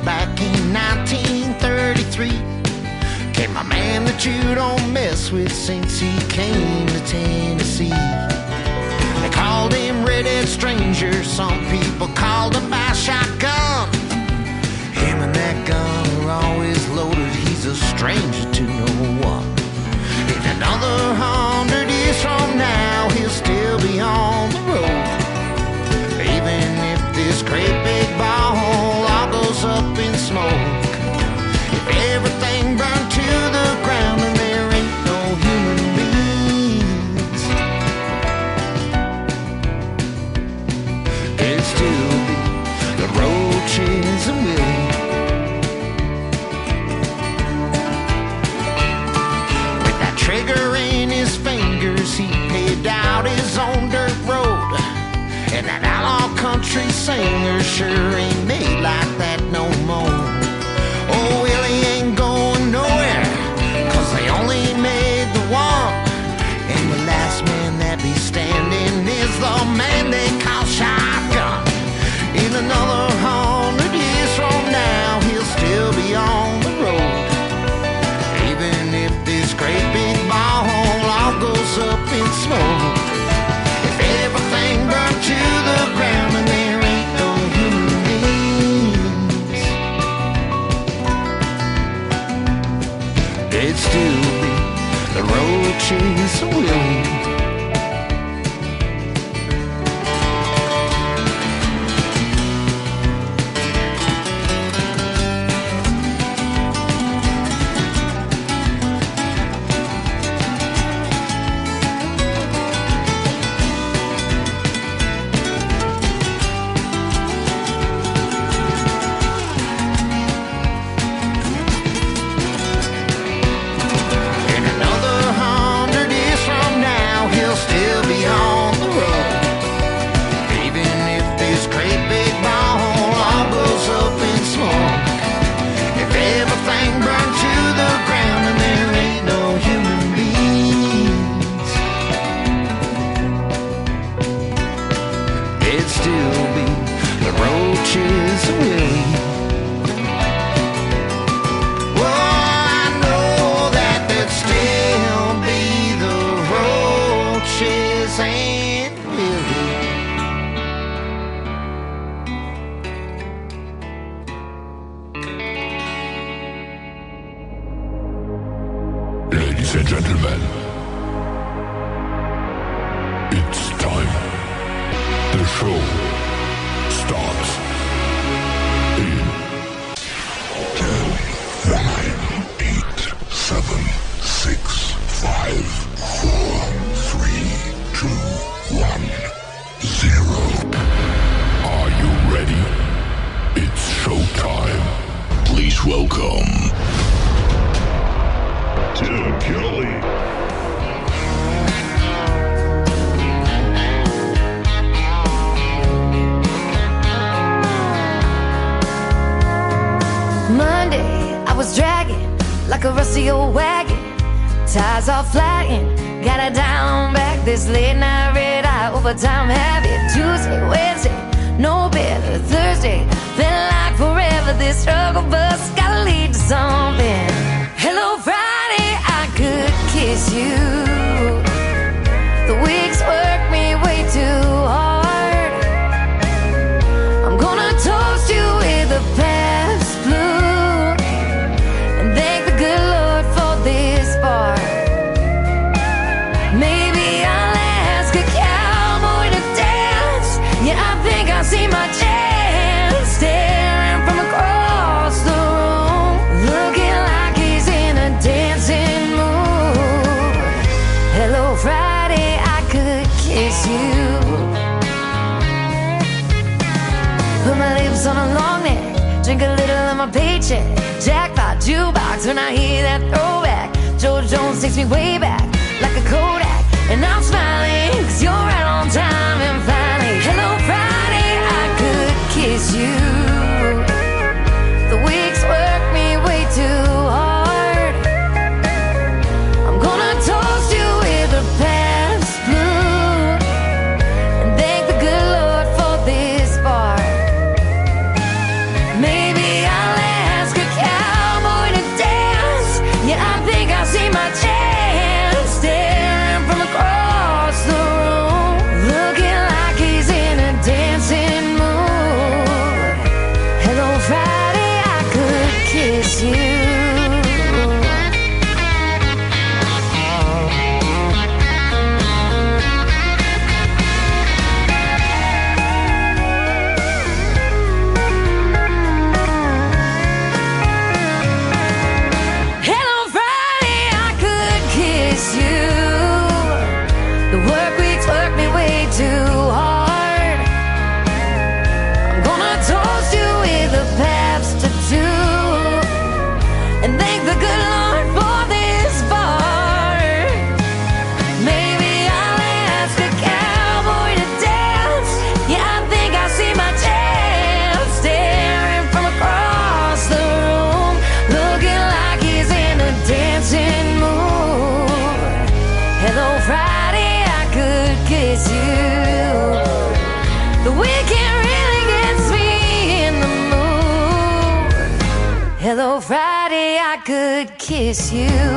back in 1933. Came a man that you don't mess with since he came to Tennessee. They called him Redhead Stranger, some people called him by shotgun. Him and that gun are always loaded, he's a stranger to no one. In another 100 years from now, he'll still be on the road. Even if this great big ball all goes up in smoke. If everything burned to the ground and there ain't no human beings, it'd still be the Roaches and Willie. With that trigger in his fingers, he paved out his own dirt road. And that outlaw country singer sure ain't made like that no more. Oh, Willie ain't going nowhere, 'cause they only made the one. And the last man that be standing is the man they call Shotgun. In another 100 years from now, he'll still be on the road. Even if this great big ball all goes up in smoke. If everything burned to the ground and there ain't no human beings, it'd still be the Roaches and Willie. Ladies and gentlemen, it's time. The show starts in 10, 9, 8, 7, 6, 5, 4, 3, 2, 1, 0. Are you ready? It's showtime. Please welcome Tim Kelly. Monday, I was dragging like a rusty old wagon. Tires all flying, got it down back. This late night red eye overtime habit. Tuesday, Wednesday, no better. Thursday, felt like forever. This struggle bus gotta lead to something. Hello, Friday, I could kiss you. The weeks work me way too hard. I'm gonna toast you with a past blue and thank the good Lord for this part. Maybe I'll ask a cowboy to dance. Yeah, I think I see my chance. Staring from across the room, looking like he's in a dancing mood. Hello, Friday, I could kiss you. Put my lips on a long neck, drink a little of my paycheck. Jackpot jukebox when I hear that throwback. George Jones takes me way back like a Kodak. And I'm smiling 'cause you're right on time. And finally, hello, Friday, I could kiss you. The weeks work me way too hard. I'm gonna toast you with a past blue and thank the good Lord for this part. Maybe I'll The work weeks work me way too hard. I'm gonna toast you with a Pabst tattoo and thank the good Lord for this bar. Maybe I'll ask a cowboy to dance. Yeah, I think I see my chance, staring from across the room, looking like he's in a dancing mood. Hello, Friday, I could kiss you. The weekend really gets me in the mood. Hello, Friday, I could kiss you.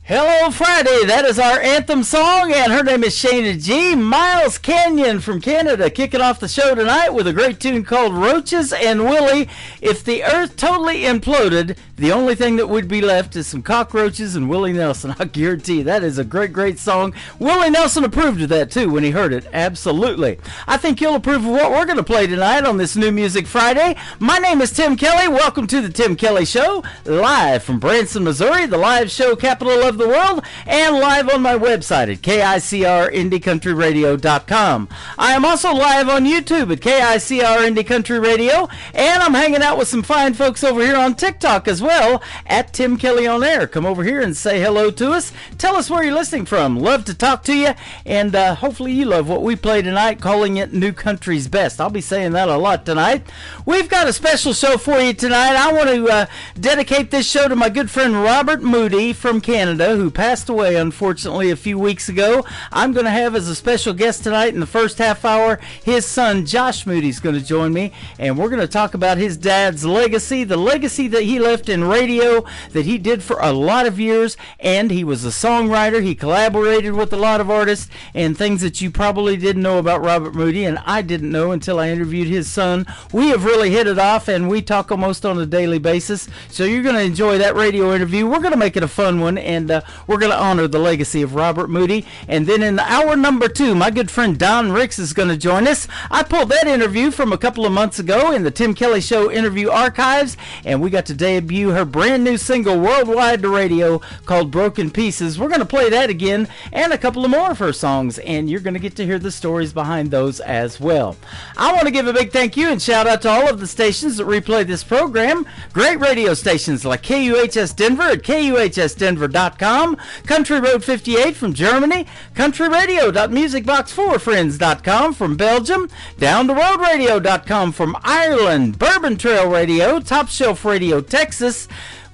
Hello Friday, that is our anthem song, and her name is Shana G. Miles Canyon from Canada kicking off the show tonight with a great tune called Roaches and Willie. If the earth totally imploded, the only thing that would be left is some cockroaches and Willie Nelson. I guarantee you, that is a great, great song. Willie Nelson approved of that too when he heard it. Absolutely. I think you'll approve of what we're going to play tonight on this New Music Friday. My name is Tim Kelly. Welcome to the Tim Kelly Show, live from Branson, Missouri, the live show capital of the world, and live on my website at KICRIndieCountryRadio.com. I am also live on YouTube at KICR Indie Country Radio, and I'm hanging out with some fine folks over here on TikTok as well, at Tim Kelly On Air. Come over here and say hello to us. Tell us where you're listening from. Love to talk to you, and hopefully you love what we play tonight, calling it New Country's Best. I'll be saying that a lot tonight. We've got a special show for you tonight. I want to dedicate this show to my good friend Robert Moody from Canada, who passed away unfortunately a few weeks ago. I'm going to have as a special guest tonight in the first half hour his son Josh Moody is going to join me, and we're going to talk about his dad's legacy, the legacy that he left in radio, that he did for a lot of years. And he was a songwriter. He collaborated with a lot of artists, and things that you probably didn't know about Robert Moody, and I didn't know until I interviewed his son. We have really hit it off, and we talk almost on a daily basis, so you're going to enjoy that radio interview. We're going to make it a fun one, and we're going to honor the legacy of Robert Moody. And then in hour number 2, my good friend Don Ricks is going to join us. I pulled that interview from a couple of months ago in the Tim Kelly Show interview archives, and we got to debut her brand new single worldwide to radio called Broken Pieces. We're going to play that again and a couple of more of her songs, and you're going to get to hear the stories behind those as well. I want to give a big thank you and shout out to all of the stations that replay this program. Great radio stations like KUHS Denver at KUHSdenver.com, Country Road 58 from Germany, countryradio.musicbox4friends.com from Belgium, downtheroadradio.com from Ireland, Bourbon Trail Radio, Top Shelf Radio Texas,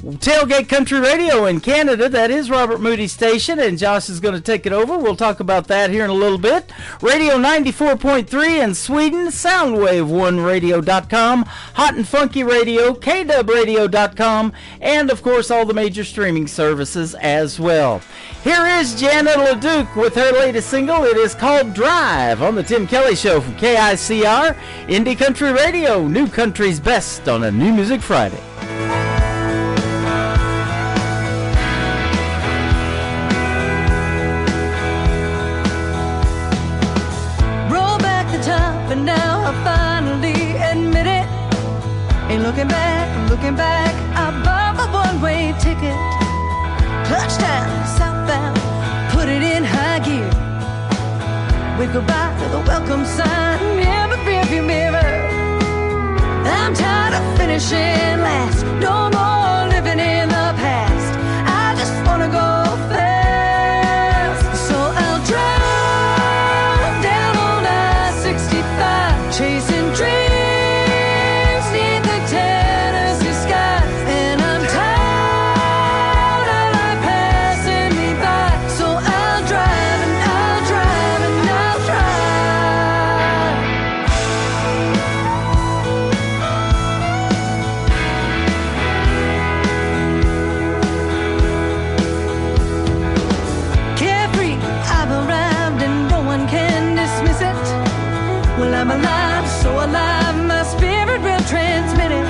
Tailgate Country Radio in Canada, that is Robert Moody's station, and Josh is going to take it over. We'll talk about that here in a little bit. Radio 94.3 in Sweden, SoundWave1Radio.com, Hot and Funky Radio, KDubRadio.com, and of course all the major streaming services as well. Here is Janet LeDuc with her latest single. It is called Drive on the Tim Kelly Show from KICR, Indie Country Radio, New Country's Best on a New Music Friday. But now I finally admit it. Ain't looking back, I bought a one-way ticket. Touchdown, southbound, put it in high gear. We go by to the welcome sign in the rearview mirror. I'm tired of finishing last, no more living in the past. I just wanna go fast, so I'll drive chasing dreams neath the Tennessee skies, and I'm tired of life passing me by. So I'll drive and I'll drive and I'll drive. Carefree, I've arrived and no one can dismiss it. Well, I'm alive, so alive, my spirit will transmit it.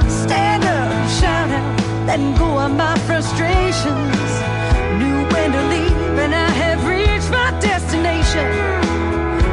Stand up, shout out, letting go of my frustrations. knew when to leave, and I have reached my destination.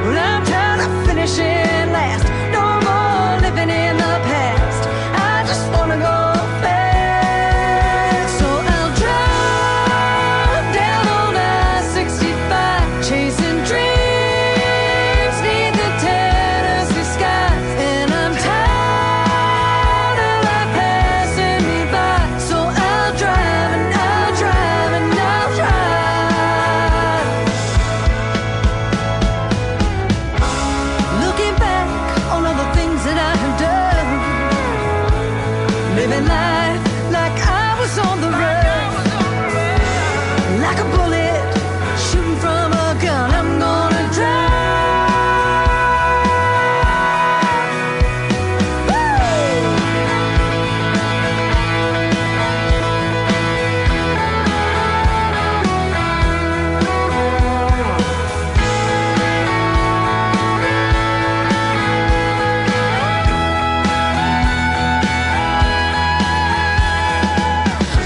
Well, I'm tired of finishing last. No more living in the past. I just wanna go fast. So I'll drive down on I-65, chasing dreams neath the Tennessee skies. And I'm tired of life passing me by. So I'll drive and I'll drive and I'll drive. Looking back on all the things that I have done, living life like I was on the run, like a bullet shooting from a gun. I'm gonna drive. Woo!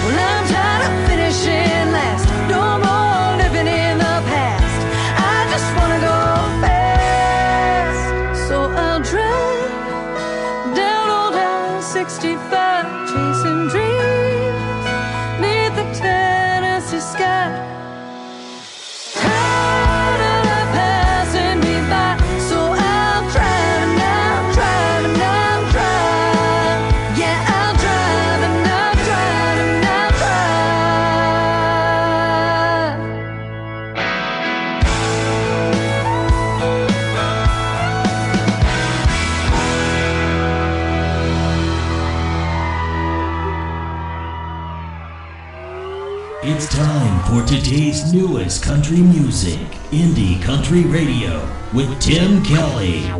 Well, I'm tired of finishing last. No more living in the past. I just wanna go fast. So I'll drive down old I-65, chasing dreams neath the Tennessee sky. Tired of life passing me by. So I'll drive and I'll drive and I'll drive. Yeah, I'll drive and I'll drive and I'll drive. It's time for today's newest country music, Indie Country Radio, with Tim Kelly.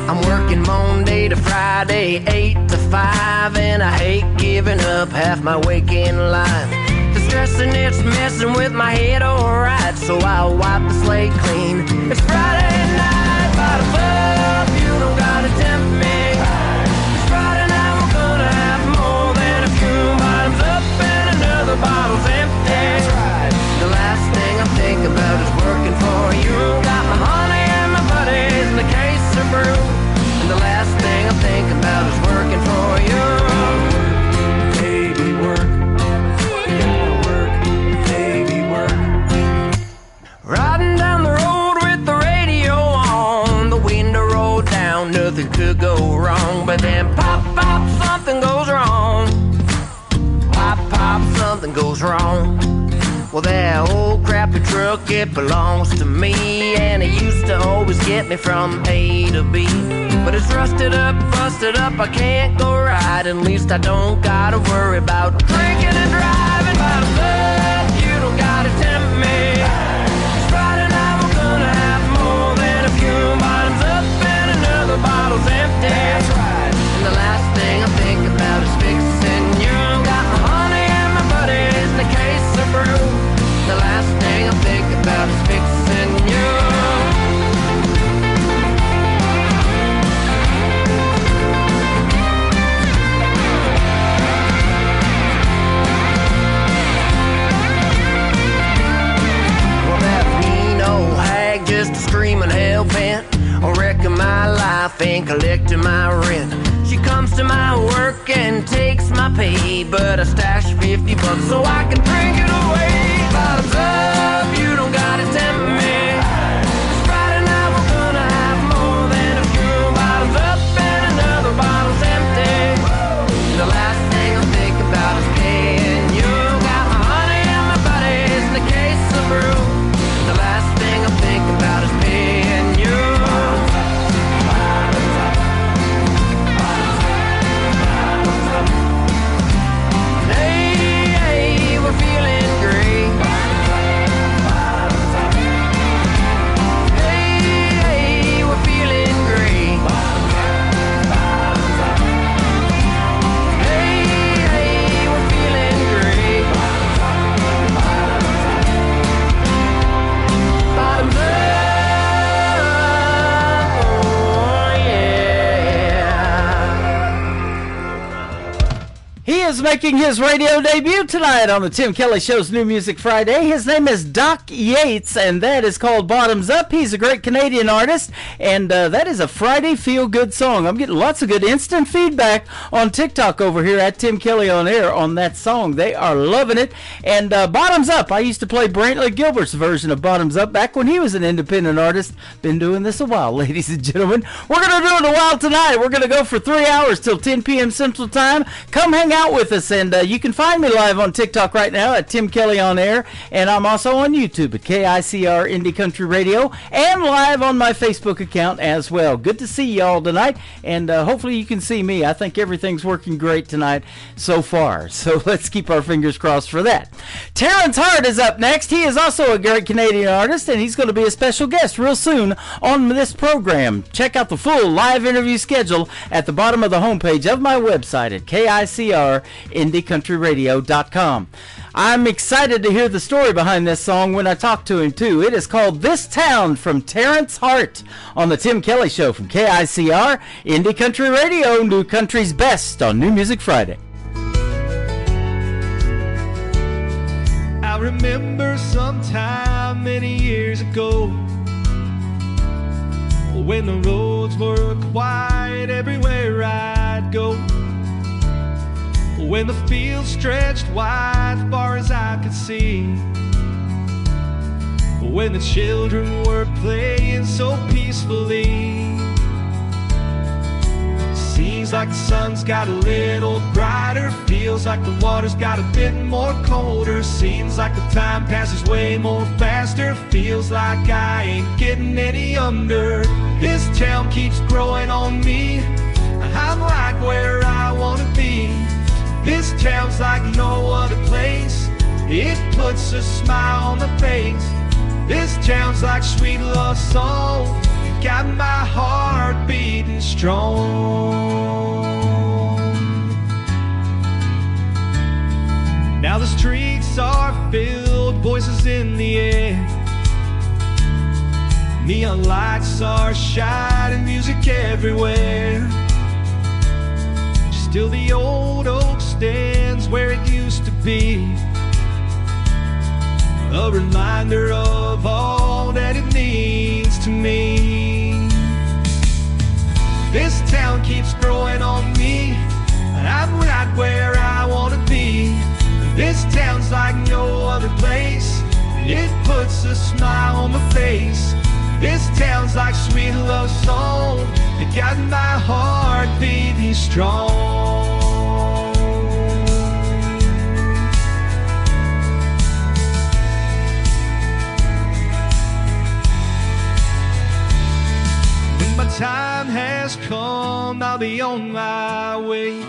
I'm working Monday to Friday, 8 to 5, and I hate giving up half my waking life. The stressing, it's messing with my head alright, so I'll wipe the slate clean. It's Friday night, by the club, you don't gotta tempt me. It's Friday night, we're gonna have more than a few bottoms up and another bottle's empty. The last thing I think about is working for you. Got my honey and my buddies and a case of brew. And the last thing I think about is working for you. Baby, work. Gotta work. Baby, work. Riding down the road with the radio on. The window rolled down, nothing could go wrong. But then pop, pop, something goes wrong. Pop, pop, something goes wrong. Well, that old crappy truck, it belongs to me, and it used to always get me from A to B. But it's rusted up, busted up, I can't go right. At least I don't gotta worry about drinking and driving. By the club, you don't gotta tempt me. It's Friday night, we're gonna have more than a few bottoms up and another bottle's empty. That's right. And the last thing I think about is fixing you. Got my honey and my buddies and a case of brew. The last thing I think about is fixing you. Well, that mean old hag, just a screaming hell-bent on wrecking my life and collecting my rent. She comes to my work and takes my pay, but I stash $50 so I can drink it away. Bottoms up, you don't gotta tempt me. It's Friday night, we're gonna have more than a few bottoms up and another bottle's empty. The last thing I think about is paying you. Got my honey and my buddies and a case of brew. The last thing I think about is paying you. Hey, hey, we're feeling great. is making his radio debut tonight on the Tim Kelly Show's New Music Friday. His name is Doc Yates, and that is called Bottoms Up. He's a great Canadian artist, and that is a Friday feel-good song. I'm getting lots of good instant feedback on TikTok over here at Tim Kelly on Air on that song. They are loving it. And Bottoms Up, I used to play Brantley Gilbert's version of Bottoms Up back when he was an independent artist. Been doing this a while, ladies and gentlemen. We're going to do it a while tonight. We're going to go for 3 hours till 10 p.m. Central Time. Come hang out with us, and you can find me live on TikTok right now at Tim Kelly on Air, and I'm also on YouTube at KICR Indie Country Radio, and live on my Facebook account as well. Good to see y'all tonight, and hopefully you can see me. I think everything's working great tonight so far, so let's keep our fingers crossed for that. Terrence Hart is up next. He is also a great Canadian artist, and he's going to be a special guest real soon on this program. Check out the full live interview schedule at the bottom of the homepage of my website at KICRIndieCountryRadio.com. I'm excited to hear the story behind this song when I talk to him, too. It is called This Town from Terrence Hart on the Tim Kelly Show from KICR Indie Country Radio, New Country's best on New Music Friday. I remember sometime many years ago when the roads were quiet everywhere I'd go, when the fields stretched wide far as I could see, when the children were playing so peacefully. Seems like the sun's got a little brighter, feels like the water's got a bit more colder. Seems like the time passes way more faster, feels like I ain't getting any younger. This town keeps growing on me, I'm right where I wanna be. This town's like no other place, it puts a smile on my face. This town's like sweet love song, got my heart beating strong. Now the streets are filled, voices in the air, neon lights are shining, music everywhere. Still the old oak stands where it used to be, a reminder of all that it means to me. This town keeps growing on me, I'm right where I wanna be. This town's like no other place, it puts a smile on my face. This town's like sweet love song, it got my heart beating strong. When my time has come, I'll be on my way.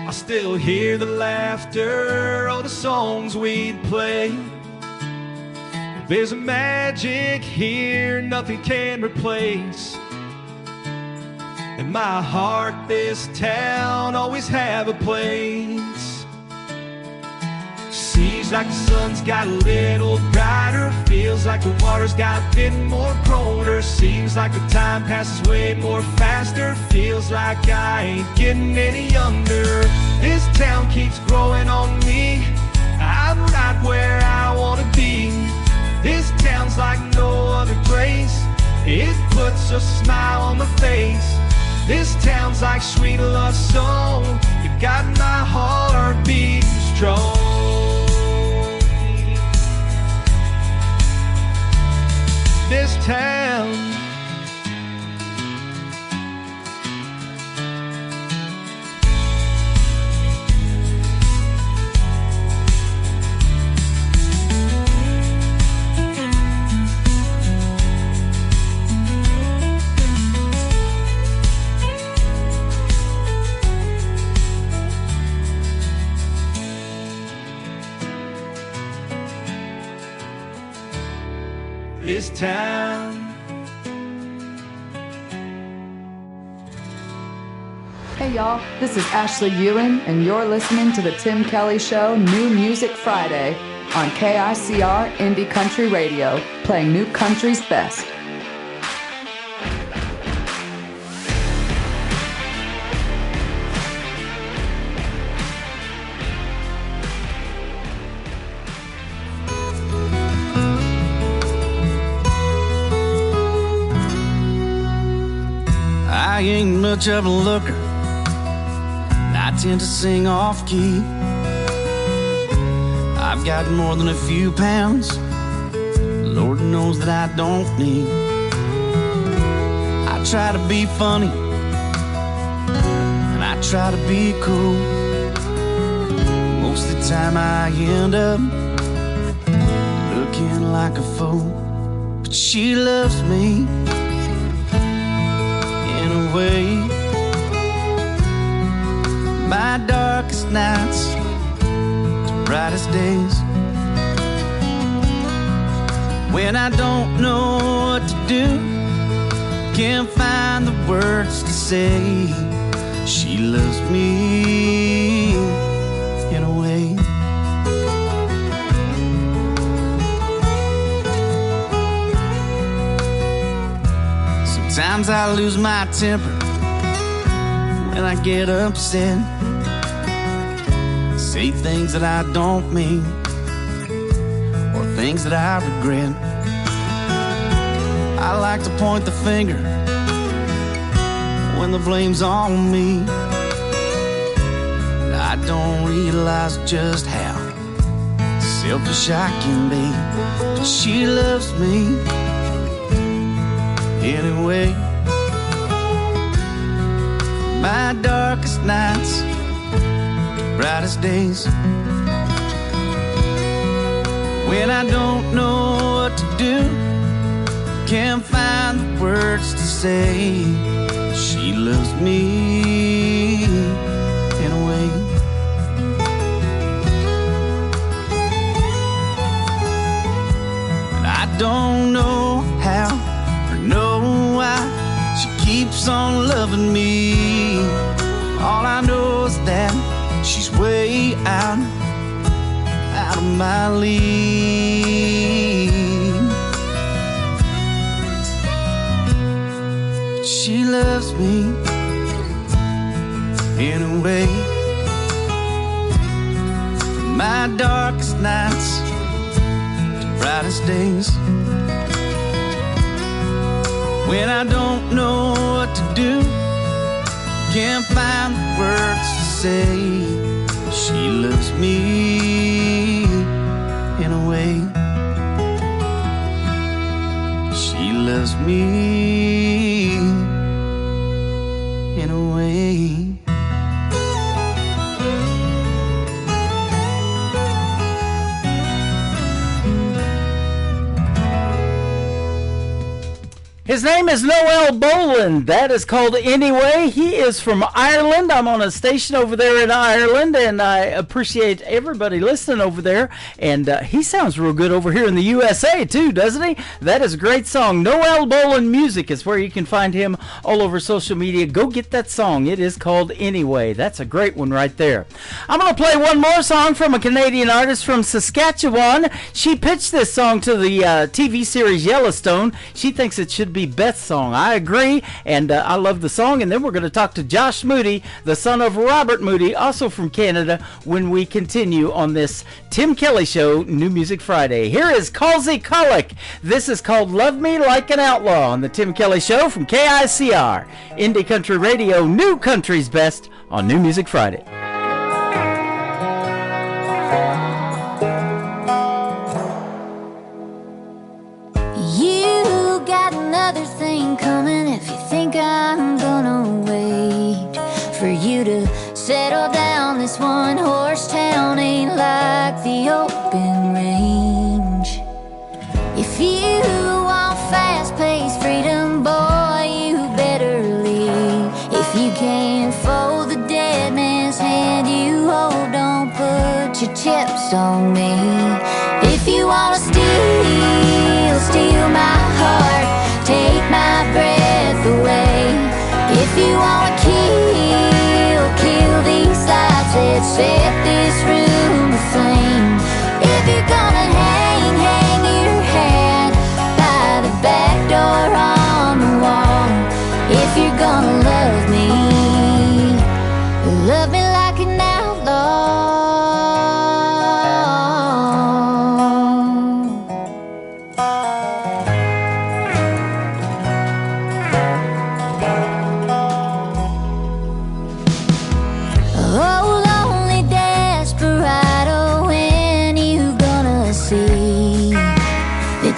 I still hear the laughter of the songs we'd play. There's a magic here nothing can replace. In my heart, this town always have a place. Seems like the sun's got a little brighter, feels like the water's got a bit more colder. Seems like the time passes way more faster, feels like I ain't getting any younger. This town keeps growing on me, I'm right where I wanna be. This town's like no other place, it puts a smile on my face. This town's like sweet love song, it got my heart beating strong. This town, this town. Hey y'all, this is Ashley Ewan, and you're listening to the Tim Kelly Show New Music Friday on KICR Indie Country Radio, playing New Country's best. much of a looker, and I tend to sing off key. I've got more than a few pounds, Lord knows that I don't need. I try to be funny, and I try to be cool. Most of the time I end up looking like a fool. But she loves me in a way. My darkest nights to brightest days. When I don't know what to do, can't find the words to say, she loves me in a way. Sometimes I lose my temper when I get upset, say things that I don't mean, or things that I regret. I like to point the finger when the blame's on me, and I don't realize just how selfish I can be. But she loves me anyway. My darkest nights, brightest days. When I don't know what to do, can't find the words to say, she loves me in a way. And I don't know how or know why she keeps on loving me. All I know is that she's way out of my league. She loves me in a way. From my darkest nights to brightest days. When I don't know what to do, can't find the words to say, she loves me in a way. She loves me in a way. His name is Noel Boland. That is called Anyway. He is from Ireland. I'm on a station over there in Ireland, and I appreciate everybody listening over there. And he sounds real good over here in the USA, too, doesn't he? That is a great song. Noel Boland Music is where you can find him all over social media. Go get that song. It is called Anyway. That's a great one right there. I'm going to play one more song from a Canadian artist from Saskatchewan. She pitched this song to the TV series Yellowstone. She thinks it should be Beth's song. I agree, and I love the song. And then we're going to talk to Josh Moody, the son of Robert Moody, also from Canada, when we continue on this Tim Kelly Show, New Music Friday. Here is Calsey Cullick. This is called Love Me Like an Outlaw on the Tim Kelly Show from KICR, Indie Country Radio, New Country's Best on New Music Friday. Another thing coming if you think I'm gonna wait for you to settle down. This one horse town ain't like the open range. If you want fast-paced freedom, boy, you better leave. If you can't fold the dead man's hand you hold, don't put your chips on me. If you wanna steal my heart, take my breath away. If you wanna kill these lights that set this room aflame. If you're gonna hang your hat by the back door on the wall. If you're gonna love me like an outlaw.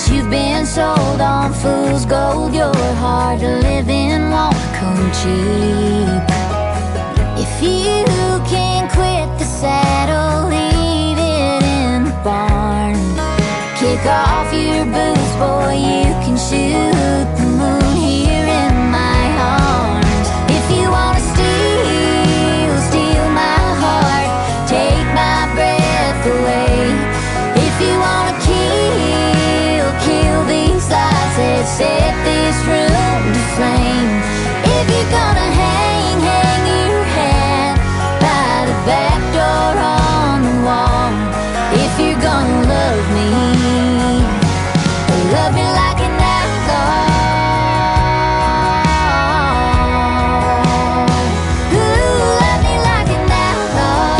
you've been sold on fool's gold. Your heart to live in won't come cheap. If you can't quit the saddle, leave it in the barn. Kick off your boots, boy, you can shoot the moon here in my arms. If you wanna steal my heart, take my breath away. If you wanna kill these lights that set this room to flame. If you're gonna hang your hat by the back door on the wall. If you're gonna love me like an outlaw. Ooh, love me like an outlaw.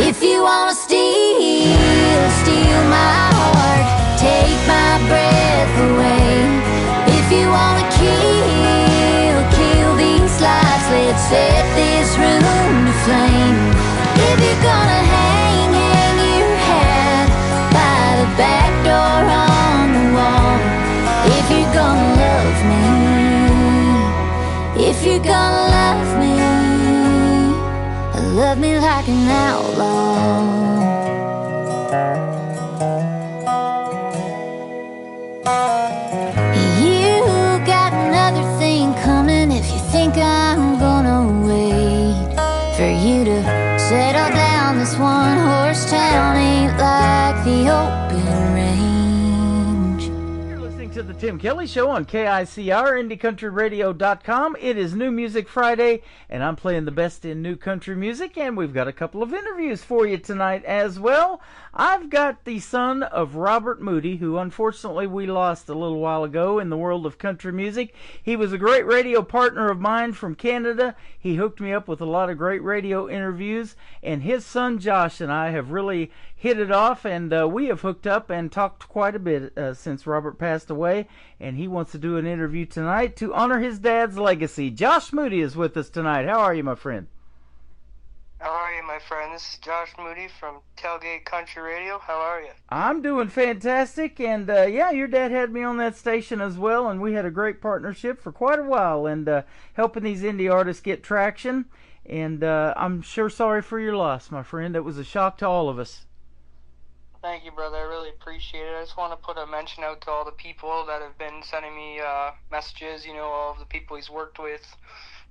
If you wanna steal my heart, take my breath away. If you wanna kill these lights, let's set this room to flame. If you're gonna hang your hat by the back door on the wall. If you're gonna love me, if you're gonna love me like an outlaw. You got another thing coming if you think I'm gonna wait for you to settle down. This one-horse town ain't like the open range. You're listening to the Tim Kelly Show on KICR, IndieCountryRadio.com. It is New Music Friday, and I'm playing the best in new country music, and we've got a couple of interviews for you tonight as well. I've got the son of Robert Moody, who unfortunately we lost a little while ago in the world of country music. He was a great radio partner of mine from Canada. He hooked me up with a lot of great radio interviews, and his son Josh and I have really hit it off, and we have hooked up and talked quite a bit since Robert passed away, and he wants to do an interview tonight to honor his dad's legacy. Josh Moody is with us tonight. How are you, my friend? How are you, my friend? This is Josh Moody from Tailgate Country Radio. How are you? I'm doing fantastic, and yeah, your dad had me on that station as well, and we had a great partnership for quite a while, and helping these indie artists get traction, and I'm sure sorry for your loss, my friend. It was a shock to all of us. Thank you, brother. I really appreciate it. I just want to put a mention out to all the people that have been sending me messages, you know, all of the people he's worked with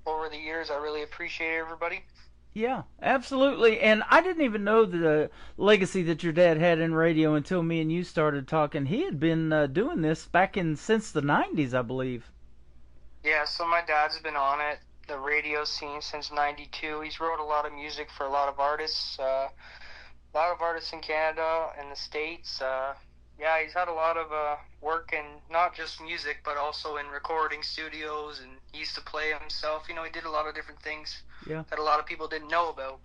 over the years. I really appreciate everybody. Yeah, absolutely. And I didn't even know the legacy that your dad had in radio until me and you started talking. He had been doing this back since the 90s, I believe. Yeah, so my dad's been on it, the radio scene, since 92. He's wrote a lot of music for a lot of artists in Canada and the States. Yeah, he's had a lot of work in not just music, but also in recording studios, and he used to play himself. You know, he did a lot of different things that a lot of people didn't know about.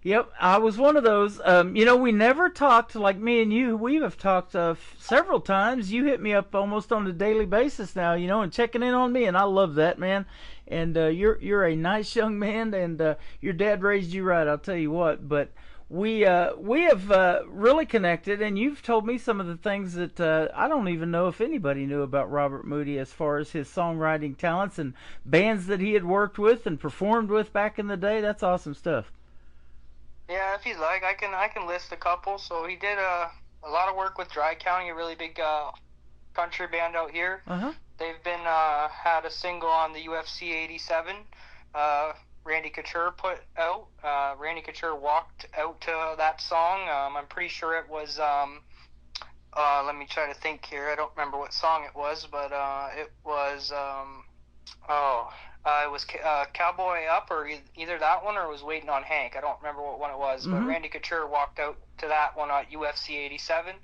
Yep, I was one of those. You know, we never talked like me and you. We have talked several times. You hit me up almost on a daily basis now, you know, and checking in on me, and I love that, man. And you're a nice young man, and your dad raised you right, I'll tell you what. But we have really connected, and you've told me some of the things that I don't even know if anybody knew about Robert Moody as far as his songwriting talents and bands that he had worked with and performed with back in the day. That's awesome stuff. Yeah, if you'd like, I can list a couple. So he did a lot of work with Dry County, a really big country band out here. Uh-huh. They've been had a single on the UFC 87. Randy Couture put out. Randy Couture walked out to that song. I'm pretty sure it was, let me try to think here. I don't remember what song it was, but it was, it was Cowboy Up, or either that one or it was Waiting on Hank. I don't remember what one it was, but Randy Couture walked out to that one at UFC 87.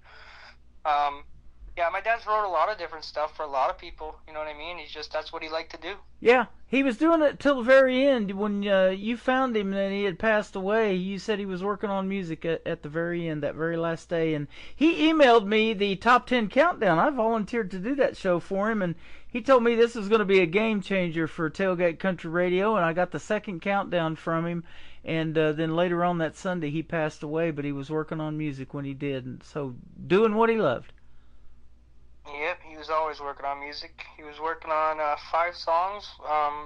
Yeah, my dad's wrote a lot of different stuff for a lot of people, you know what I mean? That's what he liked to do. Yeah, He was doing it till the very end. When you found him and he had passed away, you said he was working on music at the very end, that very last day. And he emailed me the top 10 countdown. I volunteered to do that show for him, and he told me this was going to be a game changer for Tailgate Country Radio, and I got the second countdown from him. And then later on that Sunday, he passed away, but he was working on music when he did, and so doing what he loved. Yep, he was always working on music. He was working on 5 songs.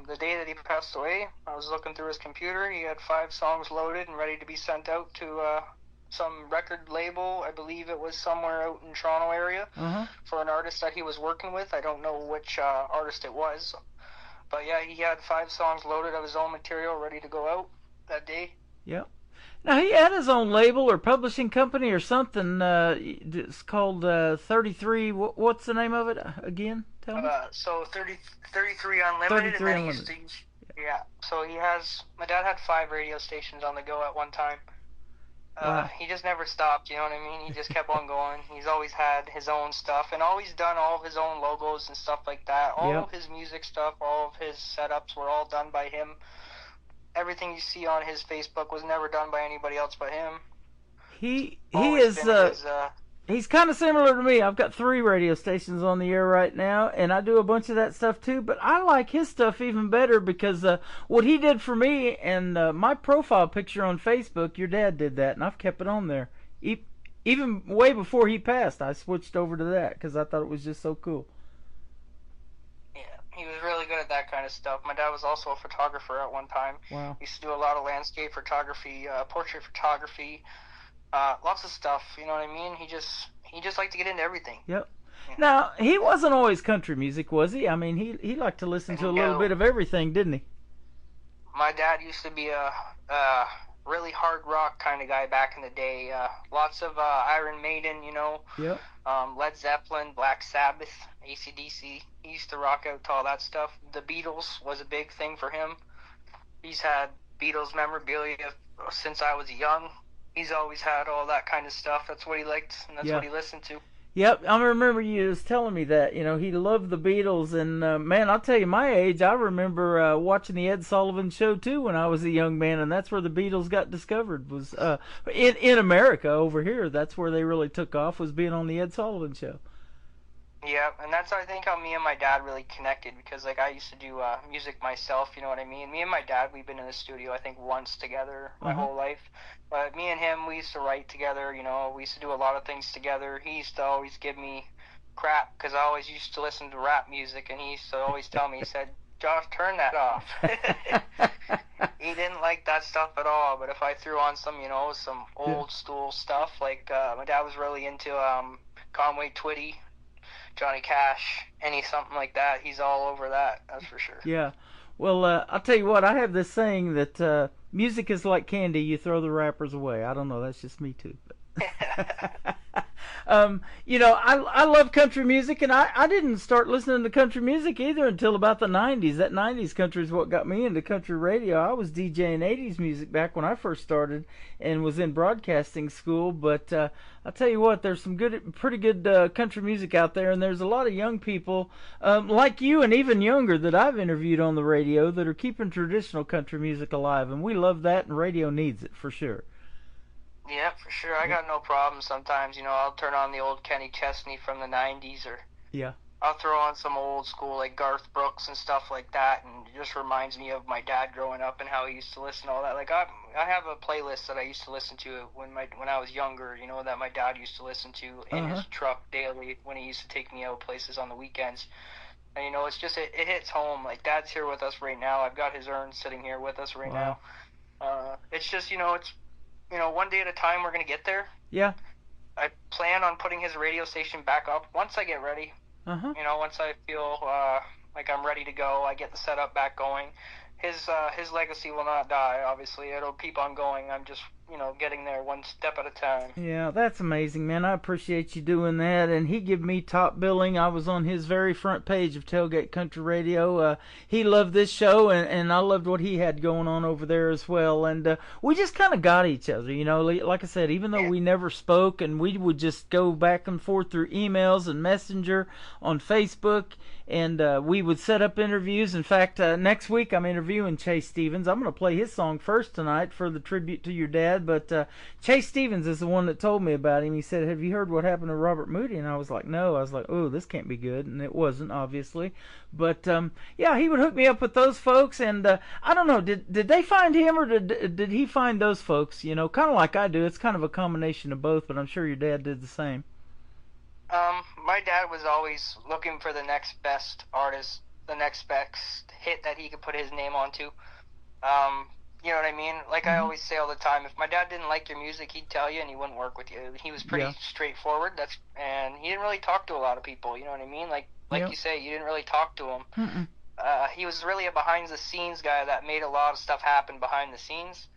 The day that he passed away, I was looking through his computer. He had 5 songs loaded and ready to be sent out to some record label. I believe it was somewhere out in Toronto area for an artist that he was working with. I don't know which artist it was. But yeah, he had 5 songs loaded of his own material ready to go out that day. Yep. Now, he had his own label or publishing company or something. It's called 33. What's the name of it again? Tell me. So 33 Unlimited. 33 and Unlimited. Yeah. So he has. My dad had 5 radio stations on the go at one time. Wow. He just never stopped. You know what I mean? He just kept on going. He's always had his own stuff and always done all of his own logos and stuff like that. All of his music stuff, all of his setups were all done by him. Everything you see on his Facebook was never done by anybody else but him. He is he's kind of similar to me. I've got 3 radio stations on the air right now, and I do a bunch of that stuff too. But I like his stuff even better because what he did for me and my profile picture on Facebook, your dad did that, and I've kept it on there. Even way before he passed, I switched over to that because I thought it was just so cool. He was really good at that kind of stuff. My dad was also a photographer at one time. Wow. He used to do a lot of landscape photography, portrait photography, lots of stuff. You know what I mean? He just liked to get into everything. Yep. Yeah. Now, he wasn't always country music, was he? I mean, he liked to listen to a little bit of everything, didn't he? My dad used to be a really hard rock kind of guy back in the day. Lots of Iron Maiden, you know. Yep. Led Zeppelin, Black Sabbath, AC/DC. He used to rock out to all that stuff. The Beatles was a big thing for him. He's had Beatles memorabilia since I was young. He's always had all that kind of stuff. That's what he liked, and that's what he listened to. Yep, I remember you was telling me that. You know, he loved the Beatles, and man, I'll tell you, my age, I remember watching the Ed Sullivan Show too when I was a young man, and that's where the Beatles got discovered. Was in America over here. That's where they really took off. Was being on the Ed Sullivan Show. Yeah, and that's, I think, how me and my dad really connected, because, like, I used to do music myself, you know what I mean? Me and my dad, we've been in the studio, I think, once together my whole life. But me and him, we used to write together, you know, we used to do a lot of things together. He used to always give me crap, because I always used to listen to rap music, and he used to always tell me, he said, Josh, turn that off. He didn't like that stuff at all, but if I threw on some, you know, some old school stuff, like, my dad was really into Conway Twitty, Johnny Cash, something like that. He's all over that, that's for sure. Yeah. Well, I'll tell you what, I have this saying that music is like candy, you throw the wrappers away. I don't know, that's just me too. You know, I love country music, and I didn't start listening to country music either until about the 90s. That 90s country is what got me into country radio. I was DJing 80s music back when I first started and was in broadcasting school, but I'll tell you what, there's some pretty good country music out there, and there's a lot of young people like you and even younger that I've interviewed on the radio that are keeping traditional country music alive, and we love that, and radio needs it for sure. Yeah, for sure. I got no problem sometimes. You know, I'll turn on the old Kenny Chesney from the 90s, or I'll throw on some old school like Garth Brooks and stuff like that, and it just reminds me of my dad growing up and how he used to listen to all that. Like, I have a playlist that I used to listen to when I was younger, you know, that my dad used to listen to in his truck daily when he used to take me out places on the weekends. And, you know, it's just, it hits home. Like, Dad's here with us right now. I've got his urn sitting here with us right now. It's just, you know, one day at a time we're going to get there. Yeah. I plan on putting his radio station back up once I get ready. You know, once I feel like I'm ready to go, I get the setup back going. His legacy will not die, obviously. It'll keep on going. I'm just, you know, getting there one step at a time. Yeah, that's amazing, man. I appreciate you doing that. And he gave me top billing. I was on his very front page of Tailgate Country Radio. He loved this show, and I loved what he had going on over there as well. And we just kind of got each other, you know. Like I said, even though we never spoke, and we would just go back and forth through emails and Messenger on Facebook, and we would set up interviews. In fact, next week I'm interviewing Chase Stevens. I'm going to play his song first tonight for the tribute to your dad, but Chase Stevens is the one that told me about him. He said, "Have you heard what happened to Robert Moody?" And I was like, "No." I was like, "Oh, this can't be good," and it wasn't, obviously. But yeah, he would hook me up with those folks, and I don't know, did they find him, or did he find those folks? You know, kind of like I do. It's kind of a combination of both, but I'm sure your dad did the same. My dad was always looking for the next best artist, the next best hit that he could put his name onto. You know what I mean? Like I always say all the time, if my dad didn't like your music, he'd tell you, and he wouldn't work with you. He was pretty straightforward. And he didn't really talk to a lot of people. You know what I mean? Like you say, you didn't really talk to him. He was really a behind-the-scenes guy that made a lot of stuff happen behind the scenes.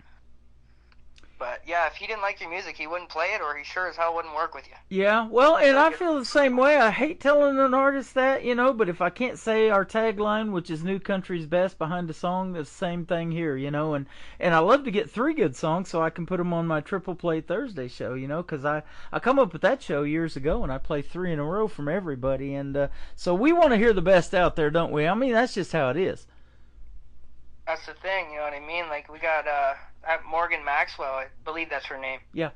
But, yeah, if he didn't like your music, he wouldn't play it, or he sure as hell wouldn't work with you. Yeah, well, and I feel the same way. I hate telling an artist that, you know, but if I can't say our tagline, which is New Country's Best behind a song, it's the same thing here, you know. And I love to get 3 good songs so I can put them on my Triple Play Thursday show, you know, because I come up with that show years ago, and I play 3 in a row from everybody. And so we want to hear the best out there, don't we? I mean, that's just how it is. That's the thing, you know what I mean? Like, we got Morgan Maxwell, I believe that's her name. Yeah.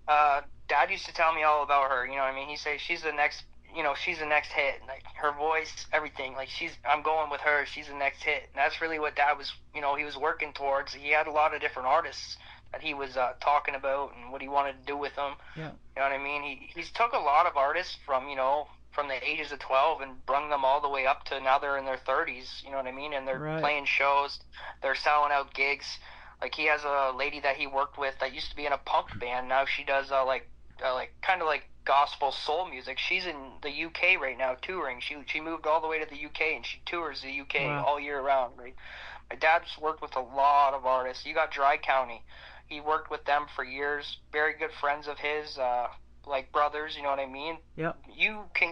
Dad used to tell me all about her, you know what I mean? He'd say, she's the next hit. Like, her voice, everything. Like, I'm going with her. She's the next hit. And that's really what Dad was, you know, he was working towards. He had a lot of different artists that he was talking about and what he wanted to do with them. Yeah. You know what I mean? He's took a lot of artists from, you know, from the ages of 12 and brung them all the way up to now they're in their 30s, you know what I mean? And they're playing shows, they're selling out gigs. Like, he has a lady that he worked with that used to be in a punk band. Now she does kind of like gospel soul music. She's in the UK right now touring. She moved all the way to the UK and she tours the UK all year round. Right? My dad's worked with a lot of artists. You got Dry County. He worked with them for years. Very good friends of his. Like brothers, you know what I mean? Yep. You can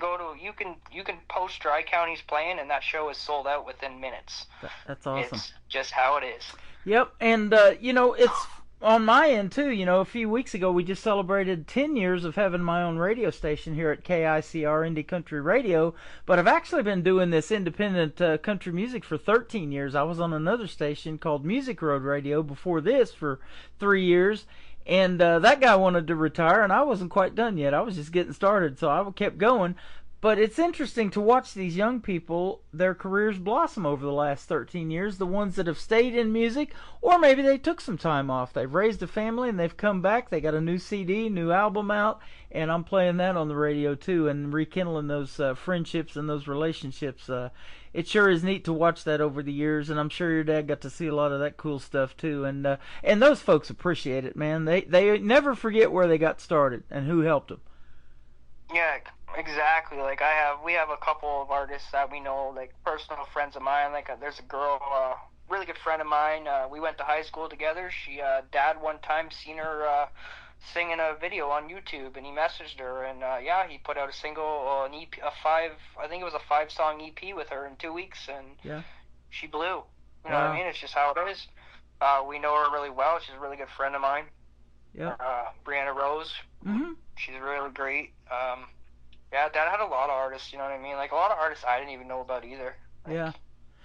post Dry County's playing, and that show is sold out within minutes. That's awesome. It's just how it is. Yep, and you know, it's on my end too. You know, a few weeks ago we just celebrated 10 years of having my own radio station here at KICR Indie Country Radio. But I've actually been doing this independent country music for 13 years. I was on another station called Music Road Radio before this for 3 years. And that guy wanted to retire, and I wasn't quite done yet. I was just getting started, so I kept going. But it's interesting to watch these young people, their careers blossom over the last 13 years, the ones that have stayed in music, or maybe they took some time off. They've raised a family, and they've come back. They got a new CD, new album out, and I'm playing that on the radio too, and rekindling those friendships and those relationships. It sure is neat to watch that over the years, and I'm sure your dad got to see a lot of that cool stuff too. And those folks appreciate it, man. They never forget where they got started and who helped them. Yeah, exactly. Like we have a couple of artists that we know, like personal friends of mine. Like there's a girl, really good friend of mine. We went to high school together. She, dad one time seen her singing a video on YouTube, and he messaged her, and he put out a single, an EP, I think it was a 5-song EP with her in 2 weeks, and she blew. You know what I mean? It's just how it is. We know her really well. She's a really good friend of mine. Yeah. Brianna Rose. Mm-hmm. She's really great. Dad had a lot of artists, you know what I mean? Like, a lot of artists I didn't even know about either. Like,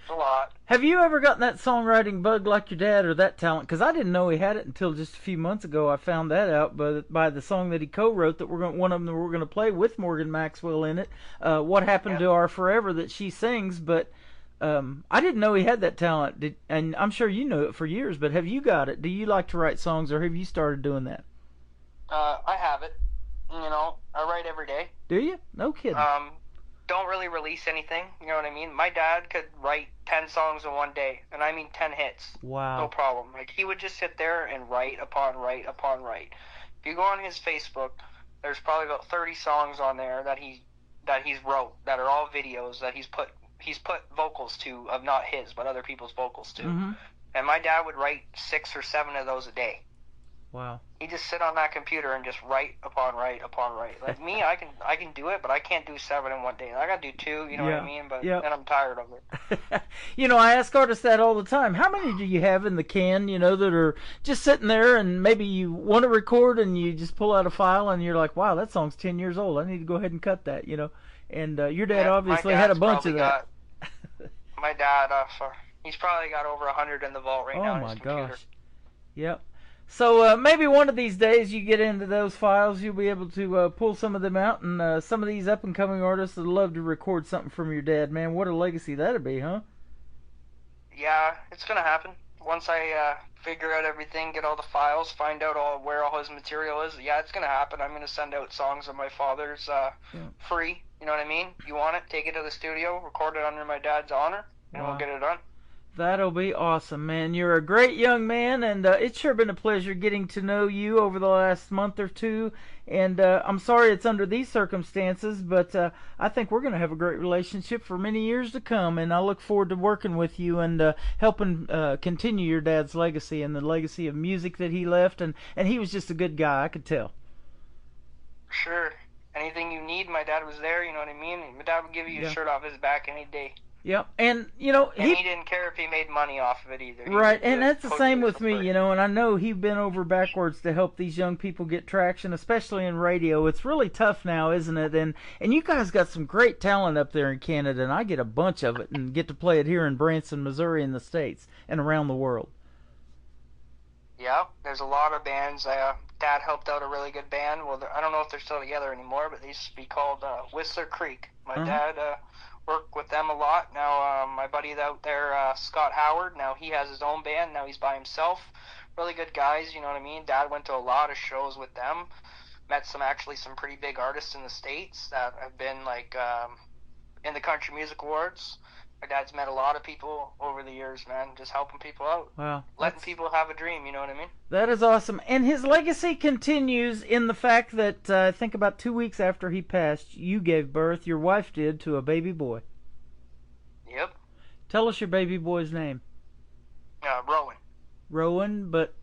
a lot. Have you ever gotten that songwriting bug like your dad, or that talent? Because I didn't know he had it until just a few months ago. I found that out by the song that he co-wrote, that one of them that we're going to play with Morgan Maxwell in it. What Happened to Our Forever, that she sings. But I didn't know he had that talent. And I'm sure you know it for years. But have you got it? Do you like to write songs, or have you started doing that? I have it. You know, I write every day. Do you? No kidding. Don't really release anything, you know what I mean? My dad could write 10 songs in one day, and I mean 10 hits. Wow. No problem. Like, he would just sit there and write upon write upon write. If you go on his Facebook, there's probably about 30 songs on there that he's wrote, that are all videos that he's put vocals to, of not his, but other people's vocals to. Mm-hmm. And my dad would write 6 or 7 of those a day. Wow. He just sit on that computer and just write upon write upon write. Like me, I can do it, but I can't do 7 in one day. I gotta do 2, you know what I mean? But then I'm tired of it. You know, I ask artists that all the time. How many do you have in the can, you know, that are just sitting there, and maybe you want to record and you just pull out a file and you're like, wow, that song's 10 years old. I need to go ahead and cut that, you know? And your dad obviously had a bunch of that. My dad, he's probably got over 100 in the vault right now. Oh my gosh. Yep. So maybe one of these days you get into those files, you'll be able to pull some of them out, and some of these up-and-coming artists would love to record something from your dad. Man, what a legacy that'd be, huh? Yeah, it's going to happen. Once I figure out everything, get all the files, find out where all his material is, yeah, it's going to happen. I'm going to send out songs of my father's free, you know what I mean? You want it, take it to the studio, record it under my dad's honor, and we'll get it done. That'll be awesome, man. You're a great young man, and it's sure been a pleasure getting to know you over the last month or two. And I'm sorry it's under these circumstances, but I think we're going to have a great relationship for many years to come, and I look forward to working with you and helping continue your dad's legacy and the legacy of music that he left. And he was just a good guy, I could tell. Sure. Anything you need, my dad was there, you know what I mean? My dad would give you a shirt off his back any day. Yep, and you know he didn't care if he made money off of it either. Right, and that's the same with me, you know. And I know he bent over backwards to help these young people get traction, especially in radio. It's really tough now, isn't it? And you guys got some great talent up there in Canada, and I get a bunch of it and get to play it here in Branson, Missouri, in the States and around the world. Yeah, there's a lot of bands. Dad helped out a really good band. Well, I don't know if they're still together anymore, but they used to be called Whistler Creek. My dad worked with them a lot. Now my buddy out there, Scott Howard, now he has his own band. Now he's by himself. Really good guys, you know what I mean? Dad went to a lot of shows with them. Met some pretty big artists in the States that have been in the Country Music Awards. My dad's met a lot of people over the years, man, just helping people out. Wow. Letting people have a dream, you know what I mean? That is awesome. And his legacy continues in the fact that I think about 2 weeks after he passed, you gave birth, your wife did, to a baby boy. Yep. Tell us your baby boy's name. Rowan. Rowan, but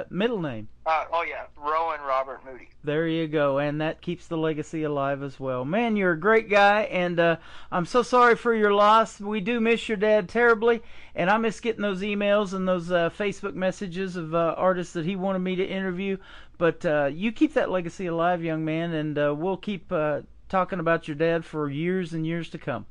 middle name. Rowan Robert Moody. There you go, and that keeps the legacy alive as well. Man, you're a great guy, and I'm so sorry for your loss. We do miss your dad terribly, and I miss getting those emails and those Facebook messages of artists that he wanted me to interview. But you keep that legacy alive, young man, and we'll keep talking about your dad for years and years to come.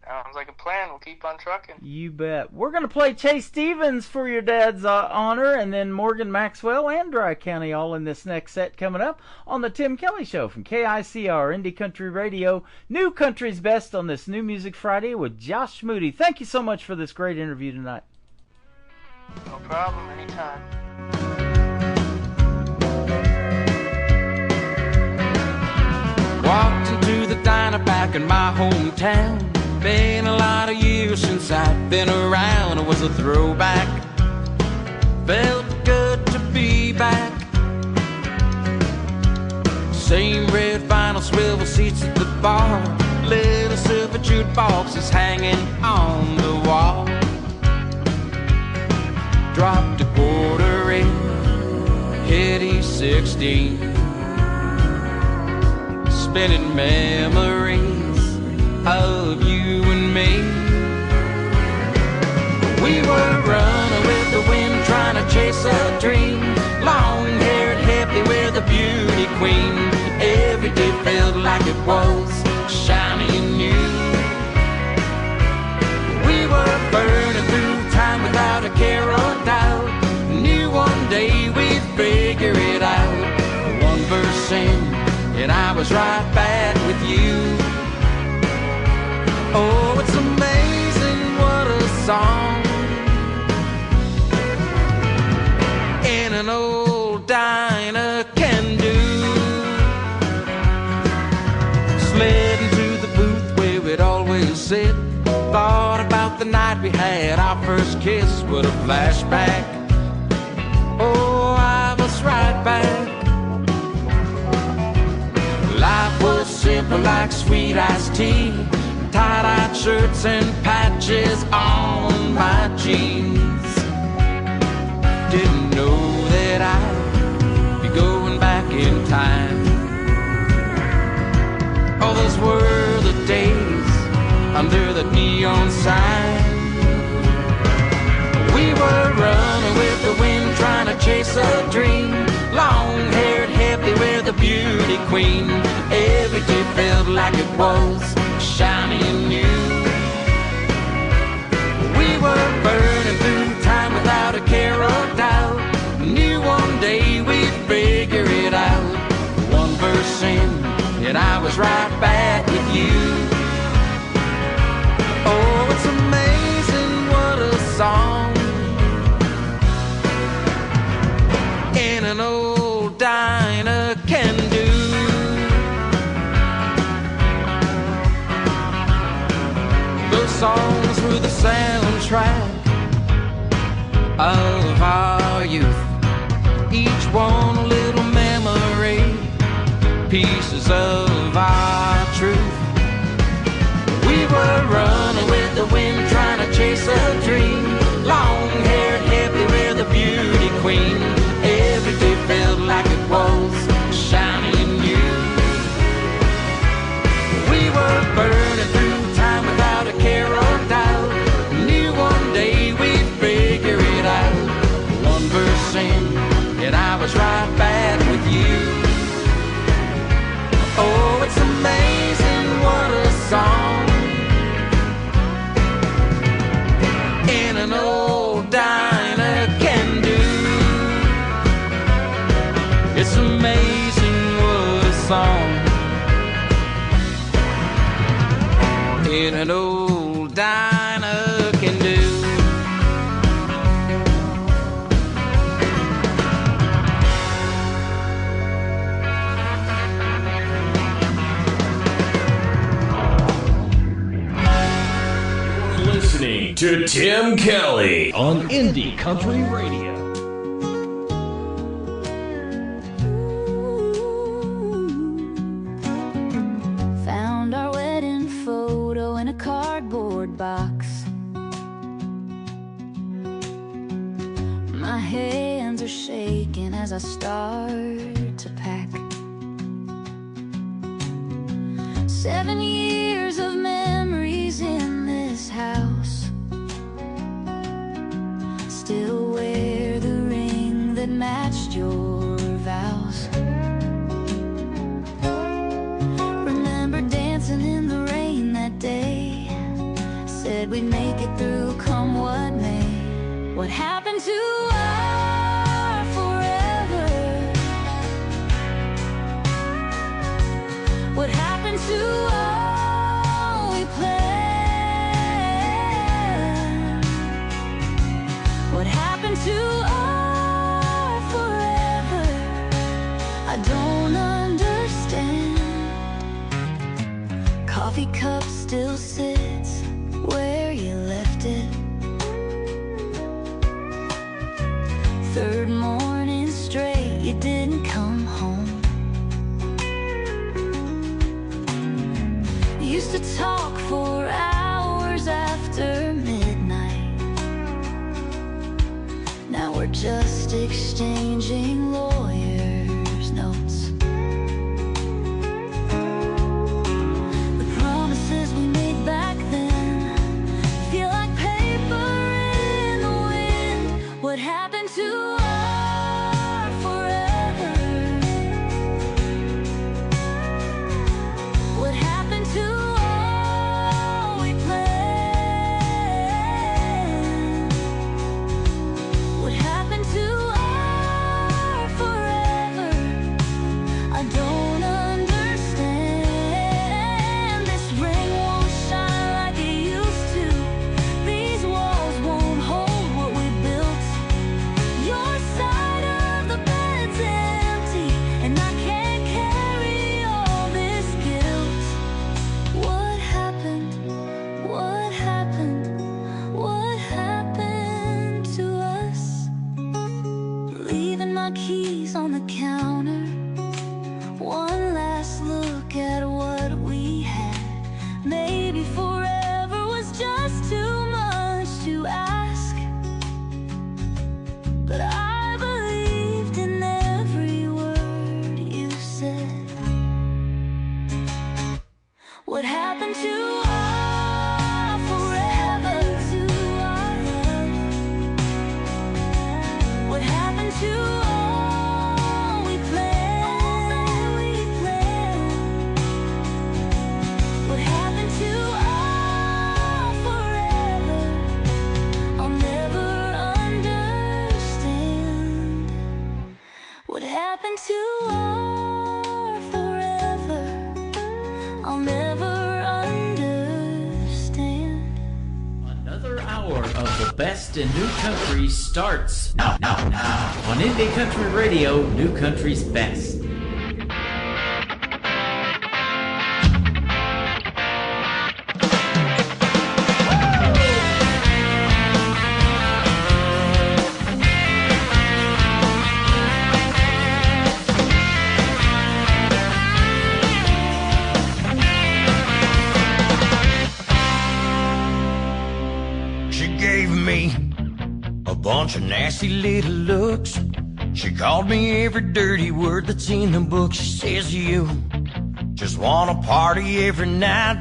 Sounds like a plan. We'll keep on trucking. You bet. We're going to play Chase Stevens for your dad's honor, and then Morgan Maxwell and Dry County all in this next set coming up on the Tim Kelly Show from KICR Indie Country Radio. New Country's Best on this New Music Friday with Josh Moody. Thank you so much for this great interview tonight. No problem. Anytime. Walked into the diner back in my hometown. Been a lot of years since I've been around. It was a throwback. Felt good to be back. Same red vinyl swivel seats at the bar. Little silver jukeboxes hanging on the wall. Dropped a quarter in, hit E16. Spinning memories of you and me. We were running with the wind, trying to chase a dream. Long-haired, happy with a beauty queen. Every day felt like it was shiny and new. We were burning through time without a care or doubt. Knew one day we'd figure it out. One verse in, and I was right back with you. Oh, it's amazing what a song in an old diner can do. Slid into the booth where we'd always sit. Thought about the night we had our first kiss. What a flashback. Oh, I was right back. Life was simple like sweet iced tea. Tie-dyed shirts and patches on my jeans. Didn't know that I'd be going back in time. Oh, those were the days under the neon sign. We were running with the wind, trying to chase a dream. Long-haired, happy with a beauty queen. Every day felt like it was shiny and new. We were burning through time without a care or doubt. Knew one day we'd figure it out. One verse in, and I was right back with you. Oh, it's amazing what a song in an old diner can do. Those songs were the soundtrack of our youth. Each one a little memory, pieces of our truth. We were running with the wind, trying to chase a dream. Long-haired, happy, we're the beauty queen. Every day felt like it was shiny and new. We were burning through time without a care or doubt. Knew one day we'd figure it out. One verse in, and I was right back with you. Oh, it's amazing what a song in an old diner can do. It's amazing what a song in an old diner can do. Listening to Tim Kelly on Indie Country Radio. Found our wedding photo in a cardboard box. My hands are shaking as I start to pack. 7 years of memories in this house. Still wear the ring that matched your vows. Remember dancing in the rain that day. Said we'd make it through come what may. What happened to our forever? What happened to all we planned? What happened to our forever? I don't understand. Coffee cup still sits where you left it. Third morning straight, you didn't come home. Used to talk for hours after midnight. Now we're just exchanging lawyers' notes. The promises we made back then feel like paper in the wind. What happened to our forever? What happened to all we planned? What happened to our forever? I don't understand. This ring won't shine like it used to. These walls won't hold what we built. Your side of the bed's empty, and I can't carry all this guilt. What happened? What happened? What happened to us? Leaving my keys on the counter. One last look at what we had. Maybe forever was just too much to ask. But I believed in every word you said. What happened to our forever? What happened to all we planned? happened to our forever? I'll never understand. Another hour of the best in new country starts now. On Indie Country Radio, New Country's Best. Bunch of nasty little looks. She called me every dirty word that's in the book. She says you just wanna party every night.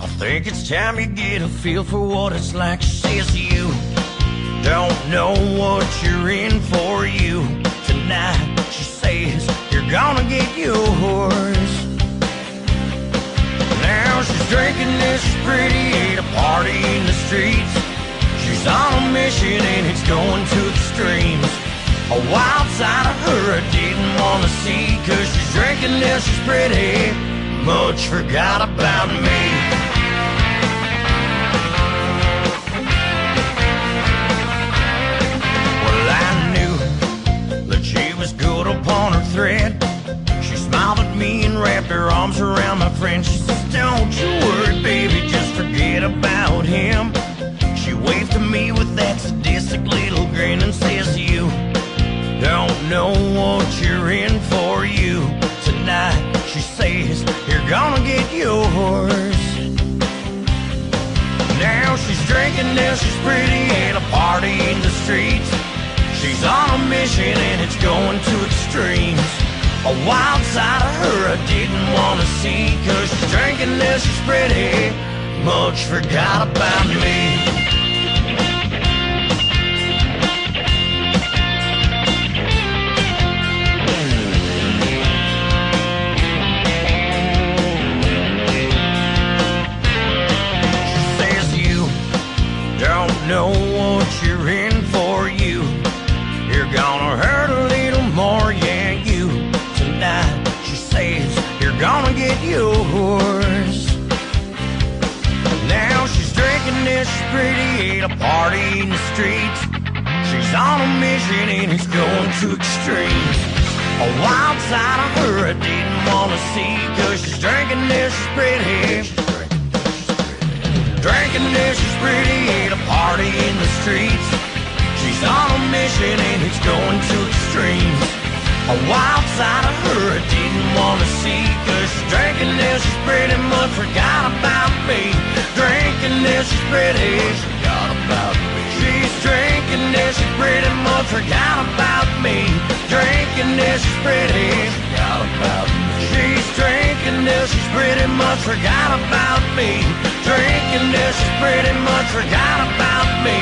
I think it's time you get a feel for what it's like. She says you don't know what you're in for you tonight. She says you're gonna get yours. Now she's drinking this pretty at a party in the streets. She's on a mission and it's going to extremes. A wild side of her I didn't want to see, 'cause she's drinking till she's pretty much forgot about me. Well, I knew that she was good upon her thread. She smiled at me and wrapped her arms around my friend. She says, don't you worry, baby, just forget about him. She waved to me with that sadistic little grin and says, you don't know what you're in for you tonight. She says, you're gonna get yours. Now she's drinking till she's pretty at a party in the streets. She's on a mission and it's going to extremes. A wild side of her I didn't want to see, 'cause she's drinking till she's pretty much forgot about me. Know what you're in for you. You're gonna hurt a little more, yeah, you tonight. She says you're gonna get yours. Now she's drinking this pretty at a party in the streets. She's on a mission and it's going to extremes. A wild side of her I didn't want to see, 'cause she's drinking this pretty. Drinking this she's pretty at a party in the streets. She's on a mission and it's going to extremes. A wild side of her I didn't want to see, 'cause she's drinking this she's pretty much forgot about me. Drinking this she's pretty forgot about me. She's drinking this she's pretty much forgot about me. Drinking this she's pretty forgot about me. She's drinking till she's pretty much forgot about me. Drinking till she's pretty much forgot about me.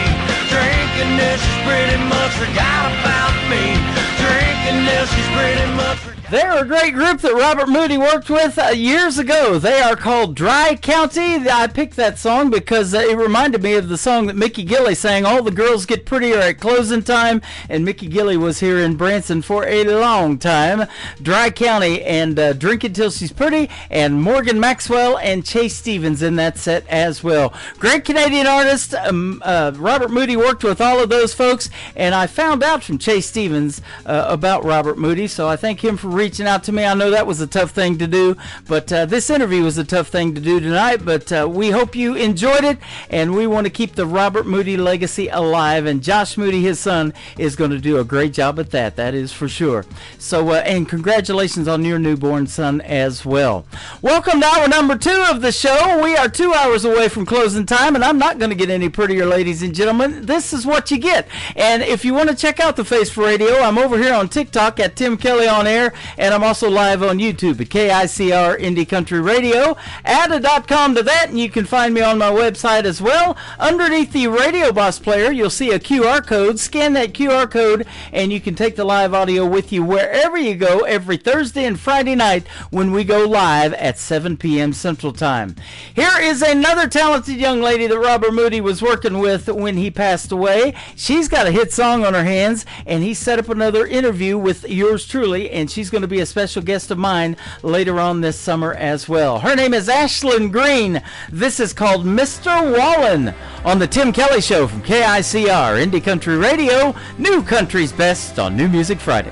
Drinking till she's pretty much forgot about me. Drinking till she's pretty much forgot. They're a great group that Robert Moody worked with years ago. They are called Dry County. I picked that song because it reminded me of the song that Mickey Gilley sang, All the Girls Get Prettier at Closing Time, and Mickey Gilley was here in Branson for a long time. Dry County and Drink It Till She's Pretty, and Morgan Maxwell and Chase Stevens in that set as well. Great Canadian artist. Robert Moody worked with all of those folks, and I found out from Chase Stevens about Robert Moody, so I thank him for reaching out to me. I know that was a tough thing to do, but this interview was a tough thing to do tonight, but we hope you enjoyed it, and we want to keep the Robert Moody legacy alive, and Josh Moody, his son, is going to do a great job at that. That is for sure. So, and congratulations on your newborn son as well. Welcome to hour number 2 of the show. We are 2 hours away from closing time, and I'm not going to get any prettier, ladies and gentlemen. This is what you get. And if you want to check out the Face for Radio, I'm over here on TikTok at Tim Kelly On Air, And I'm also live on YouTube at KICR Indie Country Radio. Add a .com to that, and you can find me on my website as well. Underneath the Radio Boss player, you'll see a QR code. Scan that QR code, and you can take the live audio with you wherever you go every Thursday and Friday night when we go live at 7 p.m. Central Time. Here is another talented young lady that Robert Moody was working with when he passed away. She's got a hit song on her hands, and he set up another interview with yours truly, and she's going to be a special guest of mine later on this summer as well. Her name is Ashlyn Green. This is called Mr. Wallen on the Tim Kelly Show from KICR Indie Country Radio, New Country's Best on New Music Friday.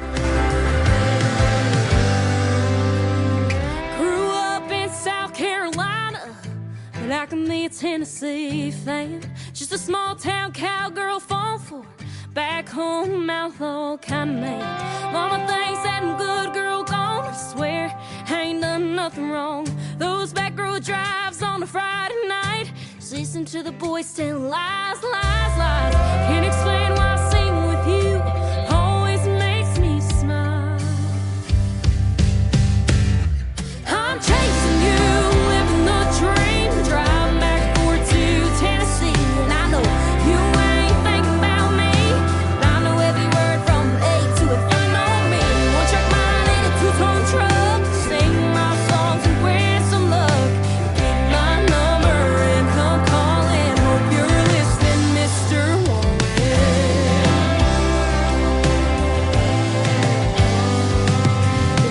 Grew up in South Carolina, but I can be a Tennessee fan. Just a small town cowgirl fall for back home outlaw kind of man. Mama thinks that I'm good girl gone. I swear I ain't done nothing wrong. Those back road drives on a Friday night, just listen to the boys tell lies, lies, lies. Can't explain why singing with you always makes me smile. I'm chasing you, living the dream, driving back and forth to Tennessee, and I know you ain't thinking about me, but I know every word from A to F. I know me, one track mind in a two-tone truck, sing my songs and wear some luck. Get my number and come calling. Hope you're listening, Mr. Warren.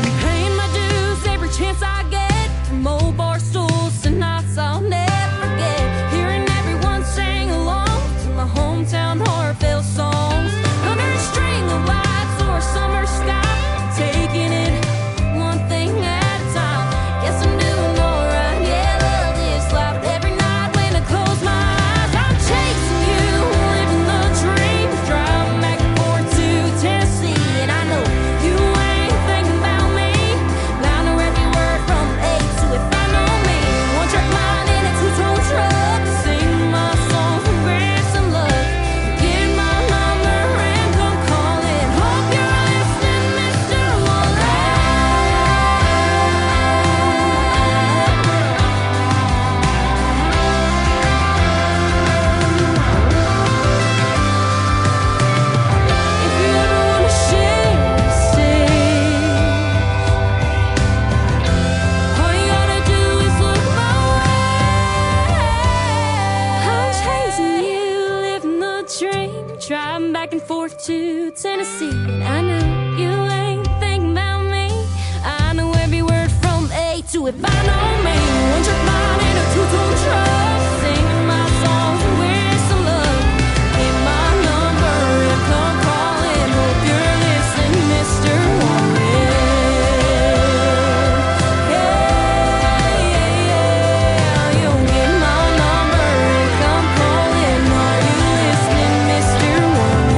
Been paying my dues every chance I get, from old bar stools to nights I'll never forget. Hearing everyone sing along to my hometown heartfelt songs, under a string of lights or a summer sky, taking it one thing at a time. Guess I'm doing alright, yeah, love this life. Every night when I close my eyes, I'm chasing you, living the dream, driving back and forth to Tennessee, and I know you ain't thinking about me, but I know every word from A to F. I know me, one track mind in a two-tone truck, sing my songs and grab some luck. Get my number and come calling. Hope you're listening, Mr. Wallen. If you ever wanna share, stay. All you gotta do is look my way. I'm chasing you, living the dream, driving back and forth to Tennessee, and I know you ain't thinking about me. I know every word from A to F. I know me, one track mind in a two-tone truck, singing my songs and wear some love. Get my number and come calling. Hope you're listening, Mr. Warren. Yeah, you'll get my number and come calling. Are you listening, Mr. Warren?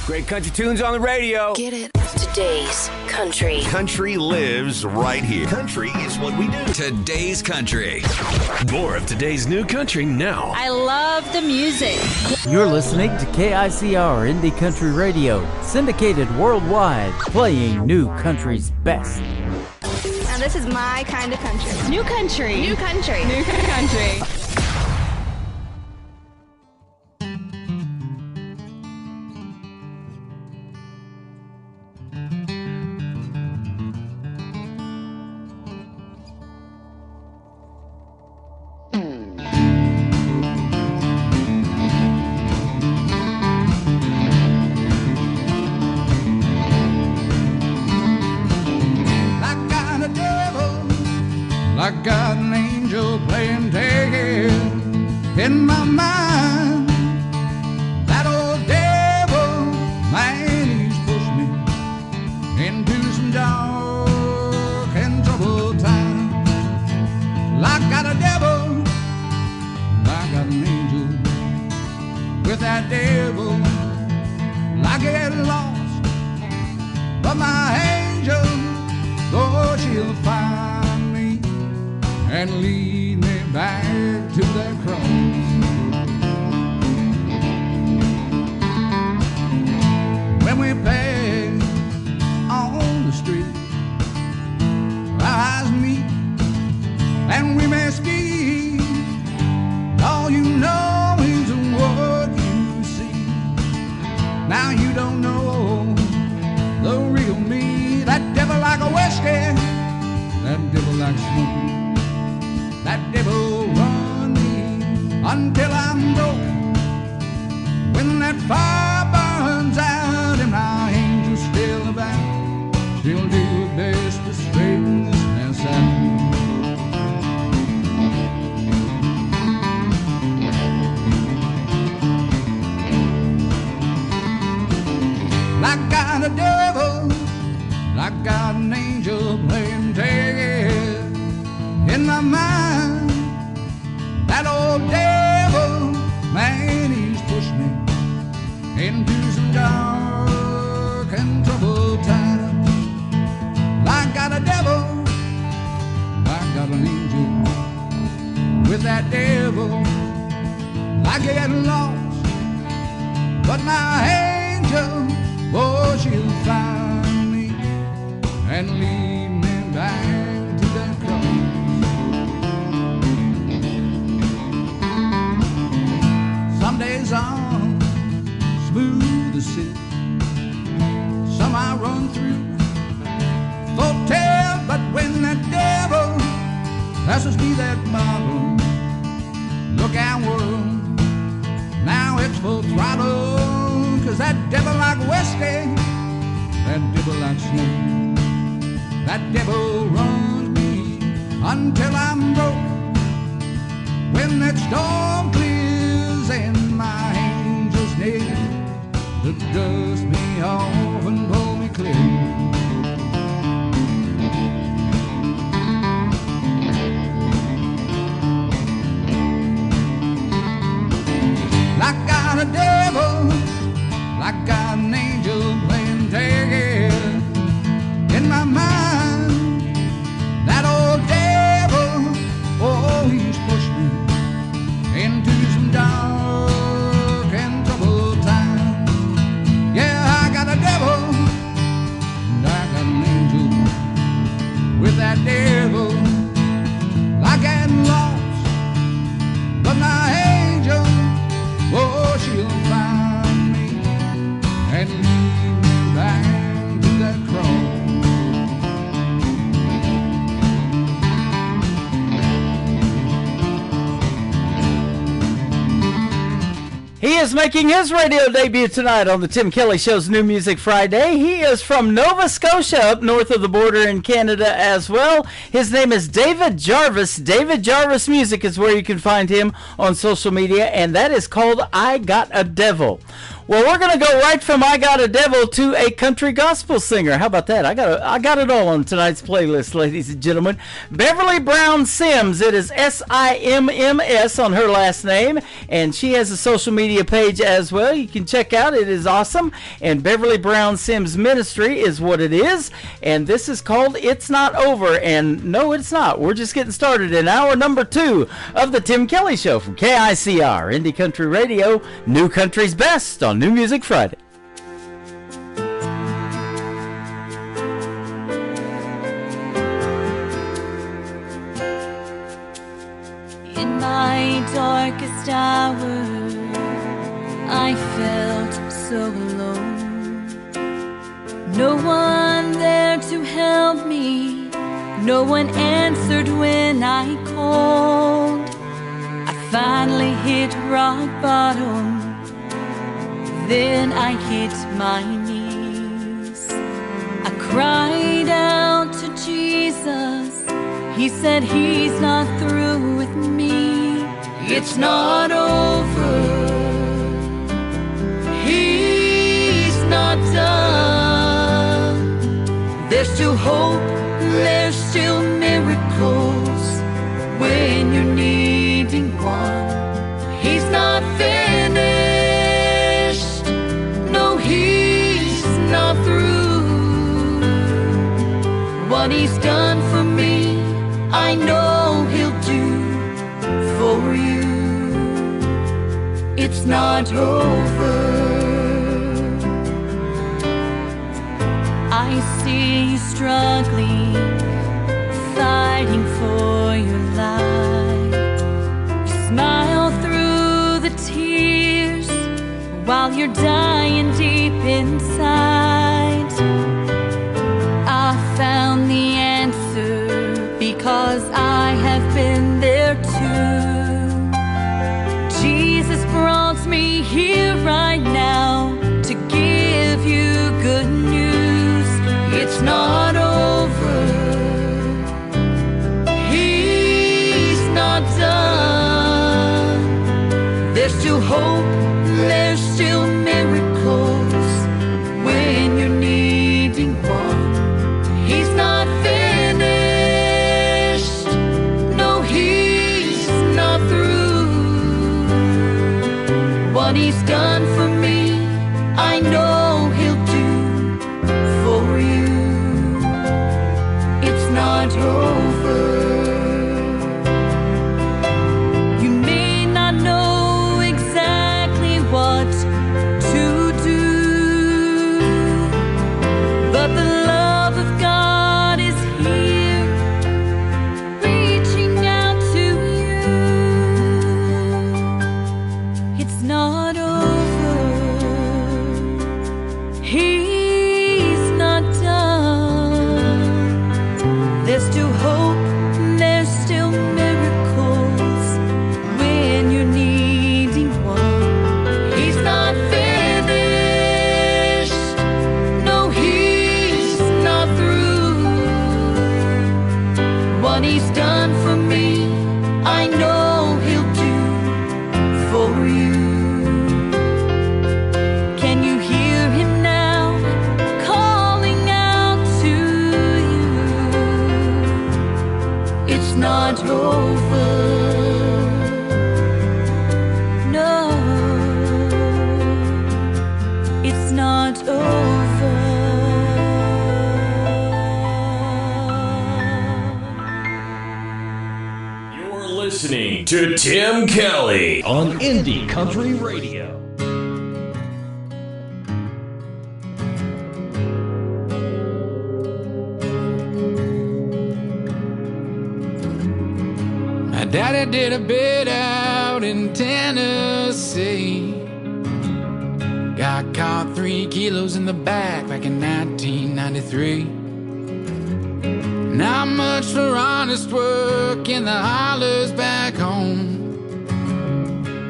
Great country tunes on the radio. Get it? Today's country. Country lives right here. Country is what we do. Today's country. More of today's new country now. I love the music. You're listening to KICR Indie Country Radio, syndicated worldwide, playing new country's best. Now this is my kind of country. New country. New country. New country. I got an angel playing tag in my mind. That old devil, man, he's pushed me into some dark and troubled times. I got a devil, I got an angel. With that devil, I get lost, but my angel, Lord, she'll find and lead me back to that cross. When when we pass on the street. Our eyes meet and we may speak. All you know is what you see. Now you don't know the real me. That devil like a whiskey, that devil like smoke. That devil run me until I'm broke. When that fire burns out and my angel's still about, she'll do her best to straighten this mess out. I got a devil, I got an angel playing tag in my mind. That old devil, man, he's pushed me into some dark and troubled times. I got a devil, I got an angel. With that devil, I get lost, but my angel, oh, she'll find me and lead me back to that cross. Some days I'm smooth as silk, some I run through full tail, but when that devil passes me that bottle, look out world, now it's full throttle. Cause that devil like whiskey, that devil like smoke, that devil runs me until I'm broke. When that storm clears and my angel's near to dust me off and pull me clear. I got a devil, I got an angel playing tag in my mind. That old devil, oh, he's pushed me into some dark and troubled times. Yeah, I got a devil, and I got an angel. With that devil, I get lost, but my angel, oh, she'll find me and lead me back to that cross. He is making his radio debut tonight on the Tim Kelly Show's New Music Friday. He is from Nova Scotia, up north of the border in Canada as well. His name is David Jarvis. David Jarvis Music is where you can find him on social media, and that is called I Got a Devil. Well, we're going to go right from I Got a Devil to a country gospel singer. How about that? I got it all on tonight's playlist, ladies and gentlemen. Beverly Brown Sims. It is S-I-M-M-S on her last name, and she has a social media page as well. You can check out. It is awesome, and Beverly Brown Sims Ministry is what it is, and this is called It's Not Over, and no, it's not. We're just getting started in hour number 2 of the Tim Kelly Show from KICR, Indie Country Radio, New Country's Best on New Music Friday. In my darkest hour, I felt so alone. No one there to help me, no one answered when I called. I finally hit rock bottom, then I hit my knees. I cried out to Jesus. He said he's not through with me. It's not over. He's not done. There's still hope. There's still miracles when you're needing one. He's not finished. He's not through. What he's done for me, I know he'll do for you. It's not over. I see you struggling, fighting for your life. You smile through the tears while you're dying deep inside. I found the answer because I have been there too. Jesus brought me here right now to give you good news. It's not over. He's not done. There's still hope. There's still miracles when you're needing one. He's not finished. No, he's not through. What he's done for me, I know he'll do for you. It's not over. You may not know exactly what to do, but the love of God is here, reaching out to you. It's not over. He's not done. There's still hope, there's still miracles when you're needing one. He's not finished. No, he's not through. What he's done for me, I know he'll do for you. Can you hear him now, calling out to you? It's not over. No, it's not over. You're listening to Tim Kelly on Indie Country Radio. My daddy did a bid out in Tennessee. Got caught 3 kilos in the back in 1993. Not much for honest work in the hollers back home.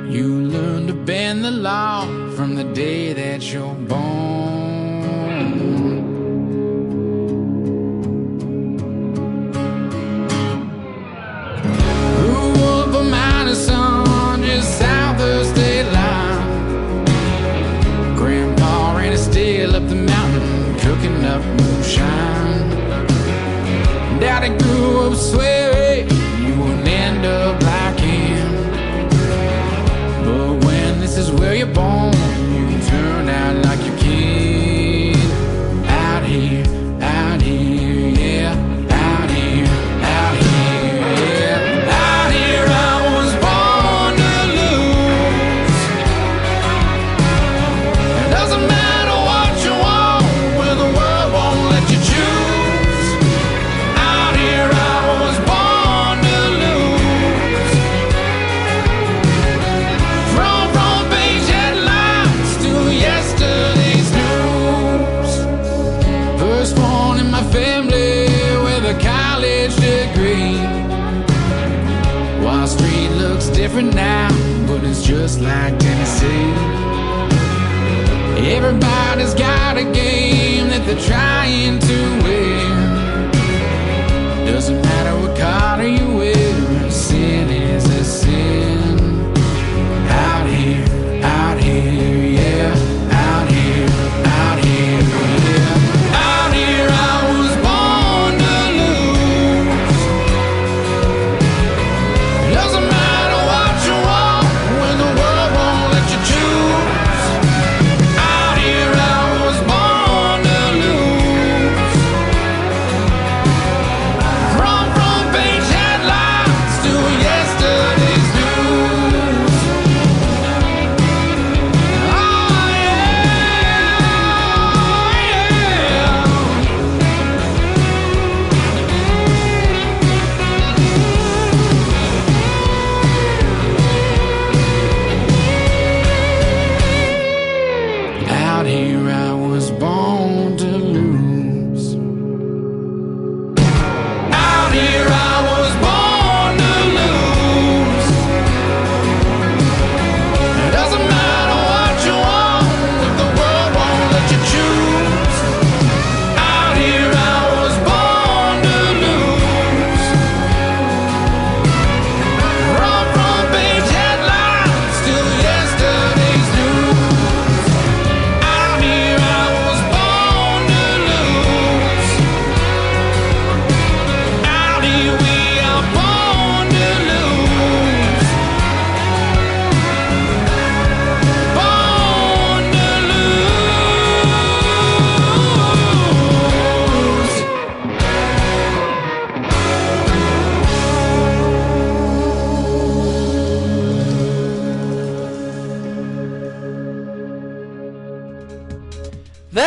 You learn to bend the law from the day that you're born. Grew up a miner's son just south of the state line. Grandpa ran a still up the mountain, cooking up moonshine. Daddy grew up swearing you wouldn't end up like him. But when this is where you're born, you can turn out like your kid. Out here, yeah. Out here, yeah. Out here I was born to lose. It doesn't matter what you want when the world won't let you choose. Out here I was born to lose. From front page headlines to yesterday's news. First one in my family with a college degree. Wall Street looks different now, but it's just like Tennessee. Everybody's got a game that they're trying to win. Doesn't matter what color you wear, sin is a sin. Out here, yeah. Out here, yeah. Out here I was born to lose. Doesn't matter what you want when the world won't let you choose. Out here I was born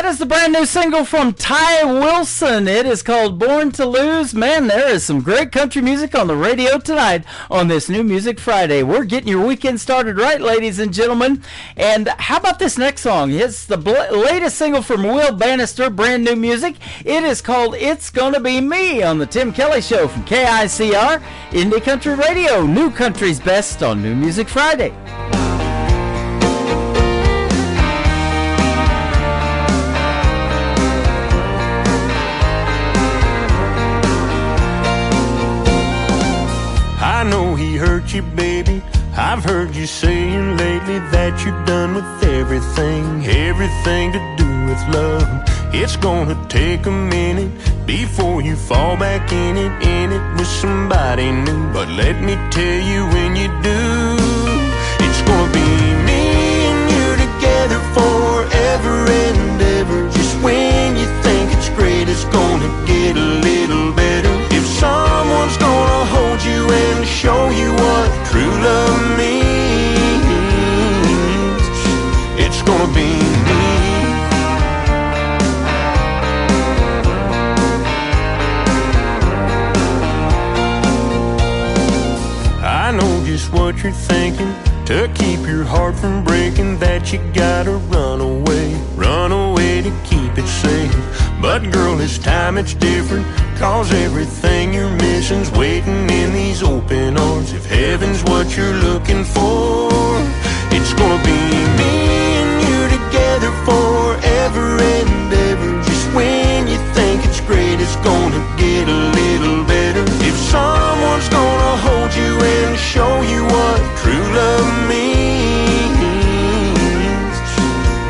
is the brand new single from Ty Wilson. It is called Born to Lose. Man, there is some great country music on the radio tonight on this New Music Friday. We're getting your weekend started right, ladies and gentlemen. And how about this next song? It's the latest single from Will Bannister, brand new music. It is called It's Gonna Be Me on the Tim Kelly Show from KICR, Indie Country Radio, New Country's Best on New Music Friday. I know he hurt you, baby. I've heard you saying lately that you're done with everything to do with love. It's gonna take a minute before you fall back in it with somebody new. But let me tell you, when you do, it's gonna be me and you together forever and ever. Just when you think it's great, it's gonna get a little better. If someone's gonna hold you and show you what true love means, it's gonna be me. I know just what you're thinking, to keep your heart from breaking, that you gotta run away to keep it safe. But girl, this time it's different, 'cause everything you're missing's waiting in these open arms. If heaven's what you're looking for, it's gonna be me and you together forever and ever. Just when you think it's great, it's gonna get a little better. If someone's gonna hold you and show you what true love means,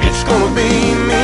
it's gonna be me.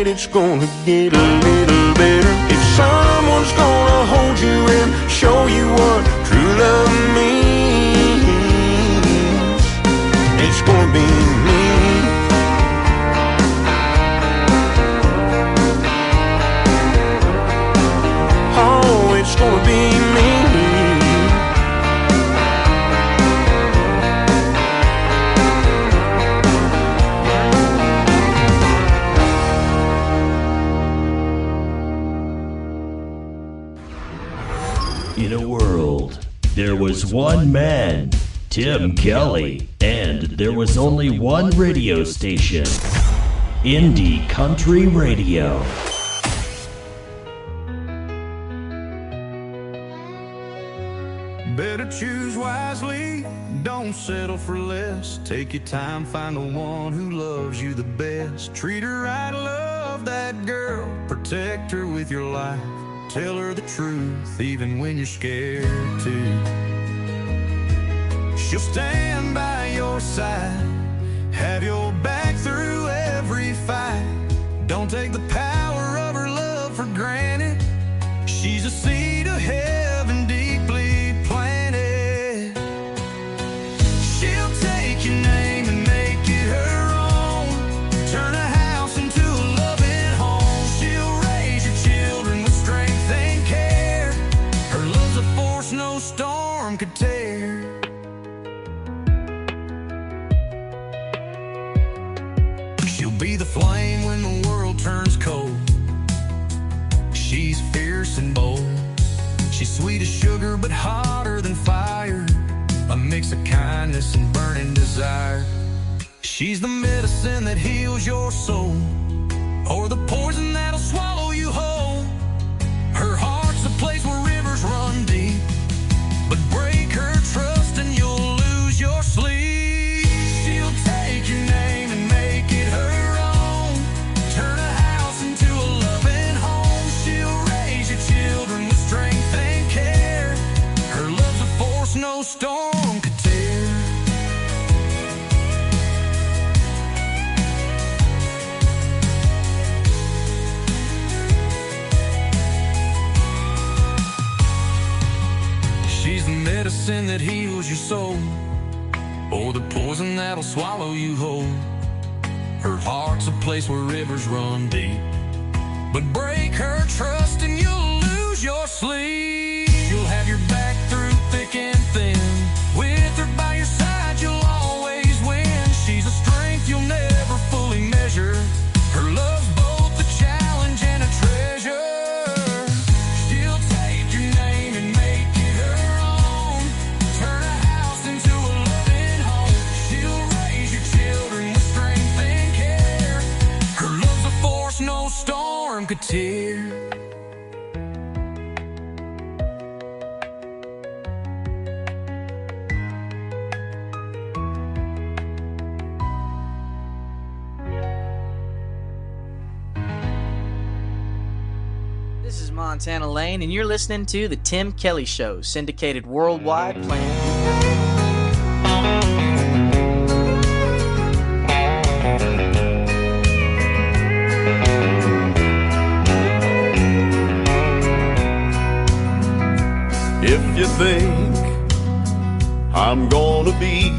It's gonna get a little better. If someone's gonna hold you and show you what true love means, it's gonna be me. Oh, it's gonna be me. In a world, there was one man, Tim Kelly, and there was only one radio station, Indie Country Radio. Better choose wisely, don't settle for less. Take your time, find the one who loves you the best. Treat her right, love that girl, protect her with your life. Tell her the truth, even when you're scared to. She'll stand by your side, have your back through every fight. Don't take the power of her love for granted. She's a seed of heaven deeply planted. She'll take your name and make it her own. Turn a house into a loving home. She'll raise your children with strength and care. Her love's a force no storm could tear. She'll be the flame when the world turns cold. She's fierce and bold. She's sweet as sugar but hotter than fire. A mix of kindness and burning desire. She's the medicine that heals your soul, or the poison that'll swallow you whole. Her heart's a place where rivers run deep, but break her trust and you'll lose your sleep. She'll take your name and make it her own. Turn a house into a loving home. She'll raise your children with strength and care. Her love's a force no storm could tear. that heals your soul, or the poison that'll swallow you whole. Her heart's a place where rivers run deep, but break her trust and you'll lose your sleep. You'll have your back through thick and thin. With her by your side, you'll always win. She's a strength you'll never fully measure. Her love's both a challenge and a treasure. She'll take your name and make it her own. Turn a house into a loving home. She'll raise your children with strength and care. Her love's a force no storm could tear. This is Montana Lane, and you're listening to The Tim Kelly Show, syndicated worldwide, playing. If you think I'm gonna be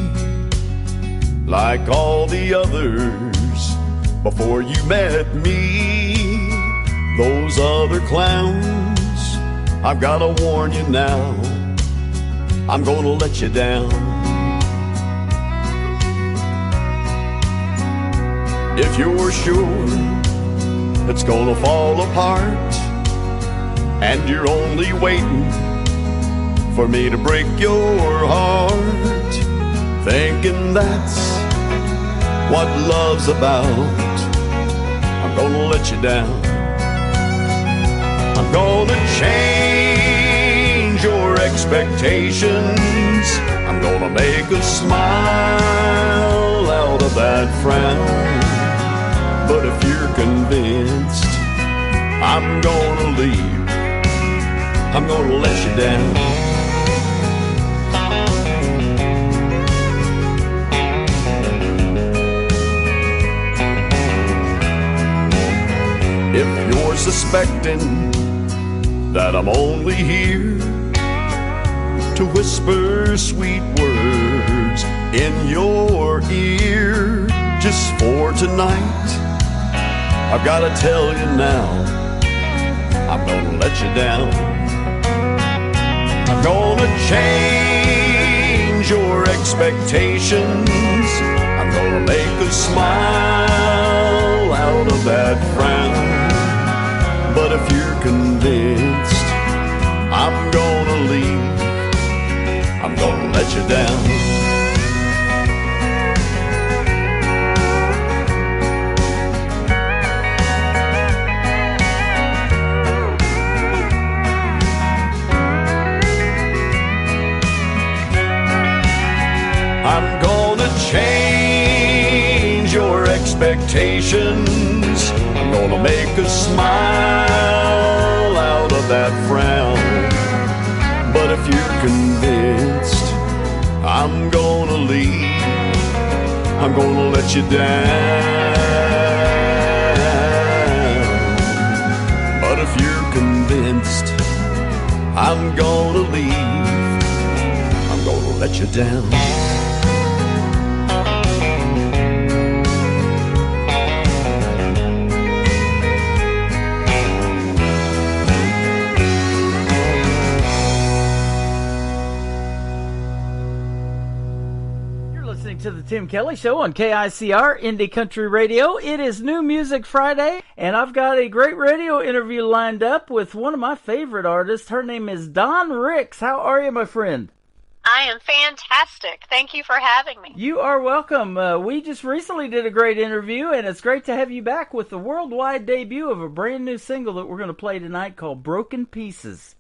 like all the others before you met me, those other clowns, I've gotta warn you now, I'm gonna let you down. If you're sure it's gonna fall apart and you're only waiting for me to break your heart, thinking that's what love's about, I'm gonna let you down. I'm gonna change your expectations. I'm gonna make a smile out of that frown. But if you're convinced I'm gonna leave, I'm gonna let you down. If you're suspecting that I'm only here to whisper sweet words in your ear just for tonight, I've gotta tell you now, I'm gonna let you down. I'm gonna change your expectations. I'm gonna make a smile out of that frown. But if you're convinced I'm gonna leave, I'm gonna let you down. I'm gonna change your expectations. I'm gonna make a smile out of that frown. But if you're convinced I'm gonna leave, I'm gonna let you down. But if you're convinced I'm gonna leave, I'm gonna let you down. To the Tim Kelly Show on KICR Indie Country Radio. It is New Music Friday, and I've got a great radio interview lined up with one of my favorite artists. Her name is Dawn Ricks. How are you, my friend? I am fantastic. Thank you for having me. You are welcome. We just recently did a great interview, and it's great to have you back with the worldwide debut of a brand new single that we're going to play tonight called Broken Pieces.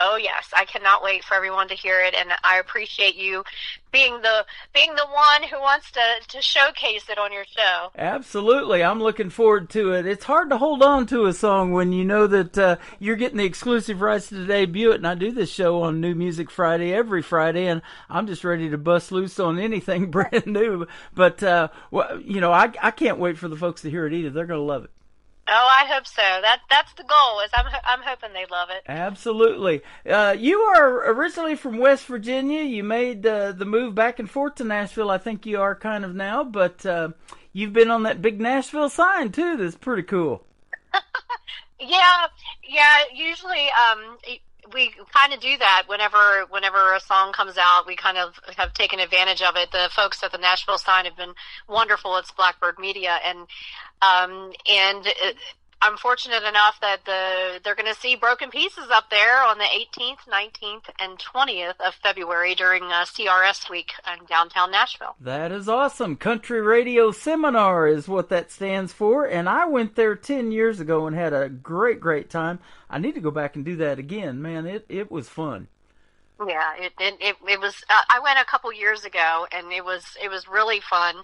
Oh yes, I cannot wait for everyone to hear it, and I appreciate you being the one who wants to showcase it on your show. Absolutely, I'm looking forward to it. It's hard to hold on to a song when you know that you're getting the exclusive rights to debut it, and I do this show on New Music Friday every Friday, and I'm just ready to bust loose on anything brand new. But well, you know, I can't wait for the folks to hear it either. They're going to love it. Oh, I hope so. That's the goal. Is I'm hoping they love it. Absolutely. You are originally from West Virginia. You made the move back and forth to Nashville. I think you are kind of now, but you've been on that big Nashville sign too. That's pretty cool. Yeah. Usually, we kind of do that whenever a song comes out. We kind of have taken advantage of it. The folks at the Nashville sign have been wonderful. It's Blackbird Media, and I'm fortunate enough that they're going to see Broken Pieces up there on the 18th, 19th, and 20th of February during CRS week in downtown Nashville. That is awesome. Country Radio Seminar is what that stands for, and I went there 10 years ago and had a great time. I need to go back and do that again. Man, it was fun. Yeah, it was. I went a couple years ago, and it was really fun,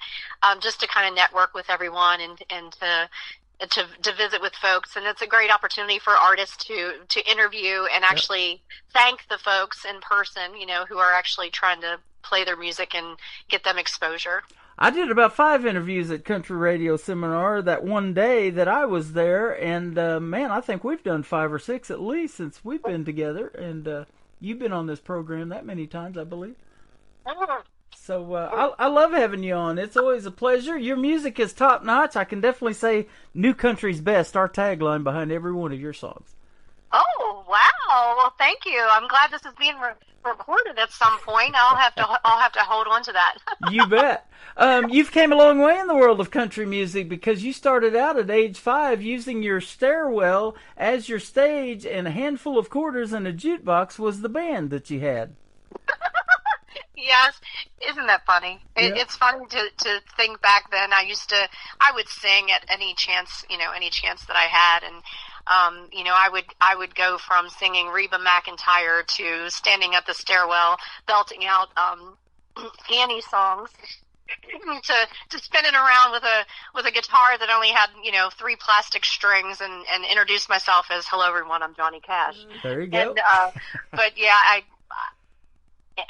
just to kind of network with everyone and to visit with folks, and it's a great opportunity for artists to interview and actually thank the folks in person, who are actually trying to play their music and get them exposure. I did about 5 interviews at Country Radio Seminar that one day that I was there, and man, I think we've done 5 or 6 at least since we've been together, and you've been on this program that many times, I believe. So I love having you on. It's always a pleasure. Your music is top notch. I can definitely say New Country's Best, our tagline behind every one of your songs. Oh, wow. Well, thank you. I'm glad this is being recorded at some point. I'll have to hold on to that. You bet. You've came a long way in the world of country music because you started out at age 5 using your stairwell as your stage, and a handful of quarters and a jukebox was the band that you had. Yes, isn't that funny? It's funny to think back then. I would sing at any chance that I had, and I would go from singing Reba McEntire to standing at the stairwell belting out Annie songs to spinning around with a guitar that only had 3 plastic strings and introduce myself as "Hello everyone, I'm Johnny Cash." There you go. And, but yeah,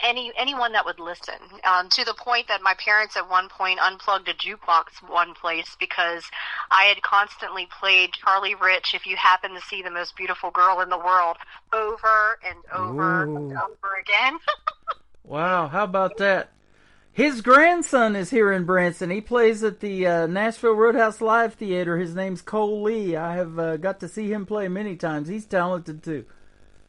anyone that would listen, to the point that my parents at one point unplugged a jukebox one place because I had constantly played Charlie Rich, "If You Happen to See the Most Beautiful Girl in the World," over and over and over again. Wow, how about that? His grandson is here in Branson. He plays at the Nashville Roadhouse Live Theater. His name's Cole Lee. I have got to see him play many times. He's talented too.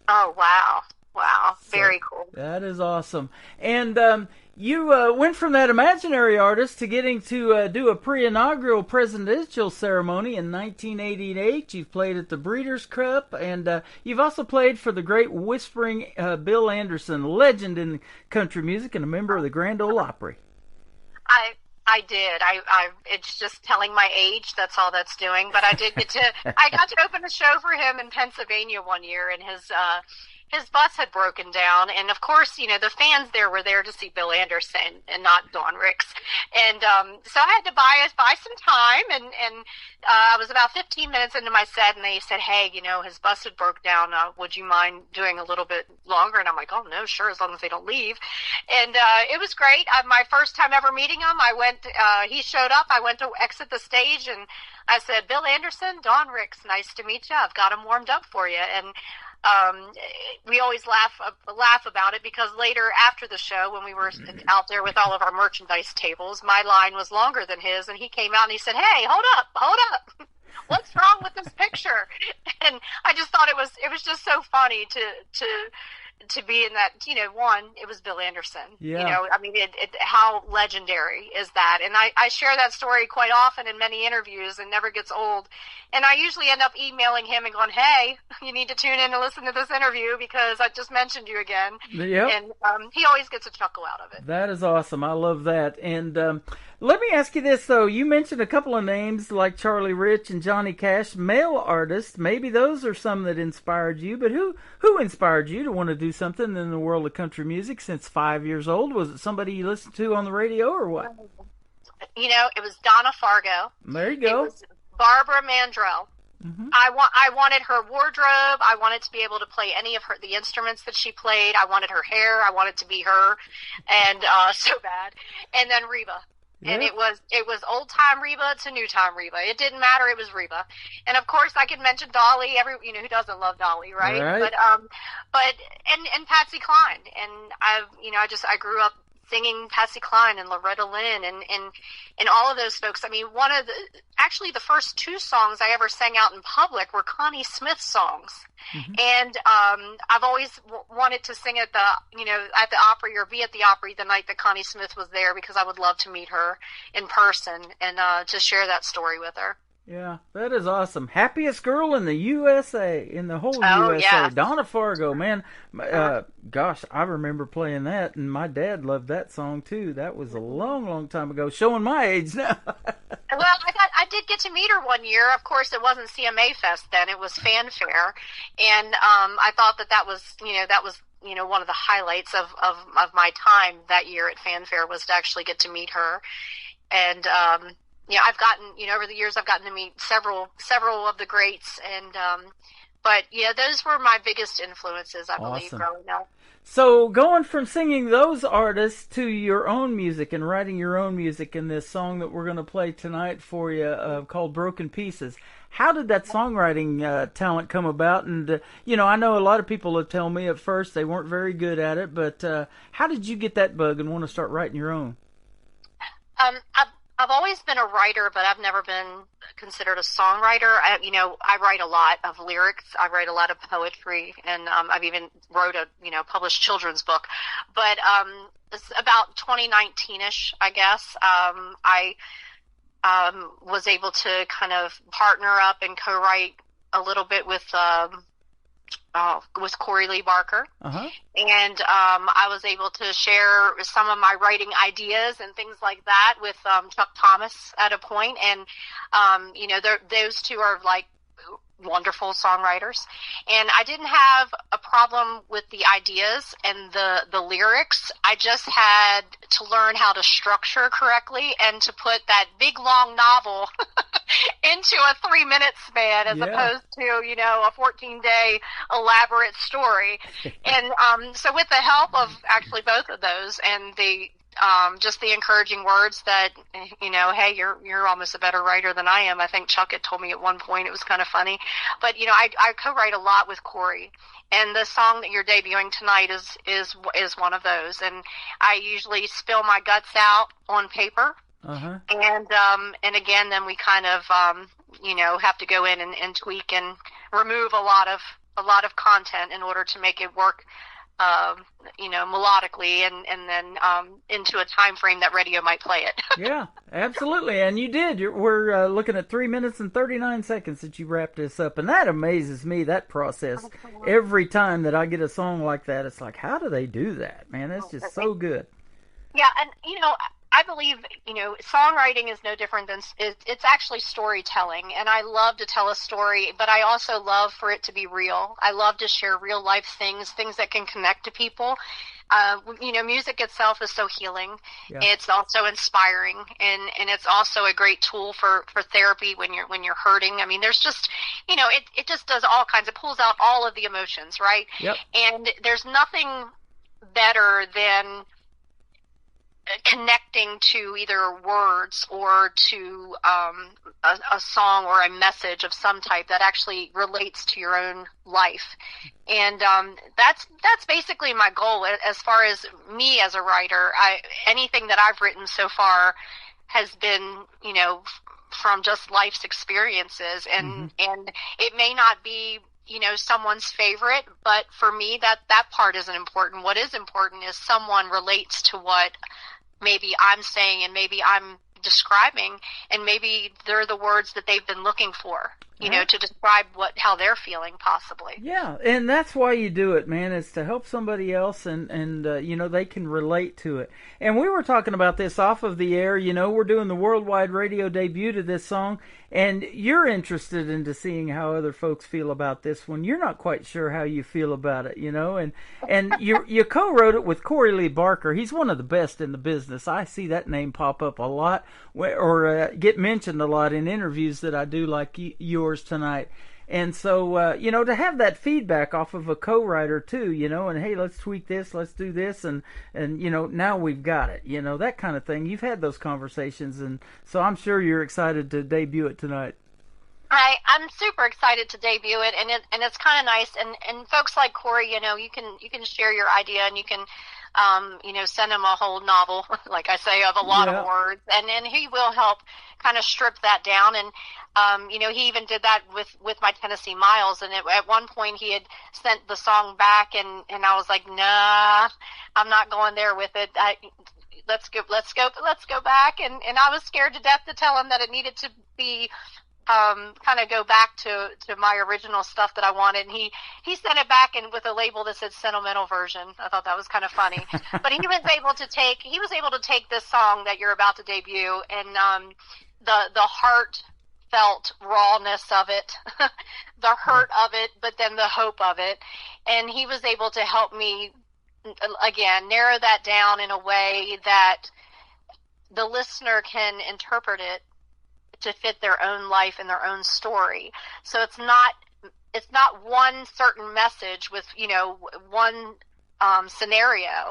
Oh, wow. Wow, very cool. That is awesome. And you went from that imaginary artist to getting to do a pre-inaugural presidential ceremony in 1988. You've played at the Breeders' Cup, and you've also played for the great whispering Bill Anderson, legend in country music and a member of the Grand Ole Opry. I did. It's just telling my age. That's all that's doing. But I did I got to open a show for him in Pennsylvania one year, and his bus had broken down, and of course, the fans there were there to see Bill Anderson and not Don Ricks, and so I had to buy some time, and I was about 15 minutes into my set, and they said, "Hey, his bus had broke down. Would you mind doing a little bit longer?" And I'm like, "Oh no, sure, as long as they don't leave." And it was great. My first time ever meeting him, he showed up. I went to exit the stage, and I said, "Bill Anderson, Don Ricks, nice to meet you. I've got him warmed up for you." And we always laugh about it because later after the show, when we were out there with all of our merchandise tables, my line was longer than his, and he came out and he said, "Hey, hold up. What's wrong with this picture?" And I just thought it was just so funny to be in that, one, it was Bill Anderson. Yeah. I mean, how legendary is that? And I share that story quite often in many interviews and never gets old. And I usually end up emailing him and going, "Hey, you need to tune in and listen to this interview because I just mentioned you again." Yep. And he always gets a chuckle out of it. That is awesome. I love that. And let me ask you this, though. You mentioned a couple of names like Charlie Rich and Johnny Cash, male artists. Maybe those are some that inspired you, but who inspired you to want to do something in the world of country music since 5 years old? Was it somebody you listened to on the radio or what? It was Donna Fargo. There you go. It was Barbara Mandrell. Mm-hmm. I wanted her wardrobe. I wanted to be able to play any of the instruments that she played. I wanted her hair. I wanted to be her, and so bad. And then Reba. And it was old time Reba to new time Reba. It didn't matter. It was Reba. And of course I could mention Dolly. Who doesn't love Dolly, right? Right. But Patsy Cline. And I grew up singing Patsy Cline and Loretta Lynn and all of those folks. I mean, the first two songs I ever sang out in public were Connie Smith songs. Mm-hmm. And I've always wanted to sing at the Opry or be at the Opry the night that Connie Smith was there, because I would love to meet her in person and to share that story with her. Yeah, that is awesome. Happiest girl in the USA, in the whole USA. Yeah. Donna Fargo, man. Gosh, I remember playing that, and my dad loved that song too. That was a long, long time ago, showing my age now. Well, I did get to meet her one year. Of course, it wasn't CMA Fest then; it was Fanfare, and I thought that was one of the highlights of my time that year at Fanfare was to actually get to meet her, and. I've gotten, over the years, I've gotten to meet several of the greats, and but those were my biggest influences, I believe, growing up. So going from singing those artists to your own music and writing your own music in this song that we're going to play tonight for you, called Broken Pieces, how did that songwriting talent come about? And, I know a lot of people have told me at first they weren't very good at it, but how did you get that bug and want to start writing your own? I've always been a writer, but I've never been considered a songwriter. I write a lot of lyrics. I write a lot of poetry, and I've even wrote a published children's book. But it's about 2019-ish, I guess. I was able to kind of partner up and co-write a little bit with Corey Lee Barker. Uh-huh. And I was able to share some of my writing ideas and things like that with Chuck Thomas at a point. And, those two are like wonderful songwriters. And I didn't have a problem with the ideas and the lyrics. I just had to learn how to structure correctly and to put that big long novel into a 3-minute span as opposed to, a 14-day elaborate story. And so with the help of actually both of those and the just the encouraging words that, hey, you're almost a better writer than I am. I think Chuck had told me at one point. It was kind of funny. But, I co-write a lot with Corey. And the song that you're debuting tonight is one of those. And I usually spill my guts out on paper. Uh-huh. And again, then we kind of, have to go in and tweak and remove a lot of content in order to make it work, melodically and then into a time frame that radio might play it. Yeah, absolutely. And you did. We're looking at 3 minutes and 39 seconds that you wrapped this up. And that amazes me, that process. Every time that I get a song like that, it's like, how do they do that? Man, that's just so good. Yeah, and, I believe, songwriting is no different than, it's actually storytelling, and I love to tell a story, but I also love for it to be real. I love to share real life things that can connect to people. Music itself is so healing. Yeah. It's also inspiring, and it's also a great tool for therapy when you're hurting. I mean, there's just, it just does all kinds, it pulls out all of the emotions, right? Yep. And there's nothing better than connecting to either words or to a song or a message of some type that actually relates to your own life. And that's basically my goal as far as me as a writer. Anything that I've written so far has been, from just life's experiences, and it may not be someone's favorite, but for me that part isn't important. What is important is someone relates to what maybe I'm saying and maybe I'm describing, and maybe they're the words that they've been looking for, to describe how they're feeling possibly. Yeah, and that's why you do it, man, is to help somebody else and they can relate to it. And we were talking about this off of the air, we're doing the worldwide radio debut to this song, and you're interested into seeing how other folks feel about this one. You're not quite sure how you feel about it, and you co-wrote it with Corey Lee Barker. He's one of the best in the business. I see that name pop up a lot or get mentioned a lot in interviews that I do like yours tonight. And so, to have that feedback off of a co-writer too, and hey, let's tweak this, let's do this, and now we've got it, that kind of thing. You've had those conversations, and so I'm sure you're excited to debut it tonight. I'm super excited to debut it, and it's kind of nice. And folks like Corey, you can share your idea, and you can, send him a whole novel, like I say, of a lot of words, and then he will help kind of strip that down. And he even did that with my Tennessee Miles. And at one point, he had sent the song back, and I was like, nah, I'm not going there with it. Let's go back. And I was scared to death to tell him that it needed to be kind of go back to my original stuff that I wanted. And he sent it back and with a label that said sentimental version. I thought that was kind of funny. But he was able to take this song that you're about to debut and the heartfelt rawness of it, the hurt of it, but then the hope of it. And he was able to help me again narrow that down in a way that the listener can interpret it to fit their own life and their own story. So it's not one certain message with, one scenario.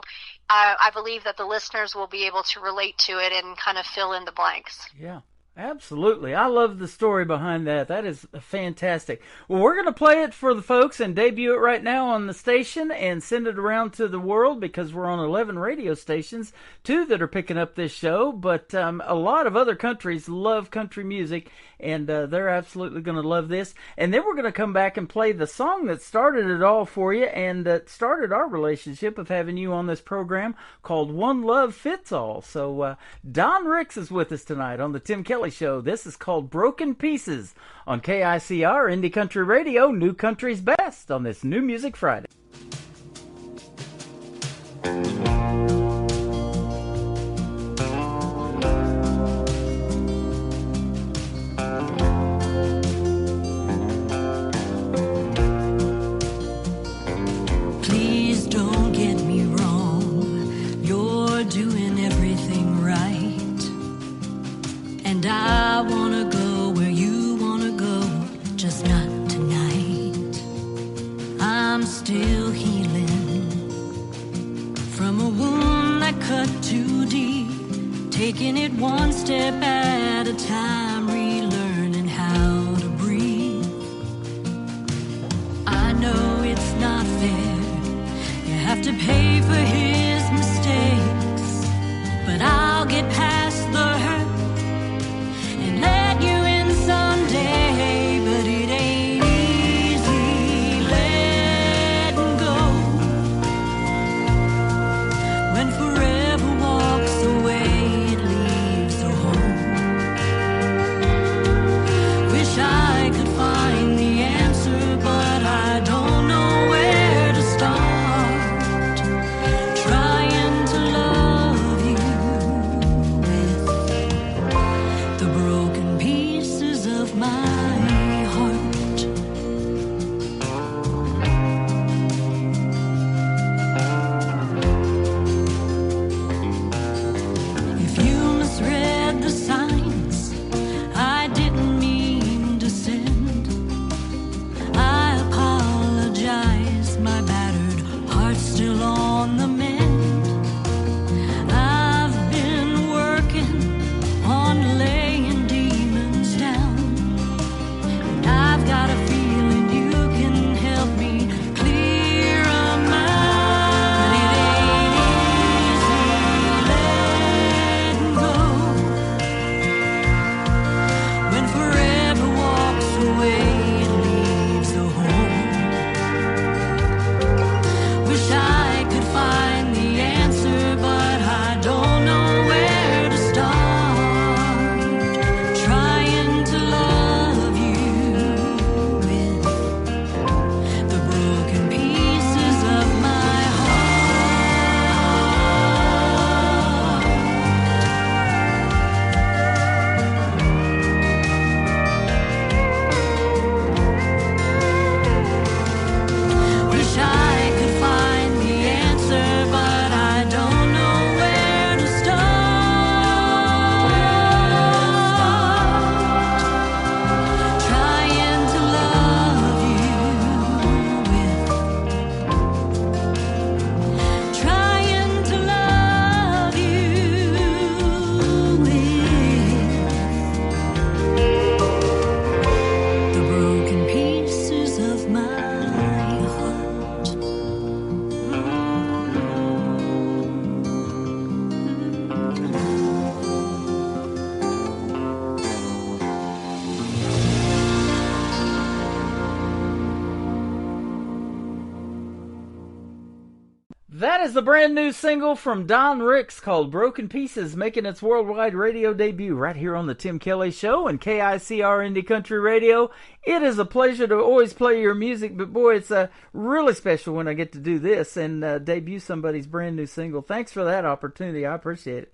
I believe that the listeners will be able to relate to it and kind of fill in the blanks. Yeah. Absolutely. I love the story behind that. That is fantastic. Well, we're going to play it for the folks and debut it right now on the station and send it around to the world because we're on 11 radio stations, 2 that are picking up this show. But a lot of other countries love country music, and they're absolutely going to love this. And then we're going to come back and play the song that started it all for you and that started our relationship of having you on this program called One Love Fits All. So Don Ricks is with us tonight on the Tim Kelly Show. This is called Broken Pieces on KICR Indie Country Radio, New Country's Best on this New Music Friday. Please don't get me wrong, you're doing everything right. And I wanna go where you wanna go, just not tonight. I'm still healing from a wound that cut too deep, taking it one step at a time, relearning how to breathe. I know it's not fair, you have to pay for his mistakes, but I'll get past the hurt let you in someday, but it ain't easy letting go when forever walks away, it leaves a hole. That is the brand new single from Don Ricks called Broken Pieces, making its worldwide radio debut right here on the Tim Kelly Show and KICR Indie Country Radio. It is a pleasure to always play your music, but boy, it's really special when I get to do this and debut somebody's brand new single. Thanks for that opportunity. I appreciate it.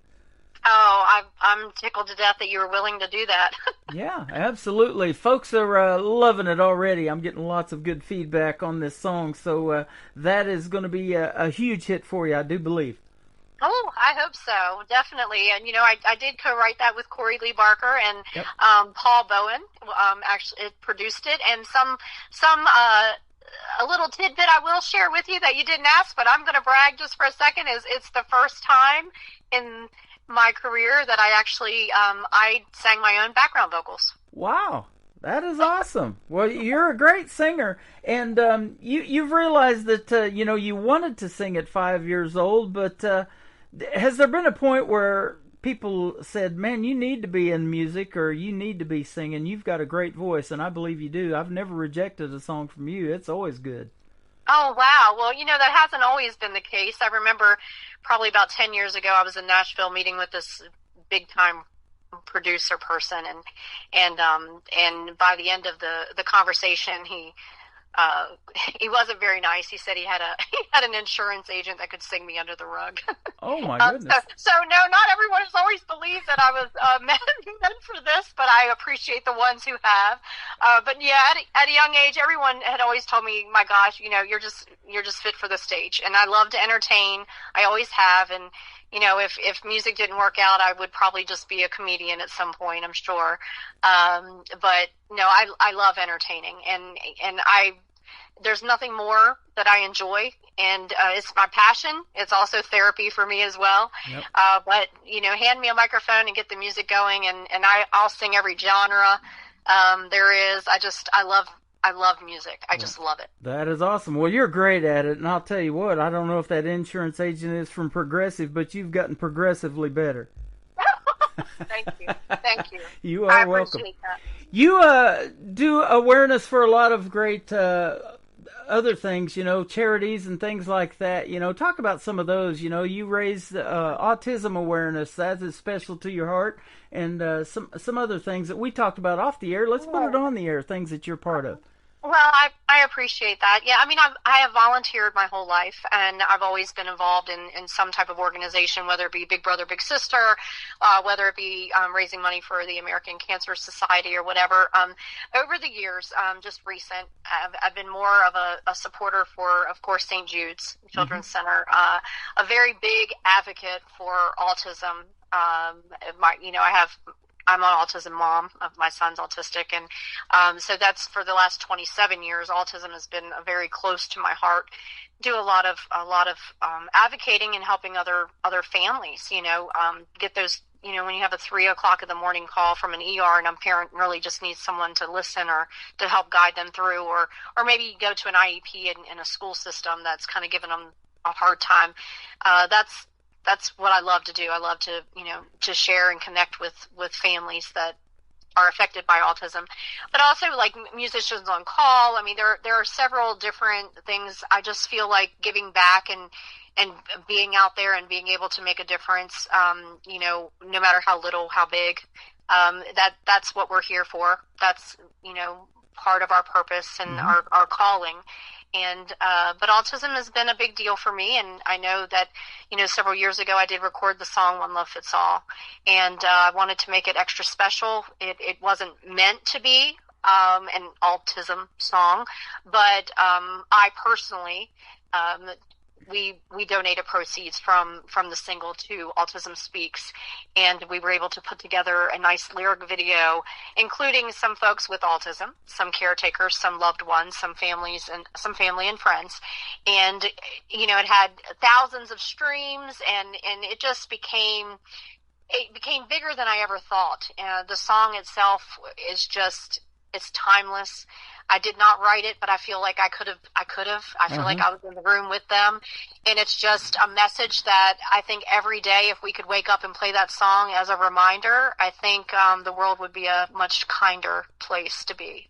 Oh, I'm tickled to death that you were willing to do that. Yeah, absolutely. Folks are loving it already. I'm getting lots of good feedback on this song, so that is going to be a huge hit for you, I do believe. Oh, I hope so, definitely. And, I did co-write that with Corey Lee Barker and Yep. Paul Bowen actually produced it. And a little tidbit I will share with you that you didn't ask, but I'm going to brag just for a second, is it's the first time in my career that I actually I sang my own background vocals. Wow, that is awesome. Well, you're a great singer, and you've realized that you wanted to sing at 5 years old, but has there been a point where people said, man, you need to be in music or you need to be singing? You've got a great voice, and I believe you do. I've never rejected a song from you. It's always good. Oh, wow. Well, that hasn't always been the case. I remember probably about 10 years ago, I was in Nashville meeting with this big-time producer person, and by the end of the conversation, he wasn't very nice. He said he had an insurance agent that could sing me under the rug. Oh my goodness! So no, not everyone has always believed that I was meant for this, but I appreciate the ones who have. But yeah, at a young age, everyone had always told me, "My gosh, you're just fit for the stage." And I love to entertain. I always have, and if music didn't work out, I would probably just be a comedian at some point, I'm sure. But no, I love entertaining, and there's nothing more that I enjoy, and it's my passion. It's also therapy for me as well. Yep. But hand me a microphone and get the music going, and I'll sing every genre there is. I love music. I just love it. That is awesome. Well, you're great at it, and I'll tell you what, I don't know if that insurance agent is from Progressive, but you've gotten progressively better. Thank you. You are welcome. That. You do awareness for a lot of great other things, charities and things like that. Talk about some of those. You raise autism awareness. That is special to your heart, and some other things that we talked about off the air. Let's put it on the air, things that you're part of. Well, I appreciate that. Yeah, I mean, I have volunteered my whole life, and I've always been involved in some type of organization, whether it be Big Brother, Big Sister, whether it be raising money for the American Cancer Society or whatever. Over the years, just recent, I've been more of a supporter for, of course, St. Jude's Children's Center, a very big advocate for autism. I'm an autism mom. My son's autistic, and so that's for the last 27 years. Autism has been very close to my heart. Do a lot of advocating and helping other families. Get those. When you have a 3 o'clock in the morning call from an ER and a parent really just needs someone to listen or to help guide them through, or maybe you go to an IEP in a school system that's kind of giving them a hard time. That's what I love to do. I love to, to share and connect with families that are affected by autism, but also like musicians on call. I mean, there are several different things. I just feel like giving back and being out there and being able to make a difference, no matter how little, how big, that's what we're here for. That's, part of our purpose and our calling. And but autism has been a big deal for me, and I know that several years ago I did record the song One Love Fits All, and I wanted to make it extra special. It wasn't meant to be an autism song, but I personally we donated proceeds from the single to Autism Speaks, and we were able to put together a nice lyric video, including some folks with autism, some caretakers, some loved ones, some family and friends, and it had thousands of streams, and it just became bigger than I ever thought. The song itself is it's timeless. I did not write it, but I feel like I could have. I feel like I was in the room with them. And it's just a message that I think every day, if we could wake up and play that song as a reminder, I think the world would be a much kinder place to be.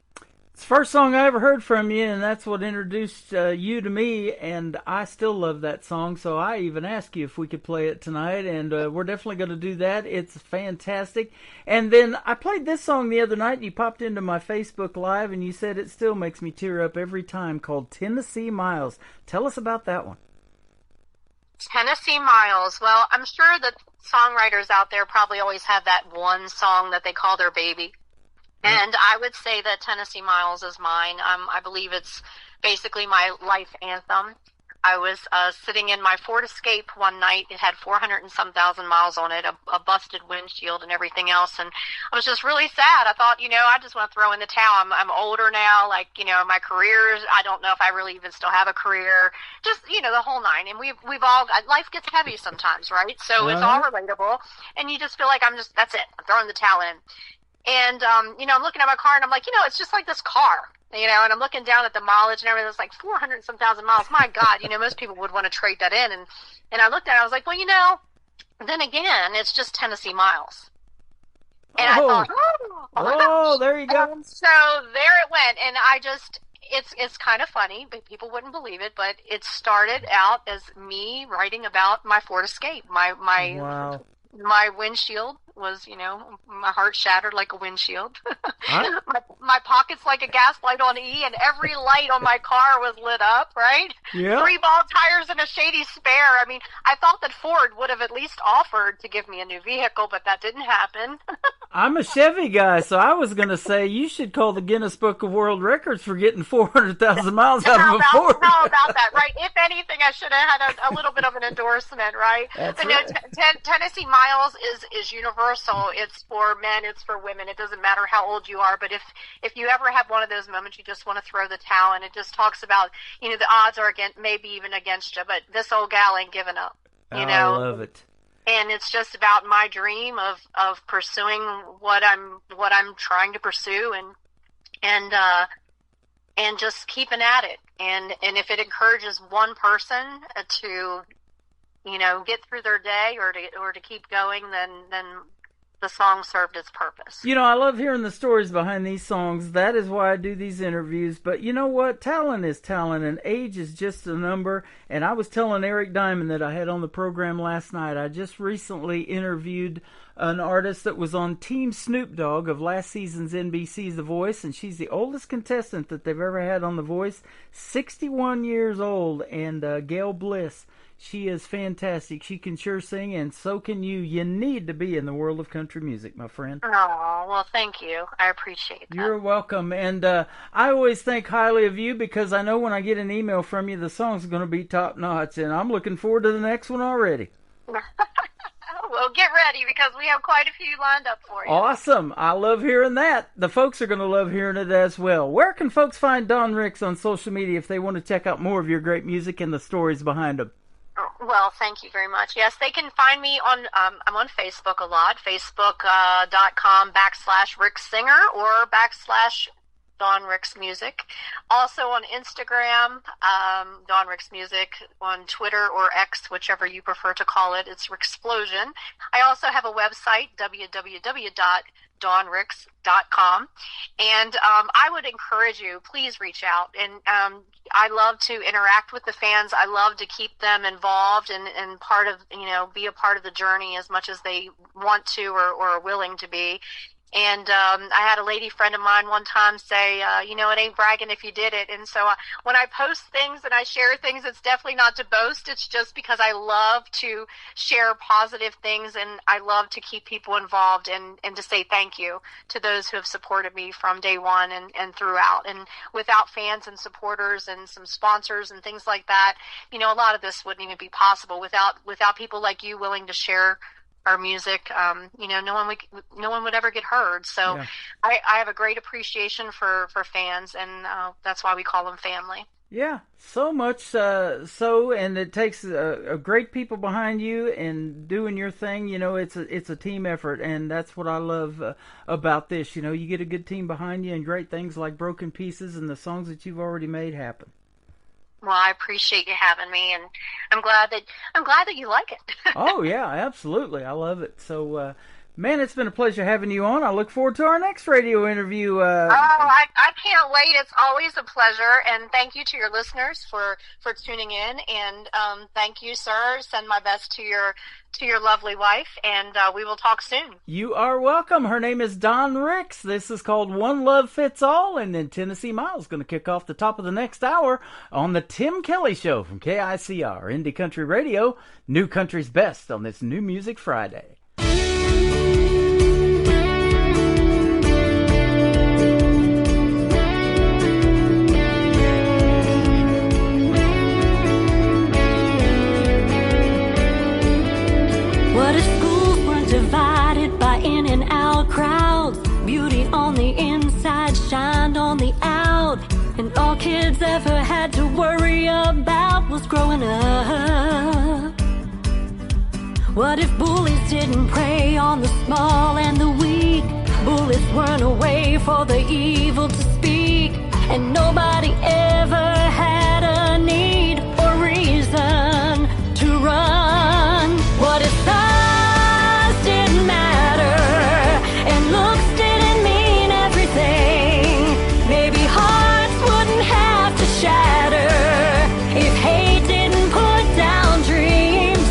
It's the first song I ever heard from you, and that's what introduced you to me, and I still love that song, so I even asked you if we could play it tonight, and we're definitely going to do that. It's fantastic. And then I played this song the other night, and you popped into my Facebook Live, and you said it still makes me tear up every time, called Tennessee Miles. Tell us about that one. Tennessee Miles. Well, I'm sure that songwriters out there probably always have that one song that they call their baby. And I would say that Tennessee Miles is mine. I believe it's basically my life anthem. I was sitting in my Ford Escape one night. It had 400 and some thousand miles on it, a busted windshield and everything else. And I was just really sad. I thought, I just want to throw in the towel. I'm older now. Like, my career, I don't know if I really even still have a career. Just, the whole nine. And we've all, life gets heavy sometimes, right? So it's all relatable. And you just feel like that's it. I'm throwing the towel in. And, I'm looking at my car and I'm like, it's just like this car. And I'm looking down at the mileage and everything. It's like 400 and some thousand miles. My God, most people would want to trade that in. And I looked at it. I was like, well, then again, it's just Tennessee Miles. And I thought, there you go. And so there it went. And I just, it's kind of funny, but people wouldn't believe it. But it started out as me writing about my Ford Escape. My windshield was, my heart shattered like a windshield. Huh? my pocket's like a gas light on E, and every light on my car was lit up, right? Yeah. 3 ball tires and a shady spare. I mean, I thought that Ford would have at least offered to give me a new vehicle, but that didn't happen. I'm a Chevy guy, so I was going to say you should call the Guinness Book of World Records for getting 400,000 miles out of a Ford. How about that, right? If anything, I should have had a little bit of an endorsement, right? That's but right. No, Tennessee Miles is universal. It's for men, it's for women. It doesn't matter how old you are, but if you ever have one of those moments you just want to throw the towel, and it just talks about, the odds are maybe even against you, but this old gal ain't giving up, I love it. And it's just about my dream of pursuing what I'm trying to pursue, and just keeping at it. And if it encourages one person to, get through their day or to keep going, then the song served its purpose. I love hearing the stories behind these songs. That is why I do these interviews. But you know what? Talent is talent, and age is just a number. And I was telling Eric Diamond that I had on the program last night. I just recently interviewed an artist that was on Team Snoop Dogg of last season's NBC's The Voice, and she's the oldest contestant that they've ever had on The Voice, 61 years old, and Gail Bliss. She is fantastic. She can sure sing, and so can you. You need to be in the world of country music, my friend. Oh, well, thank you. I appreciate that. You're welcome. And I always think highly of you because I know when I get an email from you, the song's going to be top-notch, and I'm looking forward to the next one already. Well, get ready because we have quite a few lined up for you. Awesome. I love hearing that. The folks are going to love hearing it as well. Where can folks find Dawn Ricks on social media if they want to check out more of your great music and the stories behind them? Well, thank you very much. Yes, they can find me on, I'm on Facebook a lot, facebook.com/Rick Singer or /Dawn Ricks Music. Also on Instagram, Dawn Ricks Music, on Twitter or X, whichever you prefer to call it. It's Ricksplosion. I also have a website, www.dawnricks.com. And I would encourage you, please reach out. And I love to interact with the fans. I love to keep them involved and part of, be a part of the journey as much as they want to or are willing to be. And I had a lady friend of mine one time say, it ain't bragging if you did it. And so when I post things and I share things, it's definitely not to boast. It's just because I love to share positive things, and I love to keep people involved and to say thank you to those who have supported me from day one and throughout. And without fans and supporters and some sponsors and things like that, a lot of this wouldn't even be possible without people like you willing to share our music. No one would ever get heard. So yeah. I have a great appreciation for fans, and that's why we call them family. Yeah, so much and it takes a great people behind you and doing your thing. It's a team effort, and that's what I love about this. You get a good team behind you, and great things like Broken Pieces and the songs that you've already made happen. Well, I appreciate you having me, and I'm glad that you like it. Oh yeah, absolutely, I love it. So, man, it's been a pleasure having you on. I look forward to our next radio interview. I can't wait. It's always a pleasure, and thank you to your listeners for tuning in. And thank you, sir. Send my best to your lovely wife, and we will talk soon. You are welcome. Her name is Dawn Ricks. This is called One Love Fits All, and then Tennessee Miles going to kick off the top of the next hour on the Tim Kelly Show from KICR, Indie Country Radio, New Country's Best on this New Music Friday. What if schools weren't divided by in and out crowds? Beauty on the inside shined on the out, and all kids ever had to worry about was growing up. What if bullies didn't prey on the small and the weak? Bullets weren't a way for the evil to speak, and nobody ever had a need or reason to run. What if size didn't matter and looks didn't mean everything? Maybe hearts wouldn't have to shatter if hate didn't put down dreams.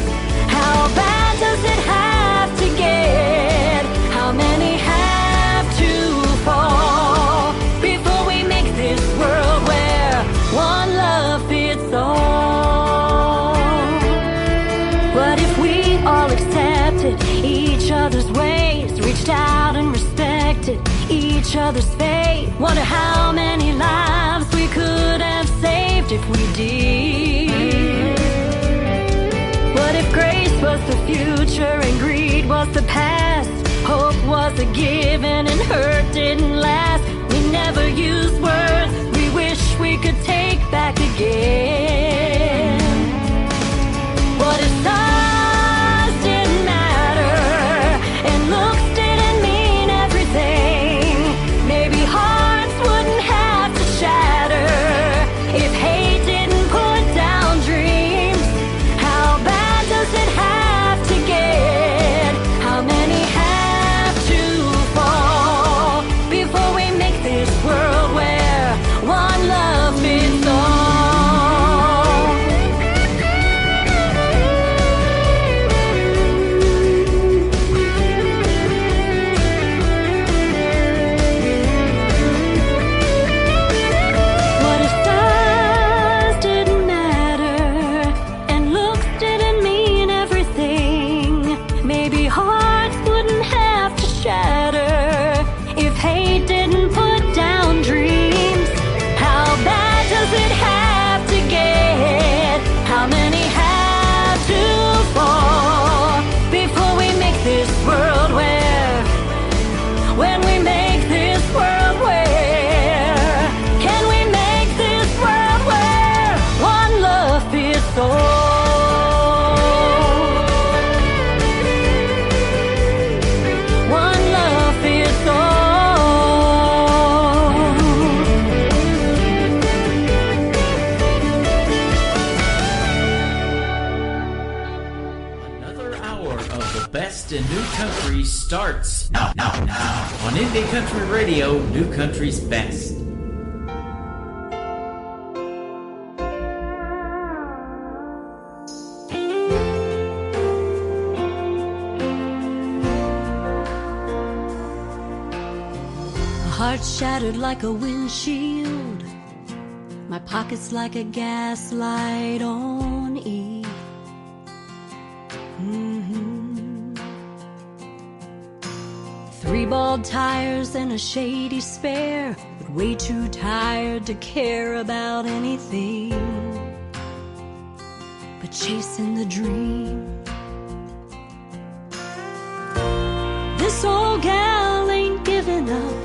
How bad does it have to get? How many have to fall before we make this world where one love fits all? What if we all accepted each other's ways, reached out and respected each other's fate? Wonder how many lives we could have saved if we did. What if grace was the future and greed was the past? Hope was a given and hurt didn't last. We never used words we wish we could take back again. What if size didn't matter and looks didn't mean everything? Maybe hearts wouldn't have to shatter if hate didn't put down dreams. How bad does it have to get? How many have to fall before we make this world where one love fits all? What if size didn't matter and looks didn't mean everything? Maybe hearts wouldn't have to shatter if hate didn't put down dreams. How bad does it have to get? How many have to fall before we make this world where, when we make this world where, can we make this world where one love fits all? One love fits all. Another hour of the best in new country starts now on Indie Country Radio, New Country's Best. A heart shattered like a windshield, my pockets like a gaslight on E. Three bald tires and a shady spare, but way too tired to care about anything but chasing the dream. This old gal ain't giving up.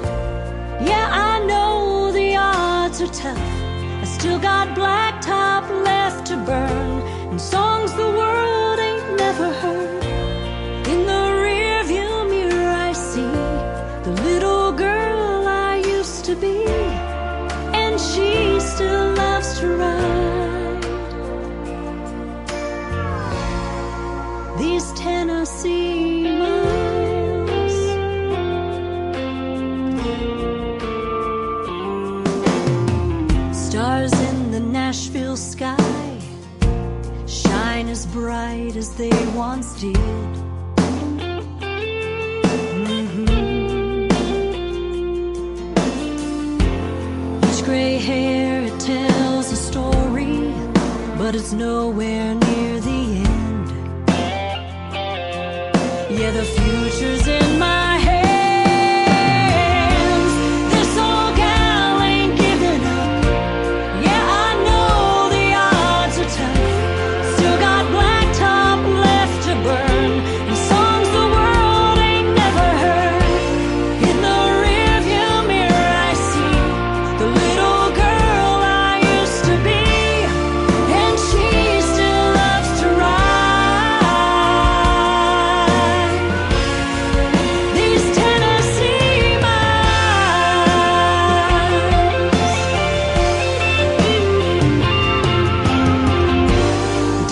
Yeah, I know the odds are tough. I still got blacktop left to burn and songs the world ain't never heard. In the rearview mirror I see the little girl I used to be, and she still loves to ride these Tennessee miles. great as they once did. Each gray hair, it tells a story, but it's nowhere near the end. Yeah, the future's in my hands. This old gal ain't giving up. Yeah, I know the odds are tough. Still got blacktop left to burn, and songs the world ain't never heard. In the rearview mirror I see the little girl I used to be, and she still loves to ride these Tennessee miles.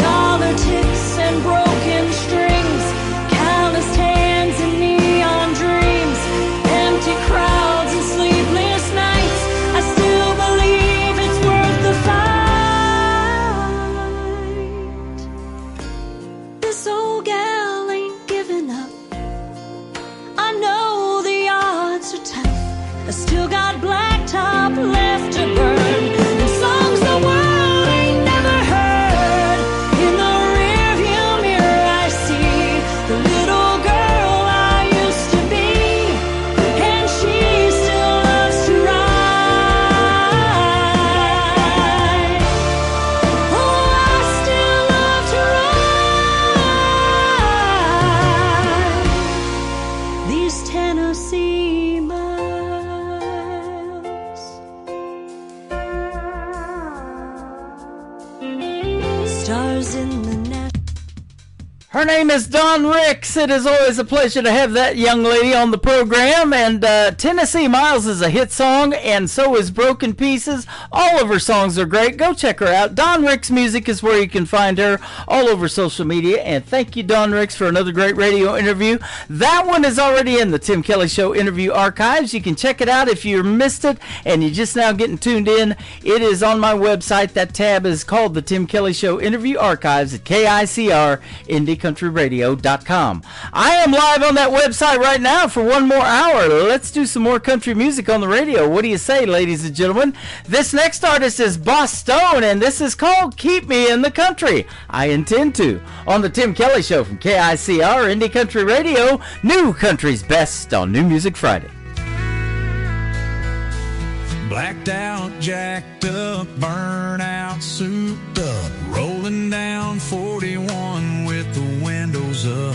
Dollar ticks and broken strings, calloused hands and neon dreams, empty crowds and sleepless nights. I still believe it's worth the fight. This old gal ain't giving up. I know the odds are tough. I still got blacktop left to burn, and songs the world ain't never heard. In the rearview mirror I see the little girl I used to be, and she still loves to ride. Oh, I still love to ride these Tennessee miles. Stars in the net. Her name is Dawn Ricks. It is always a pleasure to have that young lady on the program. And Tennessee Miles is a hit song, and so is Broken Pieces. All of her songs are great. Go check her out. Dawn Ricks Music is where you can find her all over social media. And thank you, Dawn Ricks, for another great radio interview. That one is already in the Tim Kelly Show interview archives. You can check it out if you missed it and you're just now getting tuned in. It is on my website. That tab is called the Tim Kelly Show interview archives at KICRIndieCountryRadio.com. I am live on that website right now for one more hour. Let's do some more country music on the radio. What do you say, ladies and gentlemen? This next artist is Boss Stone, and this is called Keep Me in the Country. I intend to. On the Tim Kelly Show from KICR Indie Country Radio, New Country's Best on New Music Friday. Blacked out, jacked up, burnt out, souped up, rolling down 41 with the windows up.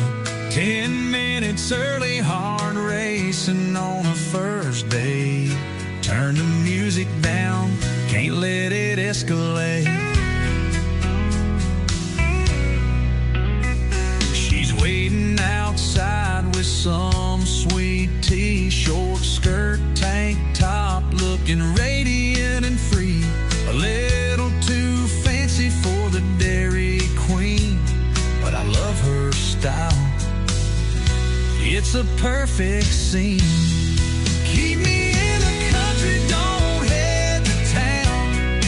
10 minutes early, hard racing on a first day. Turn the music down, can't let it escalate. She's waiting outside with some sweet tea, short skirt, tank top, looking radiant and free. A little too fancy for the Dairy Queen, but I love her style. It's a perfect scene. Keep me in the country, don't head to town.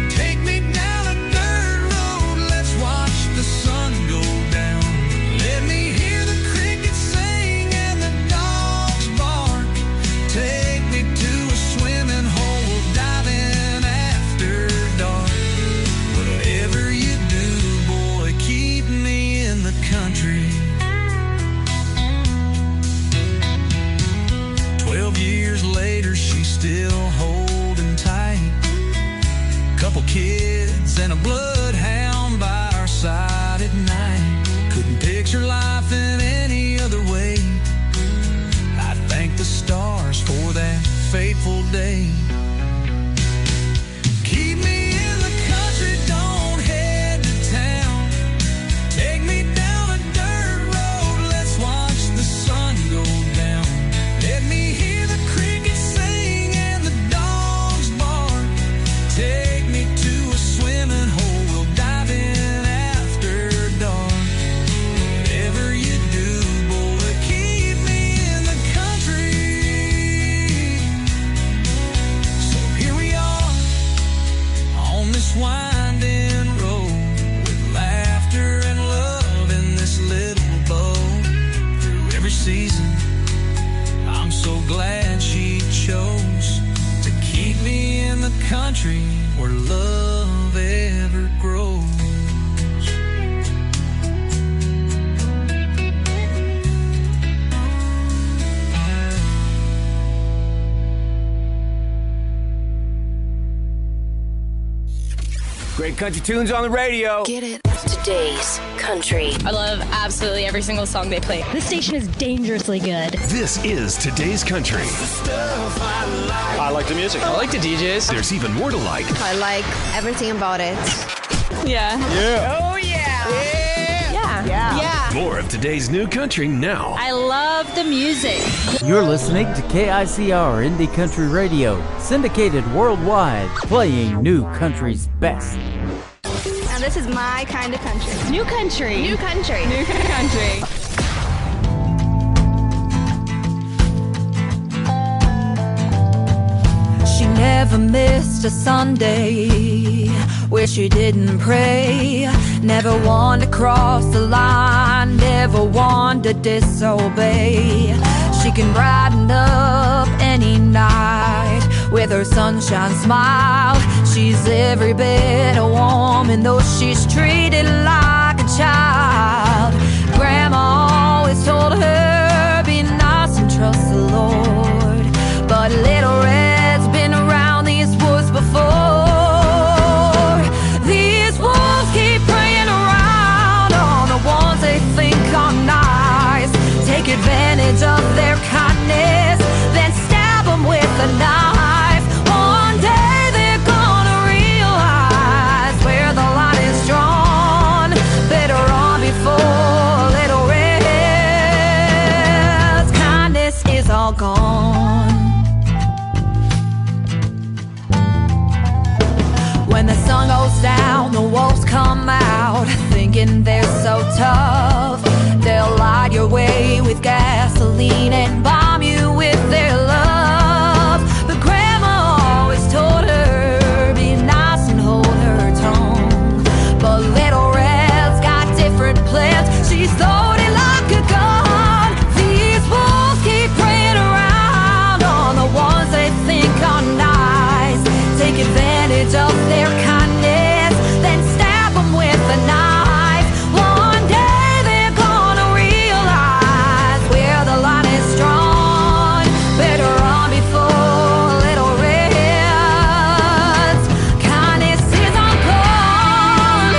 Take me down a dirt road, let's watch the sun go down. Let me hear the crickets sing and the dogs bark. Take me to a swimming hole, we'll dive in after dark. Whatever you do, boy, keep me in the country. 12 years later, she's still holding tight. Couple kids and a bloodhound by our side at night. Couldn't picture life in any other way. I thank the stars for that fateful day. Keep me in the country, don't head to town. Take me down a dirt road, let's watch the sun go down. Let me hear the crickets sing and the dogs bark. Take me to a swimming hole, we'll dive in after dark. Whatever you do, boy, keep me in the country. country where love ever grows. Great country tunes on the radio. Get it. Today's country. I love absolutely every single song they play. This station is dangerously good. This is Today's Country. I like the music. I like the DJs. There's even more to like. I like everything about it. Yeah. Oh, yeah. Yeah. More of today's new country now. I love the music. You're listening to KICR Indie Country Radio, syndicated worldwide, playing new country's best. Now this is my kind of country. New country. New country. New country. She never missed a Sunday where she didn't pray. Never wanted to cross the line, never wanted to disobey. She can brighten up any night with her sunshine smile. She's every bit a woman, though she's treated like a child. Grandma always told her, be nice and trust the Lord. But Little Red's been around these woods before. These wolves keep preying around on the ones they think are nice. Take advantage of their kindness, then stab them with a knife. One day they're gonna realize where the line is drawn. Better run before Little Red's kindness is all gone. When the sun goes down, the wolves come out, thinking they're so tough. They'll light your way with gasoline and bomb you with their love. But Grandma always told her, be nice and hold her tongue. But Little Red's got different plans, she's loaded like a gun. These wolves keep preying around on the ones they think are nice. Take advantage of their kindness, then stab them with a knife. One day they're gonna realize where the line is drawn. Better run before Little Red's kindness is all gone.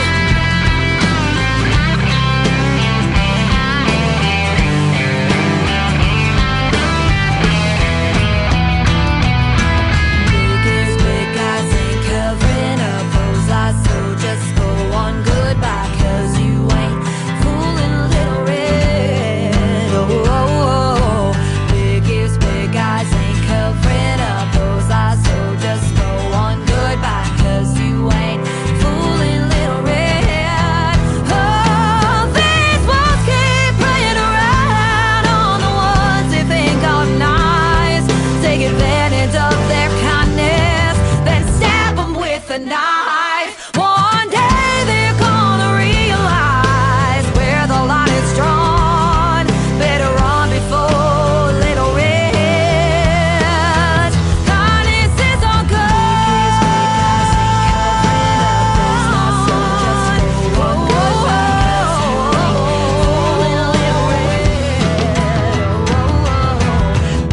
Biggest big guys ain't covering up those eyes, so just go on goodbye, 'cause you ain't fooling Little Red. Oh, oh, oh. Biggest big guys ain't covering up those eyes, so just go on goodbye, 'cause you ain't fooling Little Red. Oh, these wolves keep preying around on the ones they think are nice. Take advantage of their kindness, then stab them with a knife. One day they're gonna realize where the line is drawn. Better run before Little Red. Kindness is all good.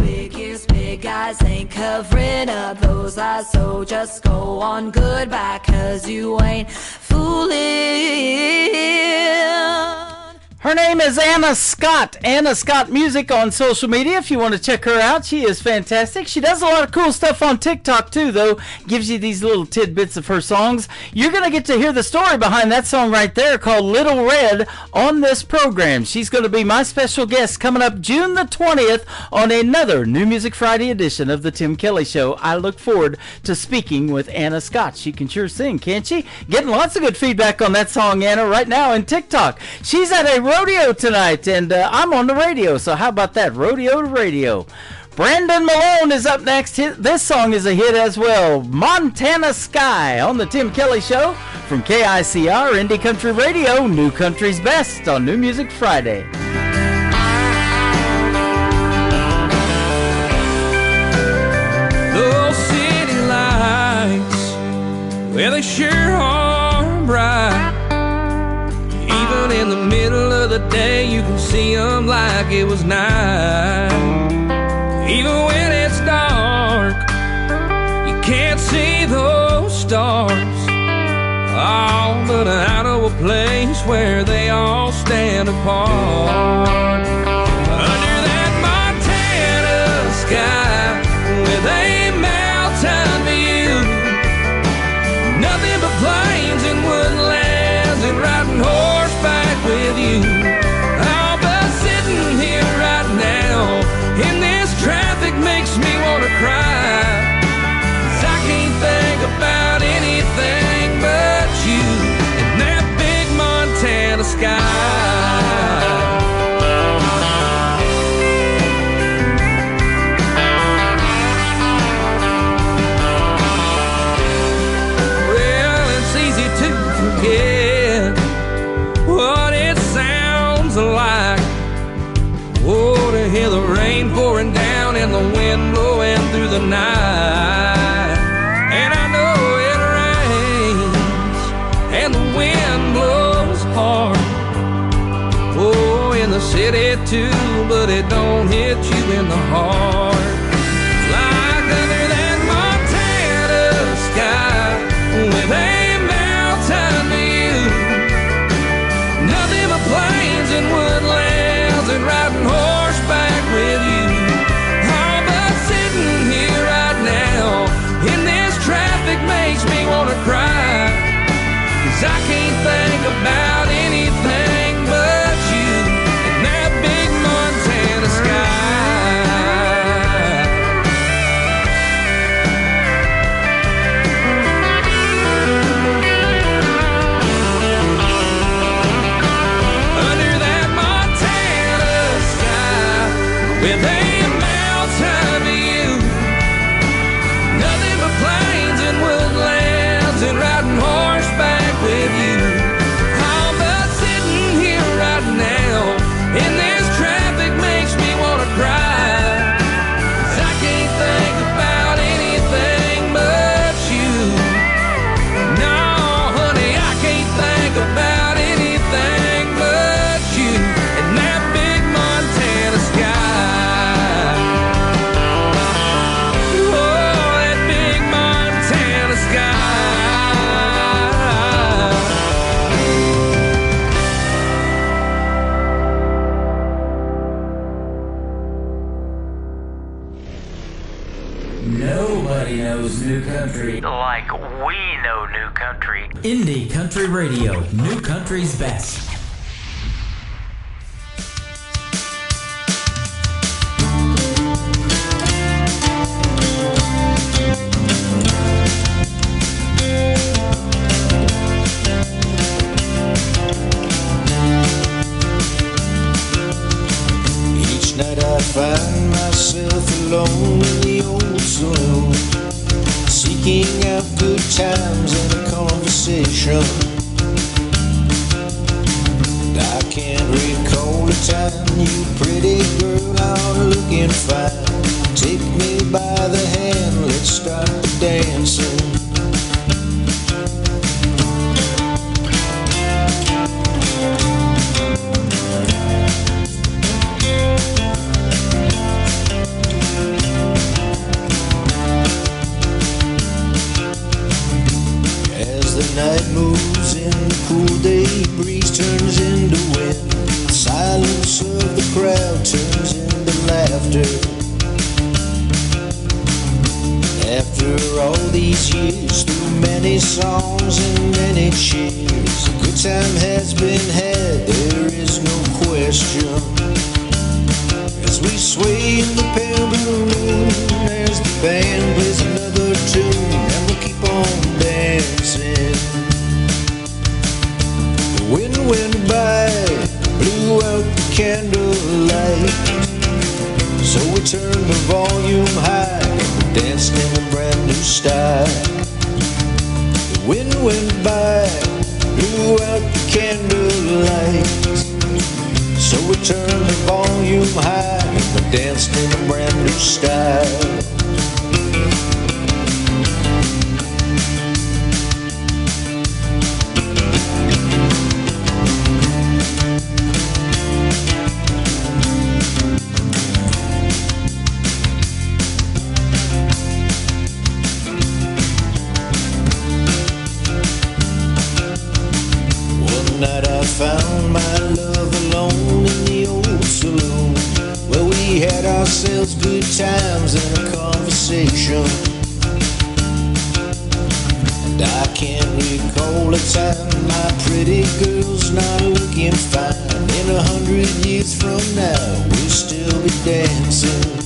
Biggest big guys ain't covering up those eyes, so just go on goodbye, 'cause you ain't fooling. Her name is Anna Scott. Anna Scott Music on social media. If you want to check her out, she is fantastic. She does a lot of cool stuff on TikTok too, though. Gives you these little tidbits of her songs. You're going to get to hear the story behind that song right there called Little Red on this program. She's going to be my special guest coming up June the 20th on another New Music Friday edition of the Tim Kelly Show. I look forward to speaking with Anna Scott. She can sure sing, can't she? Getting lots of good feedback on that song, Anna, right now in TikTok. She's at a rodeo tonight, and I'm on the radio, so how about that? Rodeo to radio. Brandon Malone is up next. This song is a hit as well. Montana Sky on the Tim Kelly Show from KICR Indie Country Radio, New Country's Best on New Music Friday. Those city lights well, they sure are bright. Even in the middle of the day, you can see them like it was night. Even when it's dark, you can't see those stars. Oh, but out of a place where they all stand apart. Under that Montana sky, with a mountain view, nothing but plains and woodlands, and riding horseback with you. Oh, but sitting here right now in this traffic makes me want to cry, 'cause I can't think about anything but you in that big Montana sky. Well, it's easy to forget what it sounds like. Oh, to hear the rain pouring down and the wind blowing through the night. And I know it rains and the wind blows hard. Oh, in the city too, but it don't hit you in the heart. Like under that Montana sky with a mountain view, nothing but plains and woodlands, and riding horseback with you. Oh, but sitting here right now in this traffic makes me want to cry, 'cause I can't think about anything but you in that big Montana sky. Under that Montana sky with a mountain view, nothing but plains and woodlands, and riding horseback with you. Oh, but sitting here right now in this traffic makes me want to cry, 'cause I can't think about anything but you. No, honey, I can't think about anything but you in that big Montana sky. Oh, that big Montana sky. Nobody knows new country Like we know new country. Indie Country Radio, new country's best. Each night I find myself alone in the old saloon, seeking out good times and a conversation. I can't recall a time, you pretty girl, out looking fine. Take me by the hand, let's start the dancing. As the night moves in, the cool day breeze turns into wind. The silence of the crowd turns into laughter. After all these years, through many songs and many cheers, a good time has been had, there is no question. As we sway in the pale blue moon, as the band plays another tune, and we'll keep on dancing. The wind went by, blew out the candlelight, so we turned the volume high and danced in a brand new style. The wind went by, blew out the candlelight, so we turned the volume high and danced in a brand new style. was good times and a conversation. And I can't recall a time my pretty girl's not looking fine. In 100 years from now, we'll still be dancing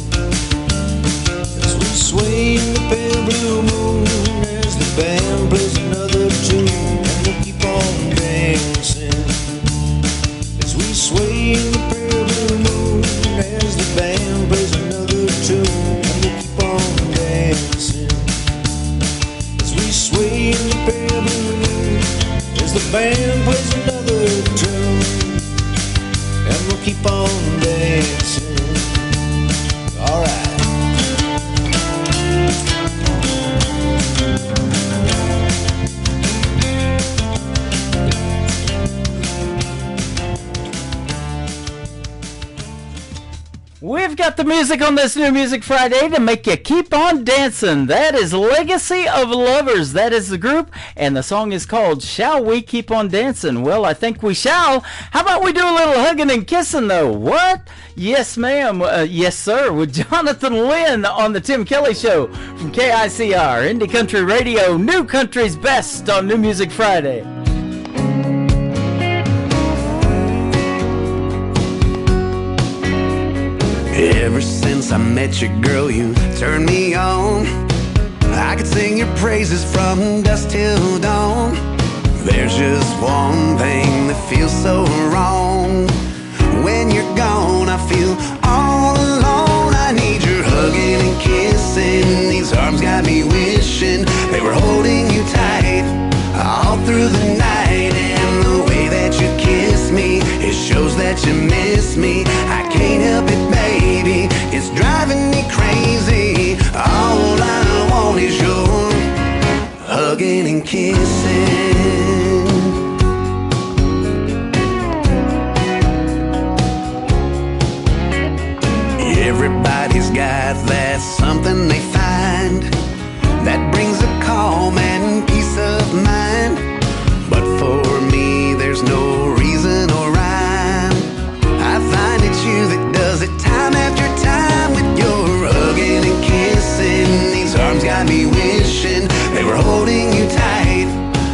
as we sway in the pale blue moon, as the band plays another tune, and we'll keep on dancing as we sway in the pale blue moon, as the band plays another tune, and we'll keep on dancing as we sway in the pale blue moon, as the band plays another tune, and we'll keep on dancing. All right. We've got the music on this new Music Friday to make you keep on dancing. That is Legacy of Lovers. That is the group, and the song is called Shall We Keep on Dancing? Well, I think we shall. How about we do a little hugging and kissing, though? What? Yes, ma'am. Yes, sir. With Jonathan Lynn on the Tim Kelly Show from KICR, Indie Country Radio, New Country's Best on New Music Friday. Ever since I met you, girl, you turned me on. I could sing your praises from dusk till dawn. There's just one thing that feels so wrong. When you're gone, I feel all alone. I need your hugging and kissing. These arms got me wishing they were holding you tight all through the night. And the way that you kiss me, it shows that you miss me. I can't help it, baby, it's driving me crazy. All I want is your hugging and kissing. Everybody's got that something they find that brings a calm and peace of mind. But for me, there's no reason or rhyme. I find it's you that does it time after time with your hugging and kissing. These arms got me wishing they were holding you tight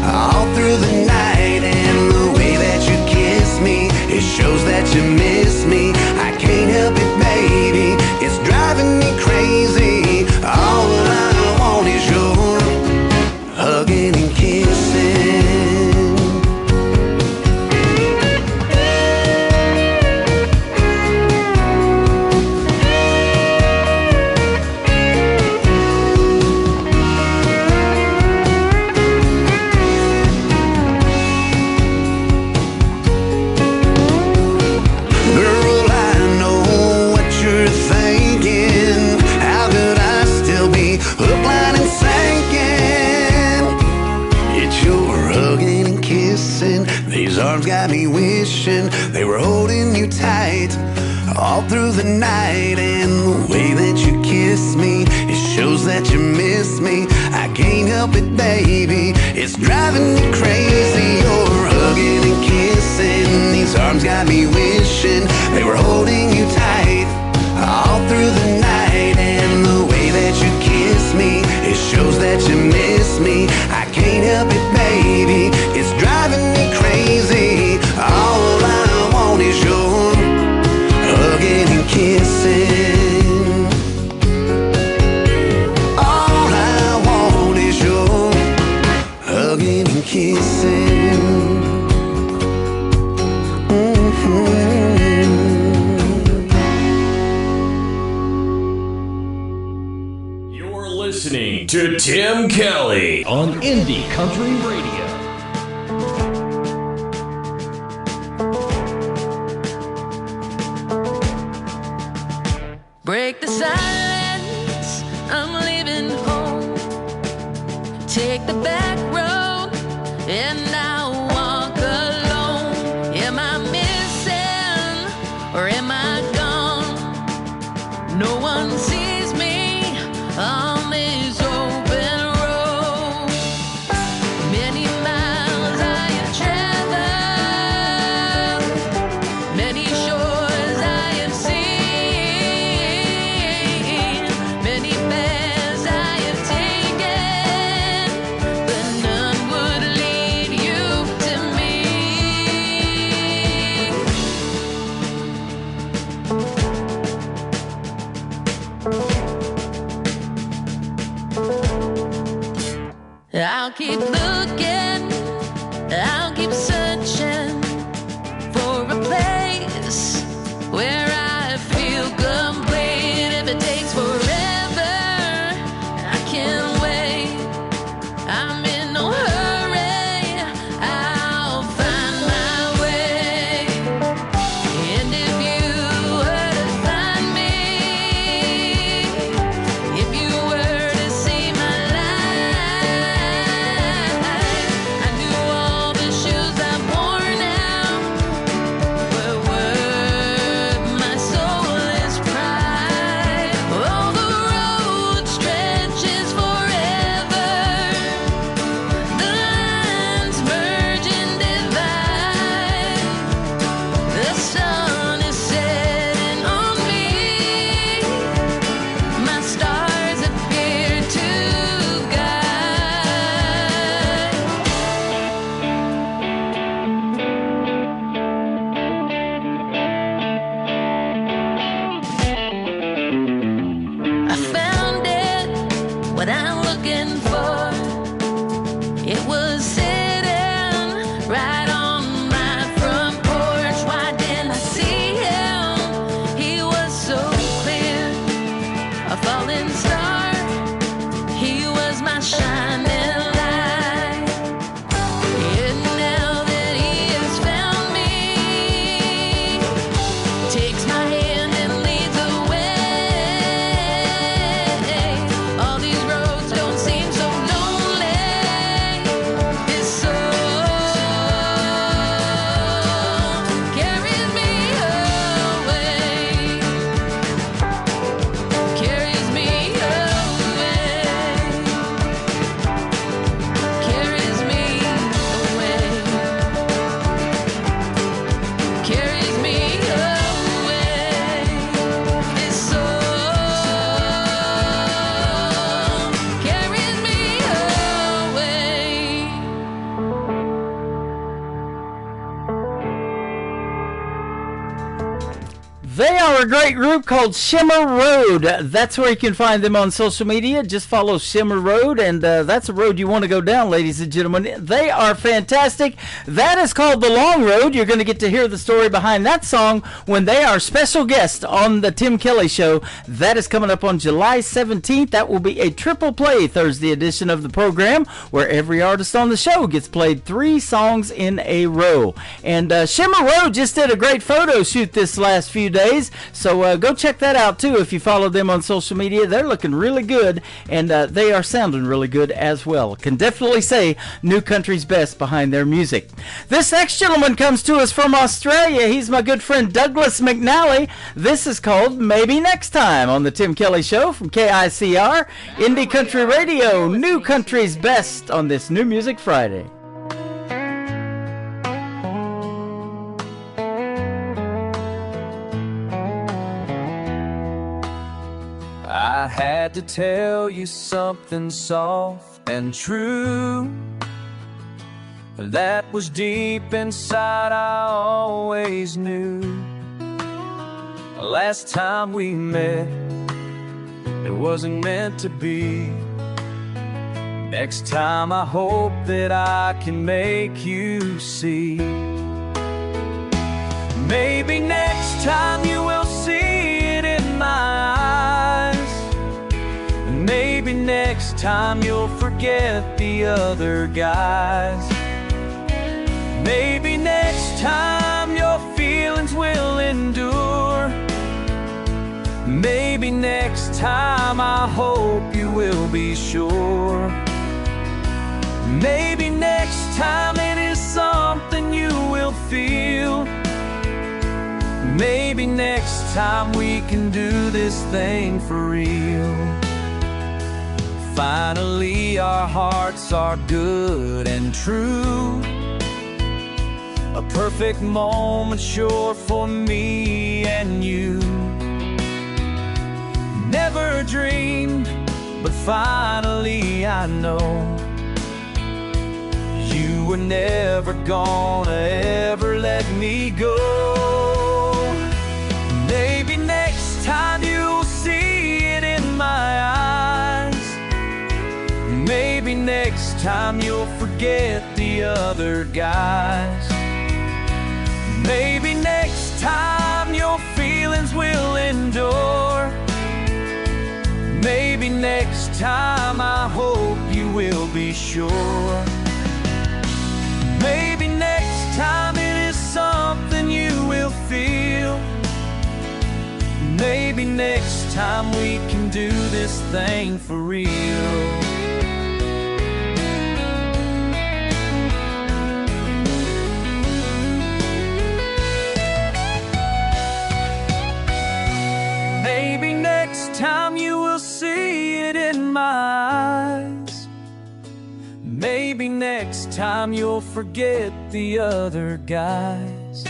all through the night. And the way that you kiss me, it shows that you miss me. I can't help it, baby, it's driving me crazy. All I want is your hugging and kissing. Arms got me wishing they were holding you tight all through the night. And the way that you kiss me, it shows that you miss me. I can't help it, baby, it's driving me crazy. You're hugging and kissing. These arms got me wishing they were holding you tight all through the night. And the way that you kiss me, it shows that you miss me. I can't help it, baby, it's driving me crazy. All I want is your hugging and kissing. All I want is your hugging and kissing. You're listening to Tim Kelly on Indie Country Radio. Break the silence, I'm leaving home. Take the back road, and I'll walk alone. Am I missing, or am I gone? No one sees me on this open road. Many miles I have traveled, many shores I have seen. I'll keep looking, I'll keep searching for a place where I feel complete. If it takes forever, I can't wait. I'm in no hurry, I'll find my way. And if you were to find me, if you were to see my life, I knew all the shoes I've worn out were worth my soulless pride. Oh, the road stretches forever, the lines merge and divide. The sun is setting on me, my stars appear to guide. I found it, what I'm looking for. It was sitting right on my front porch. Why didn't I see him? He was so clear, a falling star. He was my shining light. And now that he has found me, takes my hand and leads the way. All these roads don't seem so lonely. His soul carries me away, carries me away, carries me away, carries me away. His soul carries me away. They are a great group called Shimmer Road. That's where you can find them on social media. Just follow Shimmer Road, and that's a road you want to go down, ladies and gentlemen. They are fantastic. That is called The Long Road. You're going to get to hear the story behind that song when they are special guests on the Tim Kelly Show. That is coming up on July 17th. That will be a triple play Thursday edition of the program where every artist on the show gets played 3 songs in a row. And Shimmer Road just did a great photo shoot this last few days. So go check that out too if you follow them on social media. They're looking really good, and they are sounding really good as well. Can definitely say New Country's best behind their music. This next gentleman comes to us from Australia. He's my good friend Douglas McNally. This is called Maybe Next Time on the Tim Kelly Show from KICR, Indie Country Radio, New Country's best on this New Music Friday. I had to tell you something soft and true that was deep inside. I always knew. Last time we met, it wasn't meant to be. Next time I hope that I can make you see. Maybe next time you will see it in my eyes. Maybe next time you'll forget the other guys. Maybe next time your feelings will endure. Maybe next time I hope you will be sure. Maybe next time it is something you will feel. Maybe next time we can do this thing for real. Finally our hearts are good and true. A perfect moment sure for me and you. Never dreamed, but finally I know you were never gonna ever let me go. Maybe next time you'll see it in my eyes. next time you'll forget the other guys. Maybe next time your feelings will endure. Maybe next time I hope you will be sure. Maybe next time it is something you will feel. Maybe next time we can do this thing for real. Maybe next time you will see it in my eyes. Maybe next time you'll forget the other guys.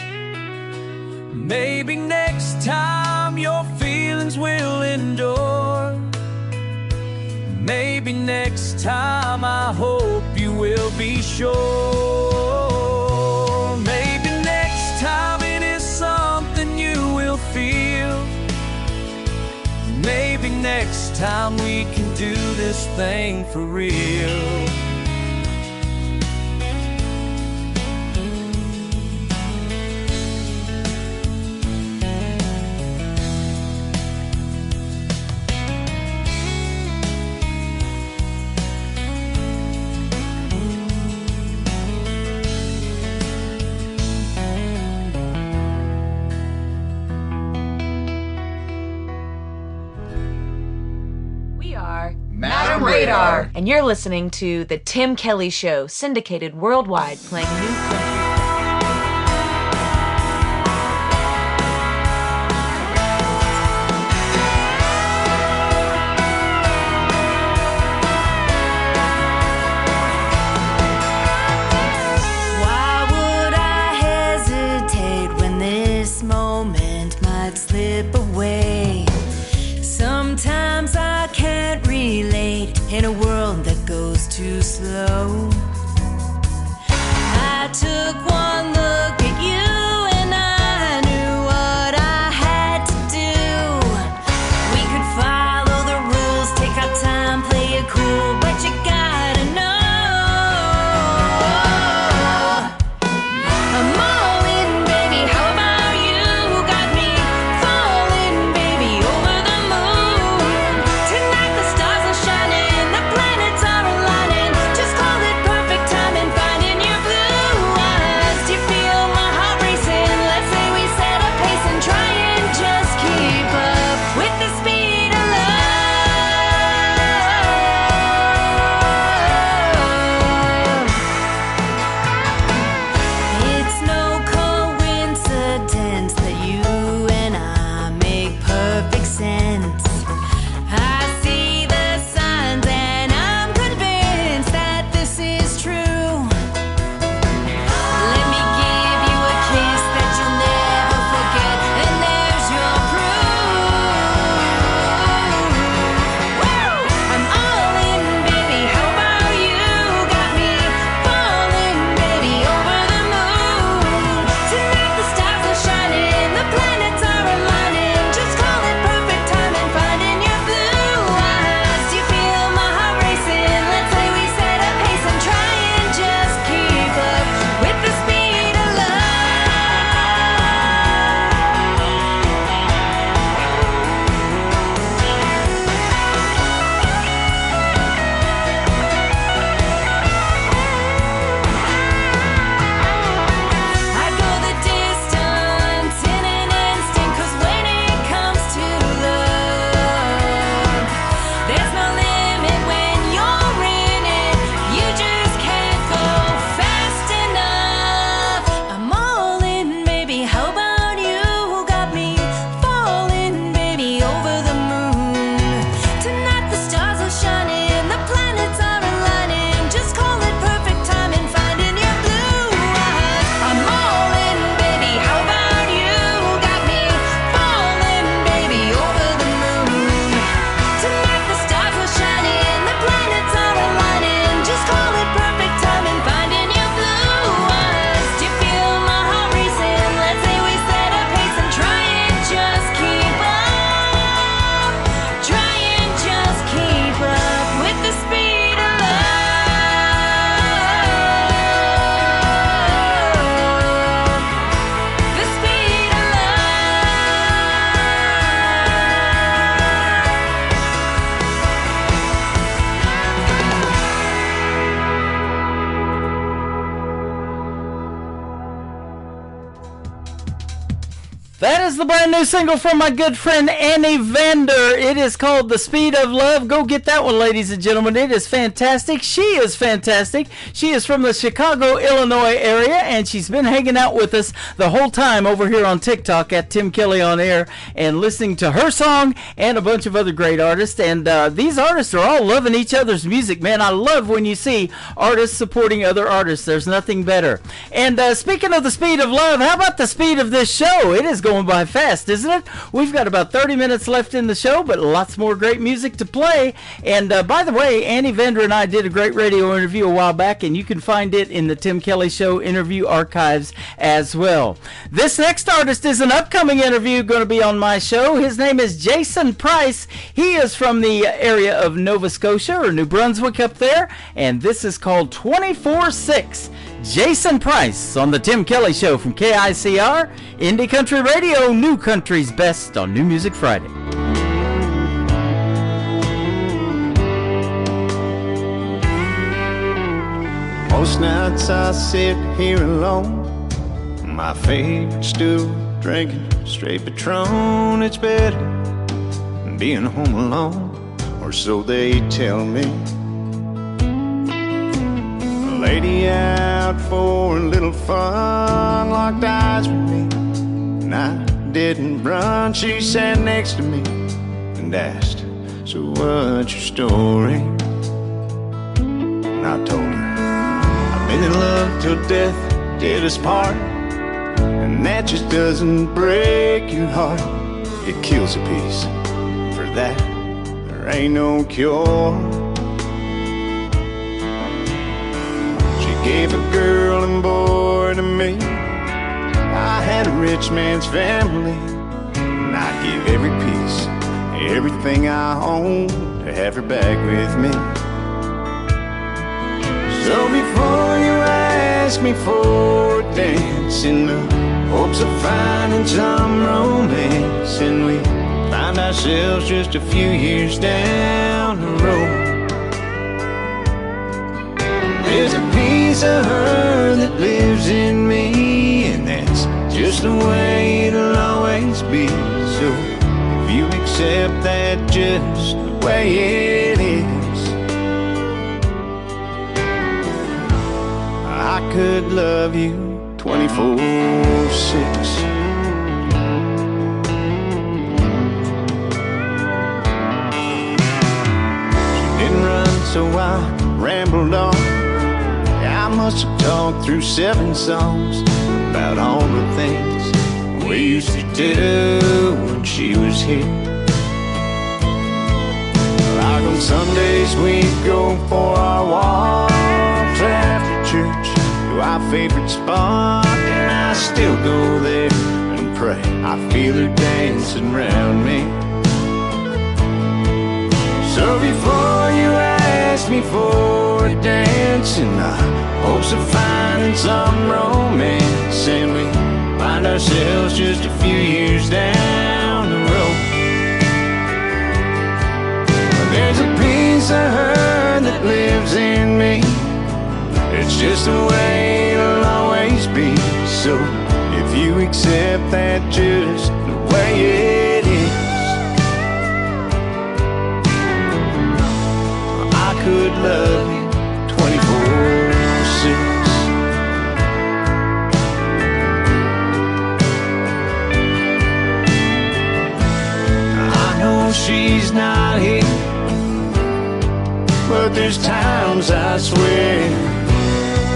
Maybe next time your feelings will endure. Maybe next time I hope you will be sure. Maybe next time it is something you will feel. Maybe next time we can do this thing for real. Madam Radar. And you're listening to The Tim Kelly Show, syndicated worldwide, playing new country. Why would I hesitate when this moment might slip away? Sometimes I can't relate in a world that goes too slow. I took one look at you and I knew what I had to do. We could follow the rules, take our time, play it cool, but you gotta know I'm all in, baby. How about you? Got me falling, baby, over the moon. Tonight the stars are shining, the planets are aligning. Just call it perfect. That is the brand new single from my good friend Annie Vander. It is called The Speed of Love. Go get that one, ladies and gentlemen. It is fantastic. She is fantastic. She is from the Chicago, Illinois area, and she's been hanging out with us the whole time over here on TikTok at Tim Kelly on Air and listening to her song and a bunch of other great artists. And these artists are all loving each other's music, man. I love when you see artists supporting other artists. There's nothing better. And speaking of the speed of love, how about the speed of this show? It is going by fast, isn't it? We've got about 30 minutes left in the show, but lots more great music to play. And by the way, Annie Vander and I did a great radio interview a while back, and you can find it in the Tim Kelly Show interview archives as well. This next artist is an upcoming interview going to be on my show. His name is Jason Price. He is from the area of Nova Scotia or New Brunswick up there, and this is called 24/6. Jason Price on the Tim Kelly Show from KICR, Indie Country Radio, New Country's Best on New Music Friday. Most nights I sit here alone, my favorite stool, drinking straight Patron. It's better than being home alone, or so they tell me. Lady out for a little fun, locked eyes with me, and I didn't run. She sat next to me and asked, so what's your story? And I told her, I've been in love till death did us part, and that just doesn't break your heart, it kills a piece. For that, there ain't no cure. Gave a girl and boy to me. I had a rich man's family, and I'd give every piece, everything I own, to have her back with me. So before you ask me for a dance, in the hopes of finding some romance, and we find ourselves just a few years down the road, there's a piece of her that lives in me, and that's just the way it'll always be. So if you accept that just the way it is, I could love you 24/6. She didn't run, so I rambled on. I must have talked through 7 songs about all the things we used to do when she was here. Like on Sundays we'd go for our walks after church to our favorite spot, and I still go there and pray I feel her dancing around me. So before you ask me for a dance, in the hopes of finding some romance, and we find ourselves just a few years down the road, there's a piece of her that lives in me. It's just the way it'll always be. So if you accept that just the way it is, I could love you 24/6. I know she's not here, but there's times I swear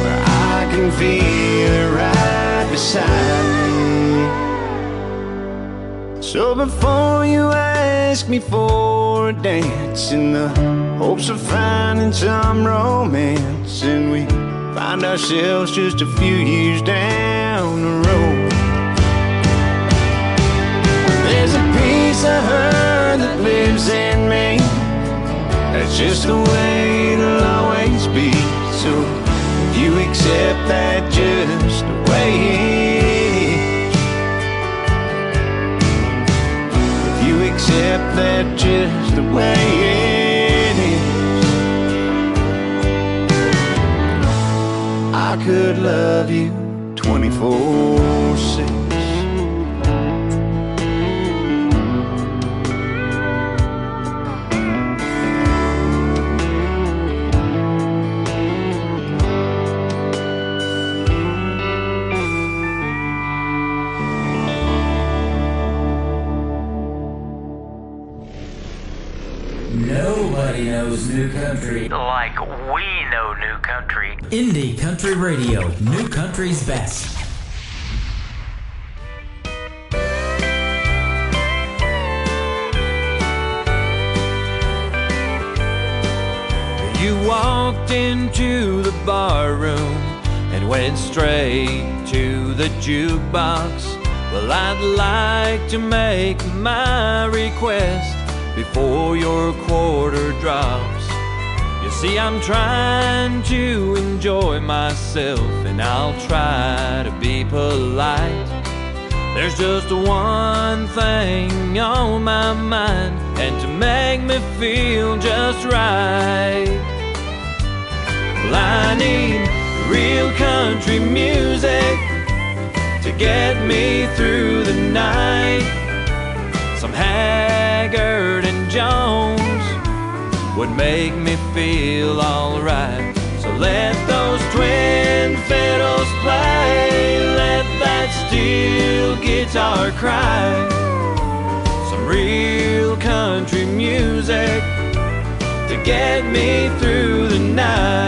where I can feel her right beside me. So before you ask me for a dance, in the hopes of finding some romance, and we find ourselves just a few years down the road, there's a piece of her that lives in me. That's just the way it'll always be. So if you accept that just the way it is, if you accept that just the way it is, I could love you 24/6. new country. Like we know new country. Indie Country Radio, new country's best. You walked into the bar room and went straight to the jukebox. Well, I'd like to make my request before your quarter drops. You see, I'm trying to enjoy myself, and I'll try to be polite. There's just one thing on my mind, and to make me feel just right, well, I need real country music to get me through the night. Some Haggard and Jones would make me feel alright. So let those twin fiddles play, let that steel guitar cry. Some real country music to get me through the night.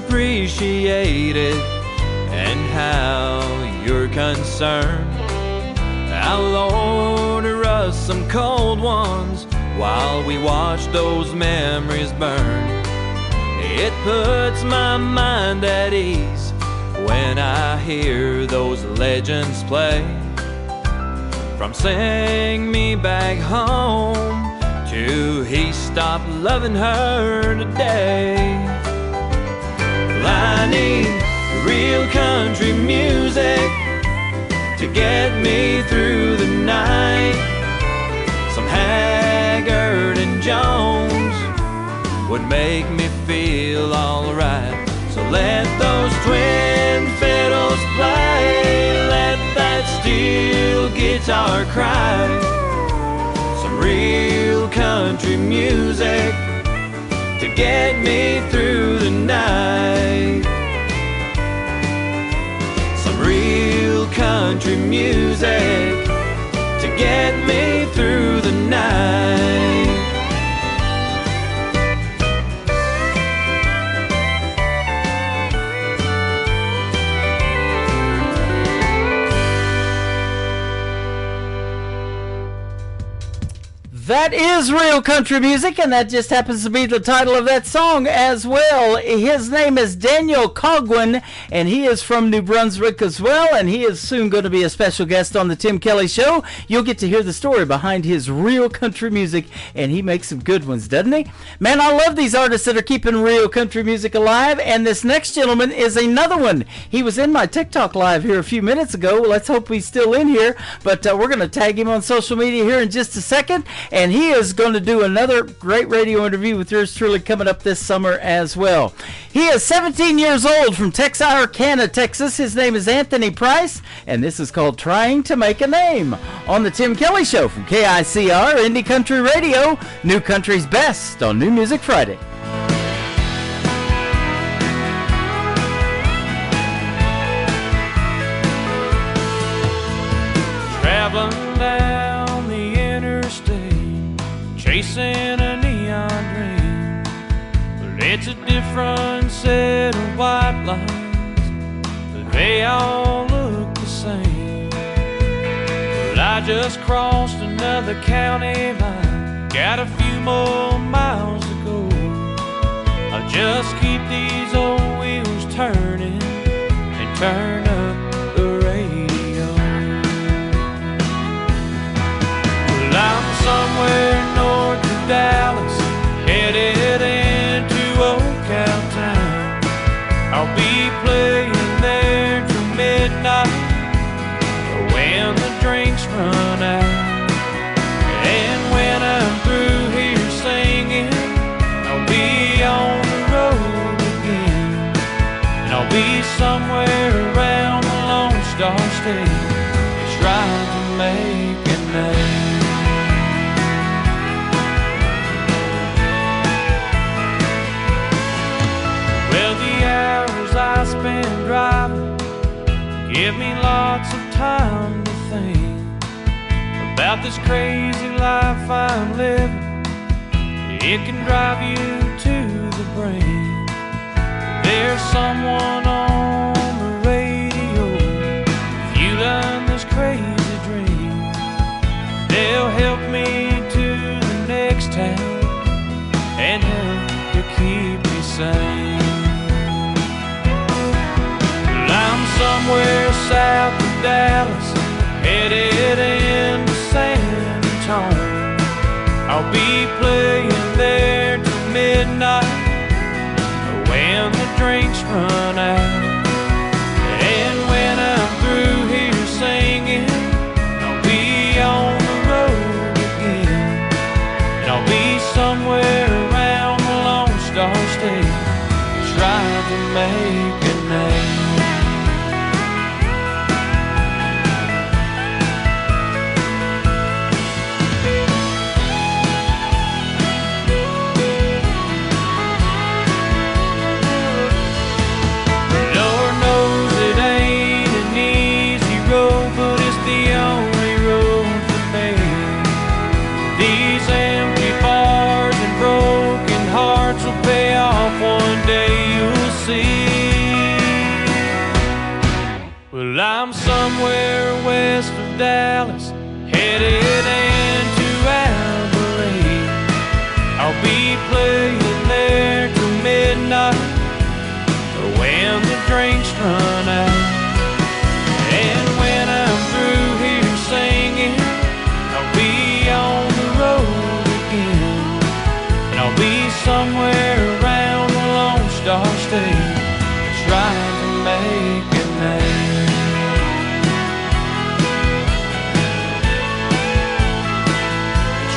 Appreciate it and how you're concerned. I'll order us some cold ones while we watch those memories burn. It puts my mind at ease when I hear those legends play. From Sing Me Back Home to He Stopped Loving Her Today. I need real country music to get me through the night. Some Haggard and Jones would make me feel alright. So let those twin fiddles play, let that steel guitar cry. Some real country music to get me through the night. Some real country music to get me through the night. That is real country music, and that just happens to be the title of that song as well. His name is Daniel Cogwin, and he is from New Brunswick as well, and he is soon going to be a special guest on the Tim Kelly Show. You'll get to hear the story behind his real country music, and he makes some good ones, doesn't he? Man, I love these artists that are keeping real country music alive, and this next gentleman is another one. He was in my TikTok live here a few minutes ago. Let's hope he's still in here, but we're going to tag him on social media here in just a second. And he is going to do another great radio interview with yours truly coming up this summer as well. He is 17 years old from Texarkana, Texas. His name is Anthony Price, and this is called Trying to Make a Name on the Tim Kelly Show from KICR, Indie Country Radio, New Country's Best on New Music Friday. Traveling down the interstate, chasing a neon dream, but it's a different set of white lines, but they all look the same. But I just crossed another county line, got a few more miles to go. I'll just keep these old wheels turning and turn up the radio. Well, I'm somewhere north of Dallas, headed into Old Cow Town. I'll be playing there till midnight, or when the drinks run out. And give me lots of time to think about this crazy life I'm living. It can drive you to the brink. There's someone on the radio fueling this crazy dream. They'll help me to the next town and help to keep me sane. Well, I'm somewhere south of Dallas, headed into San Antonio. I'll be playing there till midnight when the drinks run out. And when I'm through here singing, I'll be on the road again. And I'll be somewhere around the Lone Star State, trying to make a name. Well, I'm somewhere west of Dallas, headed into Abilene. I'll be playing there till midnight, when the drinks run out. And when I'm through here singing, I'll be on the road again. And I'll be somewhere around the Lone Star State, trying to make a name.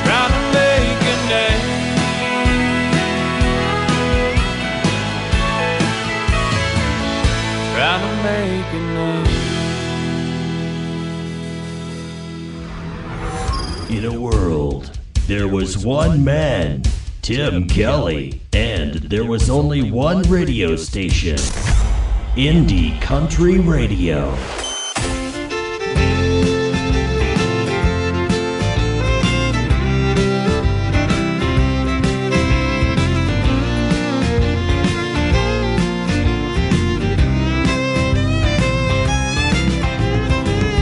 Trying to make a name. Trying to make a name. In a world, there was one man, Tim Kelly, and there was only one radio station, Indie Country Radio.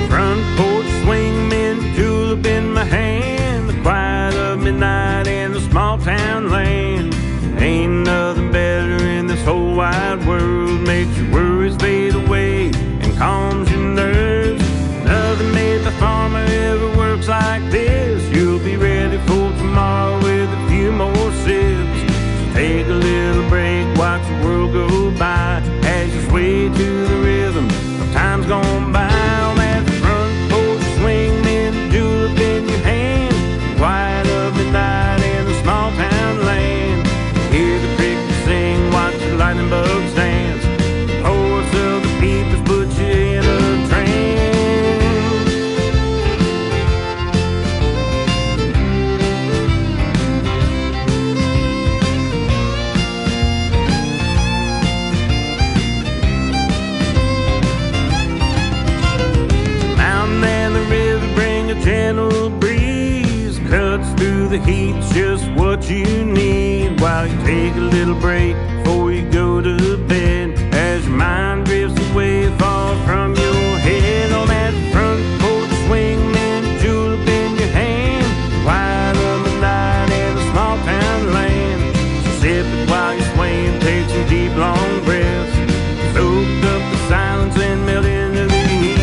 Front porch swinging, julep in my hand, the quiet of midnight in the small town land. Ain't nothing better in this whole wide world. Makes your worries fade away and calms your nerves. Nothing made by farmer ever works like this. You'll be ready for tomorrow with a few more sips. So take a little break, watch the world go by as you sway to the rhythm of time's gone by. On that front porch swinging, julep in your hand, quiet of midnight in the small town land. Hear the crickets sing, watch the lightning bugs dance. The horse of the peoples put you in a trance. Mountain and the river bring a gentle breeze, cuts through the heat's just what you need. While you take a little break before you go to bed, as your mind drifts away far from your head. On that front porch swinging, julep in your hand, quiet of the night in a small town land. So sip it while you're swaying, take some deep long breaths, soak up the silence and melt into the heat.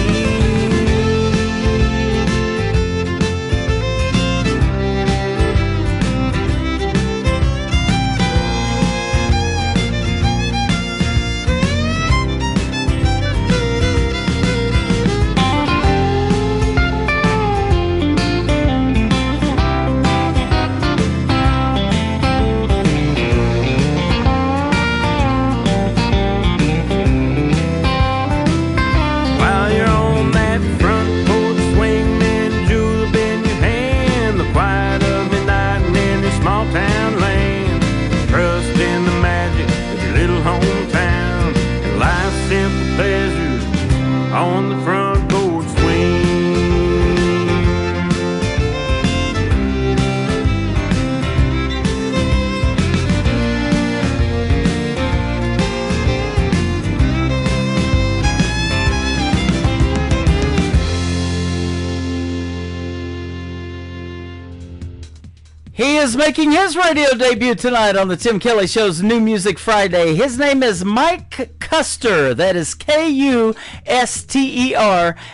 is making his radio debut tonight on the Tim Kelly Show's New Music Friday. His name is Mike Custer. That is Kuster,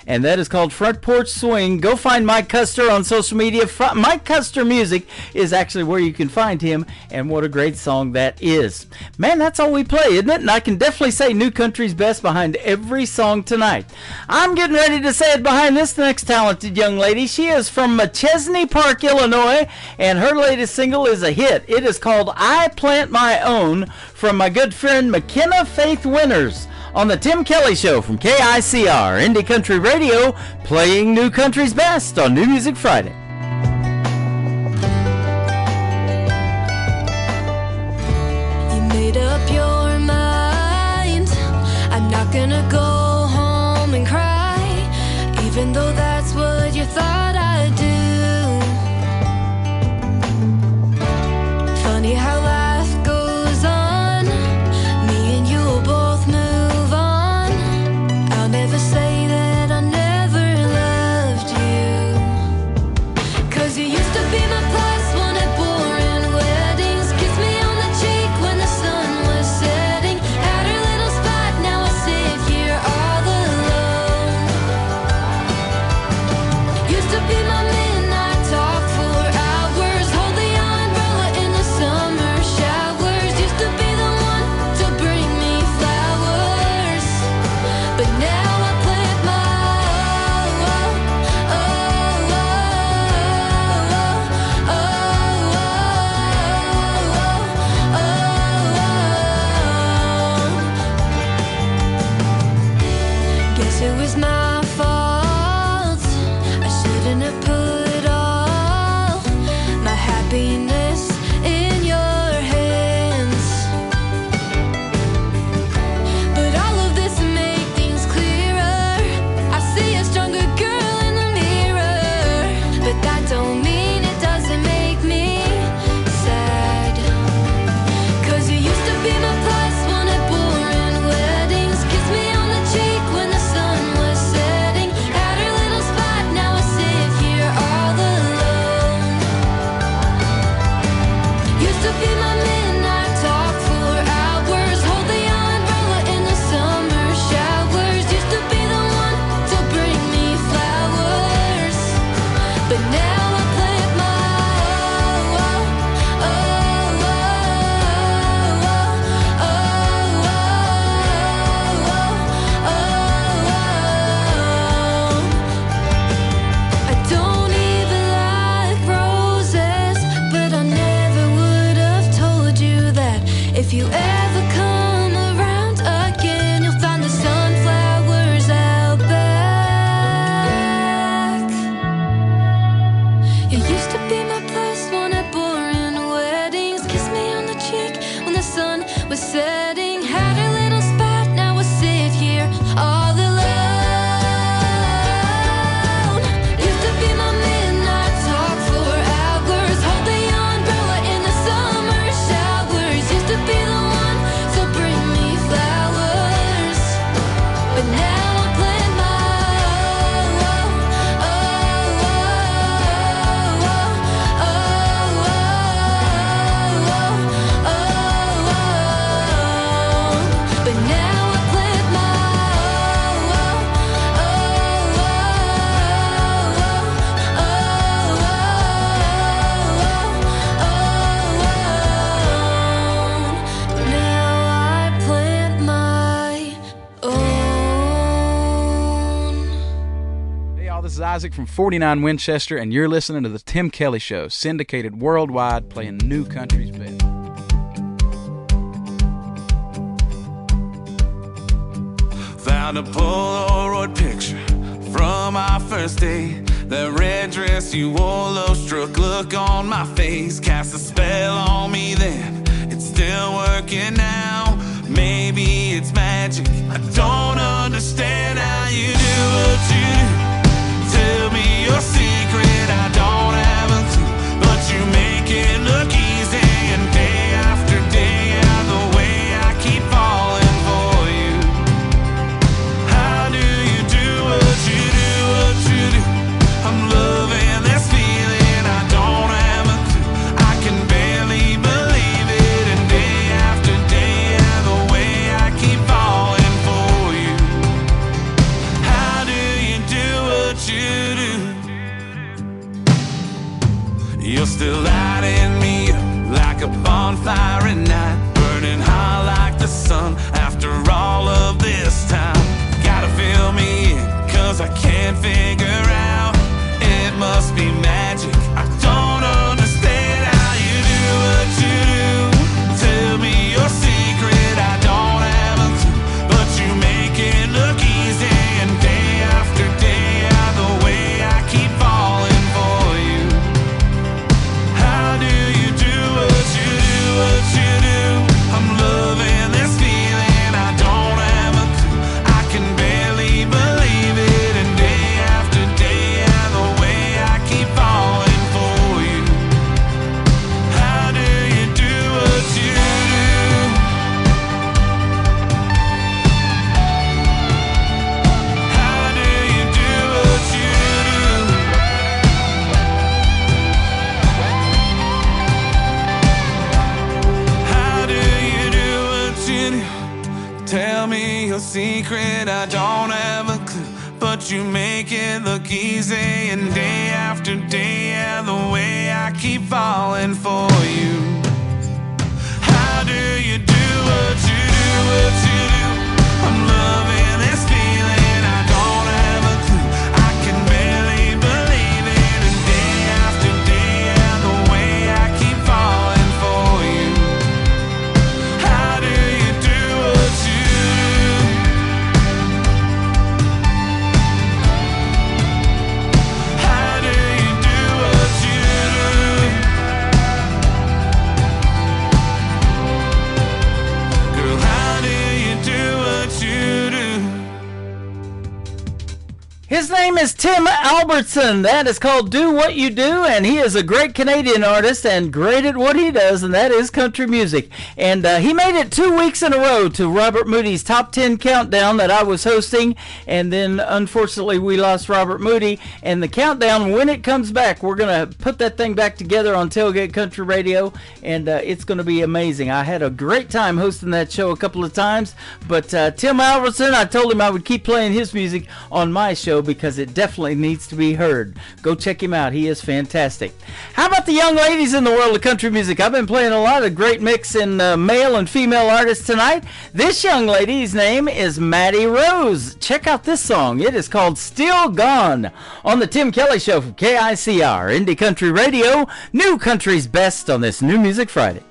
and that is called Front Porch Swing. Go find Mike Custer on social media. Mike Custer Music is actually where you can find him, and what a great song that is. Man, that's all we play, isn't it? And I can definitely say New Country's best behind every song tonight. I'm getting ready to say it behind this next talented young lady. She is from Chesney Park, Illinois, and her latest single is a hit. It is called I Plant My Own, from my good friend McKenna Faith Winters on the Tim Kelly Show from KICR Indie Country Radio, playing New Country's best on New Music Friday. You made up your mind, I'm not gonna go home and cry, even though that's what you thought I'd do. Funny how life goes on, me and you will both move on. I'll never say that I never loved you, 'cause you used to be my plus one at boring weddings. Kiss me on the cheek when the sun was setting. Had her little spot, now I sit here all alone. Used to be my midnight talk for hours, hold the umbrella in the summer showers. Used to be the one to bring me flowers, but now I plant my guess it was my fault. I shouldn't have put all my happiness in your hands. But all of this make things clearer. I see a stronger girl in the mirror, but that don't mean it doesn't make me sad. 'Cause you used to be my plus one at boring weddings. Kiss me on the cheek when the sun was setting. Had her little spot, now I sit here all alone. Used to be my midnight talk for hours, hold the umbrella in the summer showers. Used to be the one to bring me flowers, but now I plant my I don't even like roses, but I never would have told you that. If you ever come around again, you'll find the sunflowers out back. You used to be my plus one at boring weddings. Kiss me on the cheek when the sun was setting. Had a little spot, now I sit here all alone. Used to be my midnight talk for hours, hold the umbrella in the summer showers. Used to be the one to bring me flowers, but now I plant my but now I plant my now I plant my own. Hey y'all, this is Isaac from 49 Winchester, and you're listening to the Tim Kelly Show, syndicated worldwide, playing New Country's best. Found a Polaroid picture from our first date. That red dress you wore, love struck look on my face. Cast a spell on me then, it's still working now. Maybe it's magic, I don't understand how you do what you do. Tell me your secret, I don't have a clue, but you make it look easy. And day after day, out the way I keep falling for you. How do you do what you do, what you do? I'm loving this feeling, I don't have a clue. I can fiery night, burning hot like the sun. After all of this time, gotta fill me in, 'cause I can't figure out. It must be magic, I don't understand how you do what you do. Tell me your secret, I don't have a clue, but you make it look easy. And day after day, the way I keep falling for you. How do you do what you do, what you do? I'm loving this feeling, I don't have a clue, I can barely believe it. And day after day, the way I keep falling for you. How do you do what you do? How do you do what you do? How do you do what you do? Tell me your secret, I don't have a clue, but you make it look easy. And day after day, the way I keep falling for you. How do you do what you do, what you do? I'm loving this feeling, I don't have a clue, I can barely believe it. And day after day, the way I keep falling for you. How do you do what you do? How do you do what you do? Girl, how do you do what you do? His name is Tim Albertson. That is called Do What You Do, and he is a great Canadian artist and great at what he does, and that is country music. And he made it 2 weeks in a row to Robert Moody's Top 10 Countdown that I was hosting, and then unfortunately we lost Robert Moody. And the countdown, when it comes back, we're going to put that thing back together on Tailgate Country Radio, and it's going to be amazing. I had a great time hosting that show a couple of times, but Tim Albertson, I told him I would keep playing his music on my show because it definitely needs to be heard. Go check him out. He is fantastic. How about the young ladies in the world of country music? I've been playing a lot of great mix in male and female artists tonight. This young lady's name is Maddie Rose. Check out this song. It is called Still Gone on the Tim Kelly Show from KICR, Indie Country Radio, New Country's Best on this New Music Friday.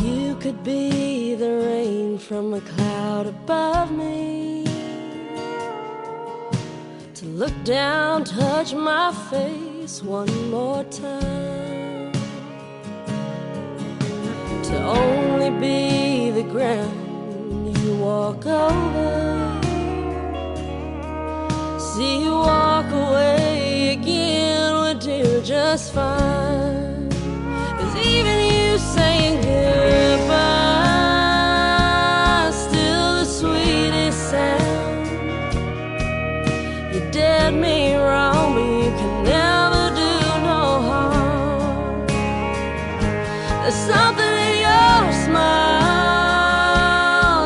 You could be the rain from a cloud above me, to look down, touch my face one more time, to only be the ground you walk over, see you walk away again would do just fine. 'Cause even you saying goodbye, still the sweetest sound. You did me wrong, but you can never do no harm. There's something in your smile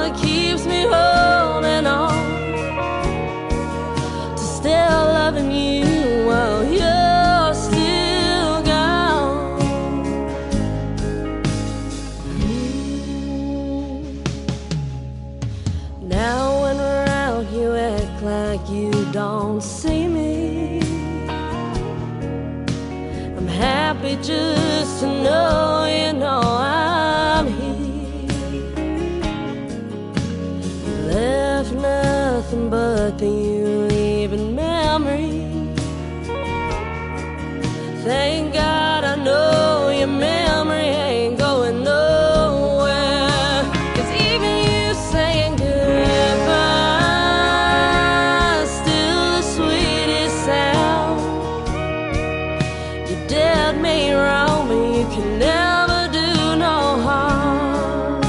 that keeps me holding on to still loving you while you're still gone. Now when we're out, you act like you don't see me. I'm happy just to know you know I'm here. Left nothing but the you leaving memory. Thank God I know your memory ain't going nowhere. 'Cause even you saying goodbye, still the sweetest sound. You did me wrong, but you can never do no harm.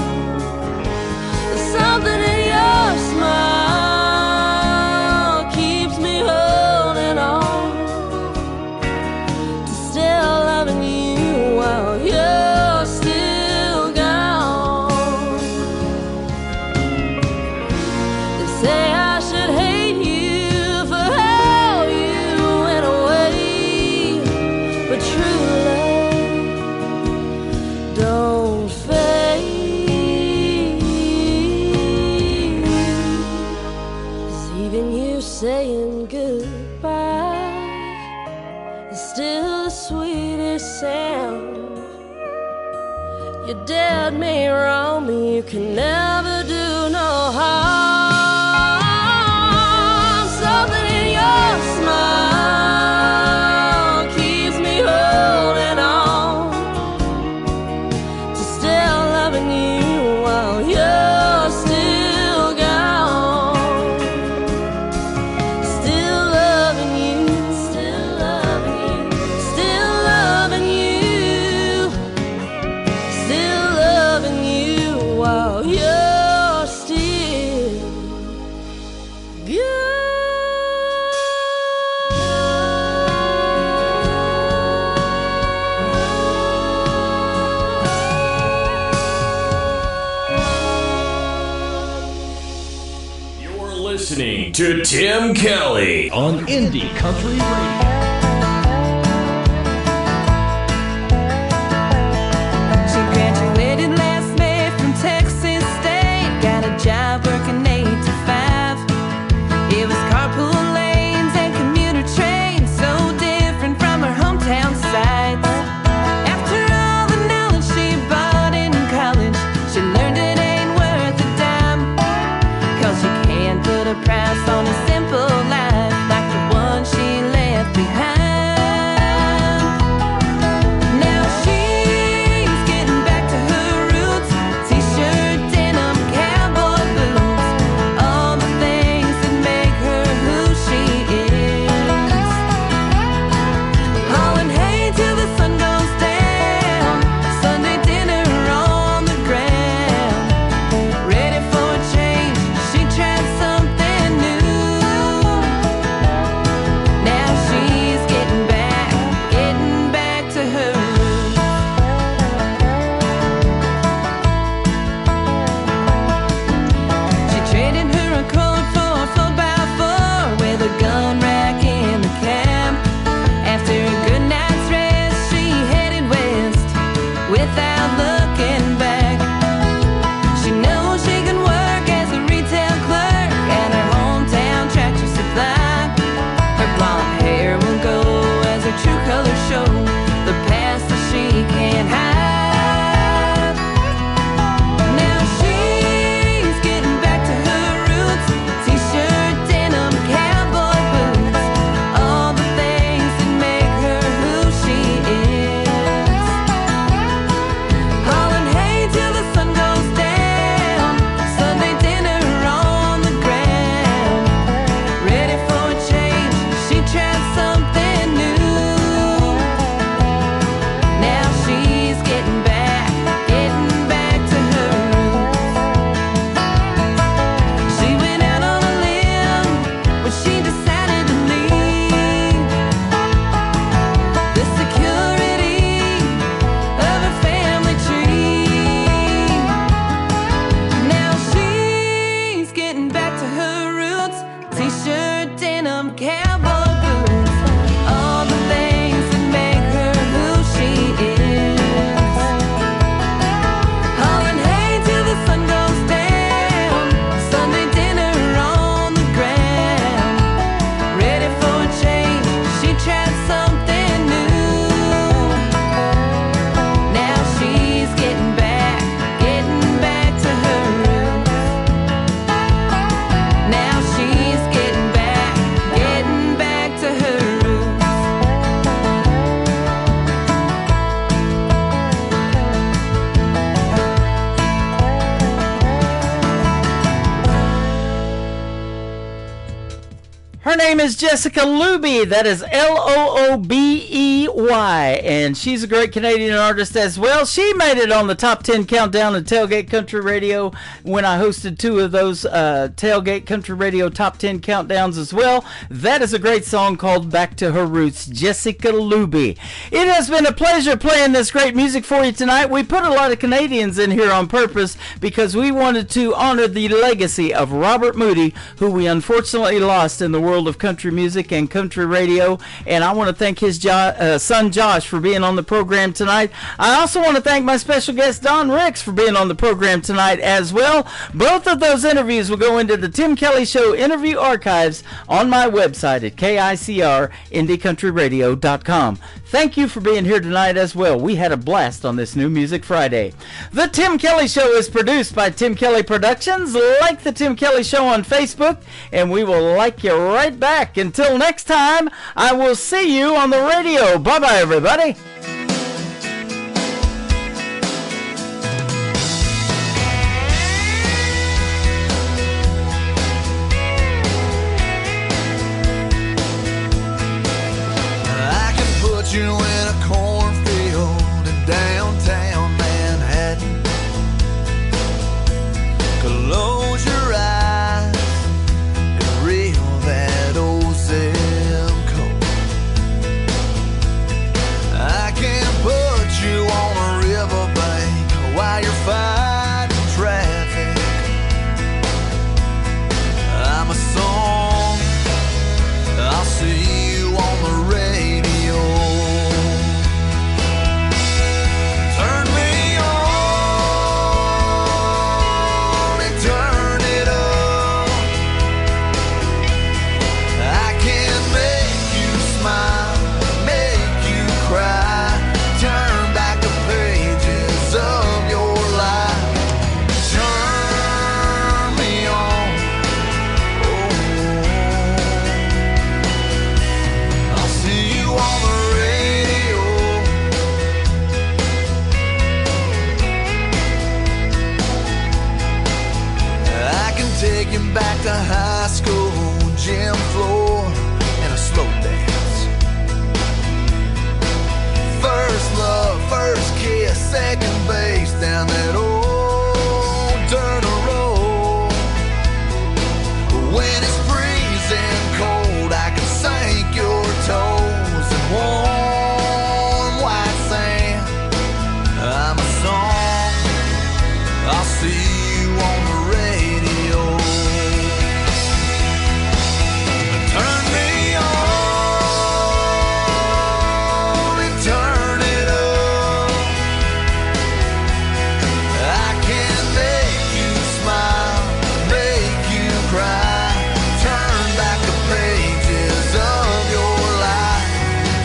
There's something in your smile Even you saying goodbye is still the sweetest sound. Your dad may wrong me, you can never do no harm. Something in your smile keeps me holding on to still loving you while you're still gone. Still loving you, still loving you, still loving you, still loving you while you're still good. You're listening to Tim Kelly on Indie Country Radio. She graduated last May from Texas State. Got a job working 8 to 5. It was carpool lanes and commuter trains, so different from her hometown sites. After all the knowledge she bought in college, she learned it ain't worth a dime. 'Cause you can't put a price on a simple life like the one she left behind. Now she's getting back to her roots. T-shirt, denim, cowboy boots, all the things that make her who she is. Hauling hay till the sun goes down, Sunday dinner on the ground. Ready for a change, she tried something new. Now she's getting back to her roots. She traded her Accord for a 4x4 with a gun rack in the cab. After a good night's rest, she headed west without looking back. She knows she can work as a retail clerk at her hometown Tractor Supply. Her blonde hair will go as her true colors show, the past that she can't hide. Now she's getting back to her roots. T-shirt, denim, cowboy boots, all the things that make her who she is. Hauling hay till the sun goes down, Sunday dinner on the ground. Ready for a change, she tried something new. Now she's getting back to her roots. She went out on a limb when she decided to leave the security of her family tree. Now she's getting back to her roots. T-shirt, denim, cowboy boots, all the things that make her who she is. Hauling hay till the sun goes down, Sunday dinner on the ground. Ready for a change, she tried something new. Now she's getting back to her roots. Now she's getting back to her roots. Her name is Jessica Loobey. That is Loobey, and she's a great Canadian artist as well. She made it on the top 10 countdown at Tailgate Country Radio when I hosted 2 of those Tailgate Country Radio top 10 countdowns as well. That is a great song called Back to Her Roots, Jessica Loobey. It has been a pleasure playing this great music for you tonight. We put a lot of Canadians in here on purpose because we wanted to honor the legacy of Robert Moody, who we unfortunately lost in the World world of country music and country radio. And I want to thank his son Josh for being on the program tonight. I also want to thank my special guest Don Ricks for being on the program tonight as well. Both of those interviews will go into the Tim Kelly Show interview archives on my website at KICRIndieCountryRadio.com. Thank you for being here tonight as well. We had a blast on this New Music Friday. The Tim Kelly Show is produced by Tim Kelly Productions. Like the Tim Kelly Show on Facebook, and we will like you right back. Until next time, I will see you on the radio. Bye-bye, everybody. You in a cornfield in downtown Manhattan. Close your eyes and reel that old zip code. I can put you on a riverbank while you're fighting traffic. I'm a song, I'll see you on the radio. Back to high school, gym floor, and a slow dance. First love, first kiss, second base down that old dirt road. When it's freezing cold, I can sink your toes in warm white sand. I'm a song, I'll see you on the radio. Turn me on and turn it up. I can make you smile, make you cry, turn back the pages of your life.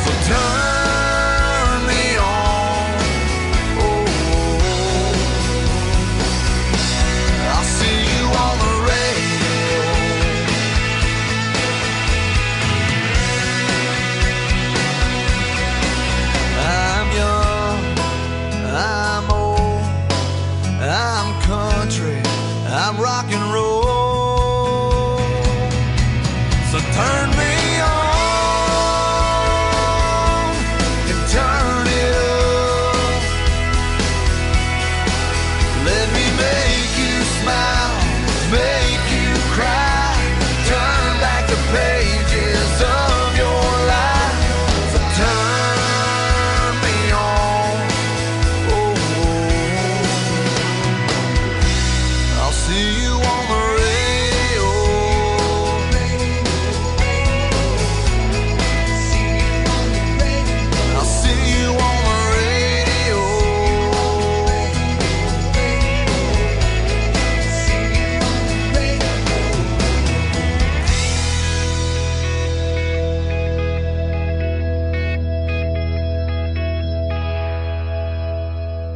So turn me on. Oh, I'll see you on the radio. I'm young, I'm old, I'm country, I'm rock and roll. So turn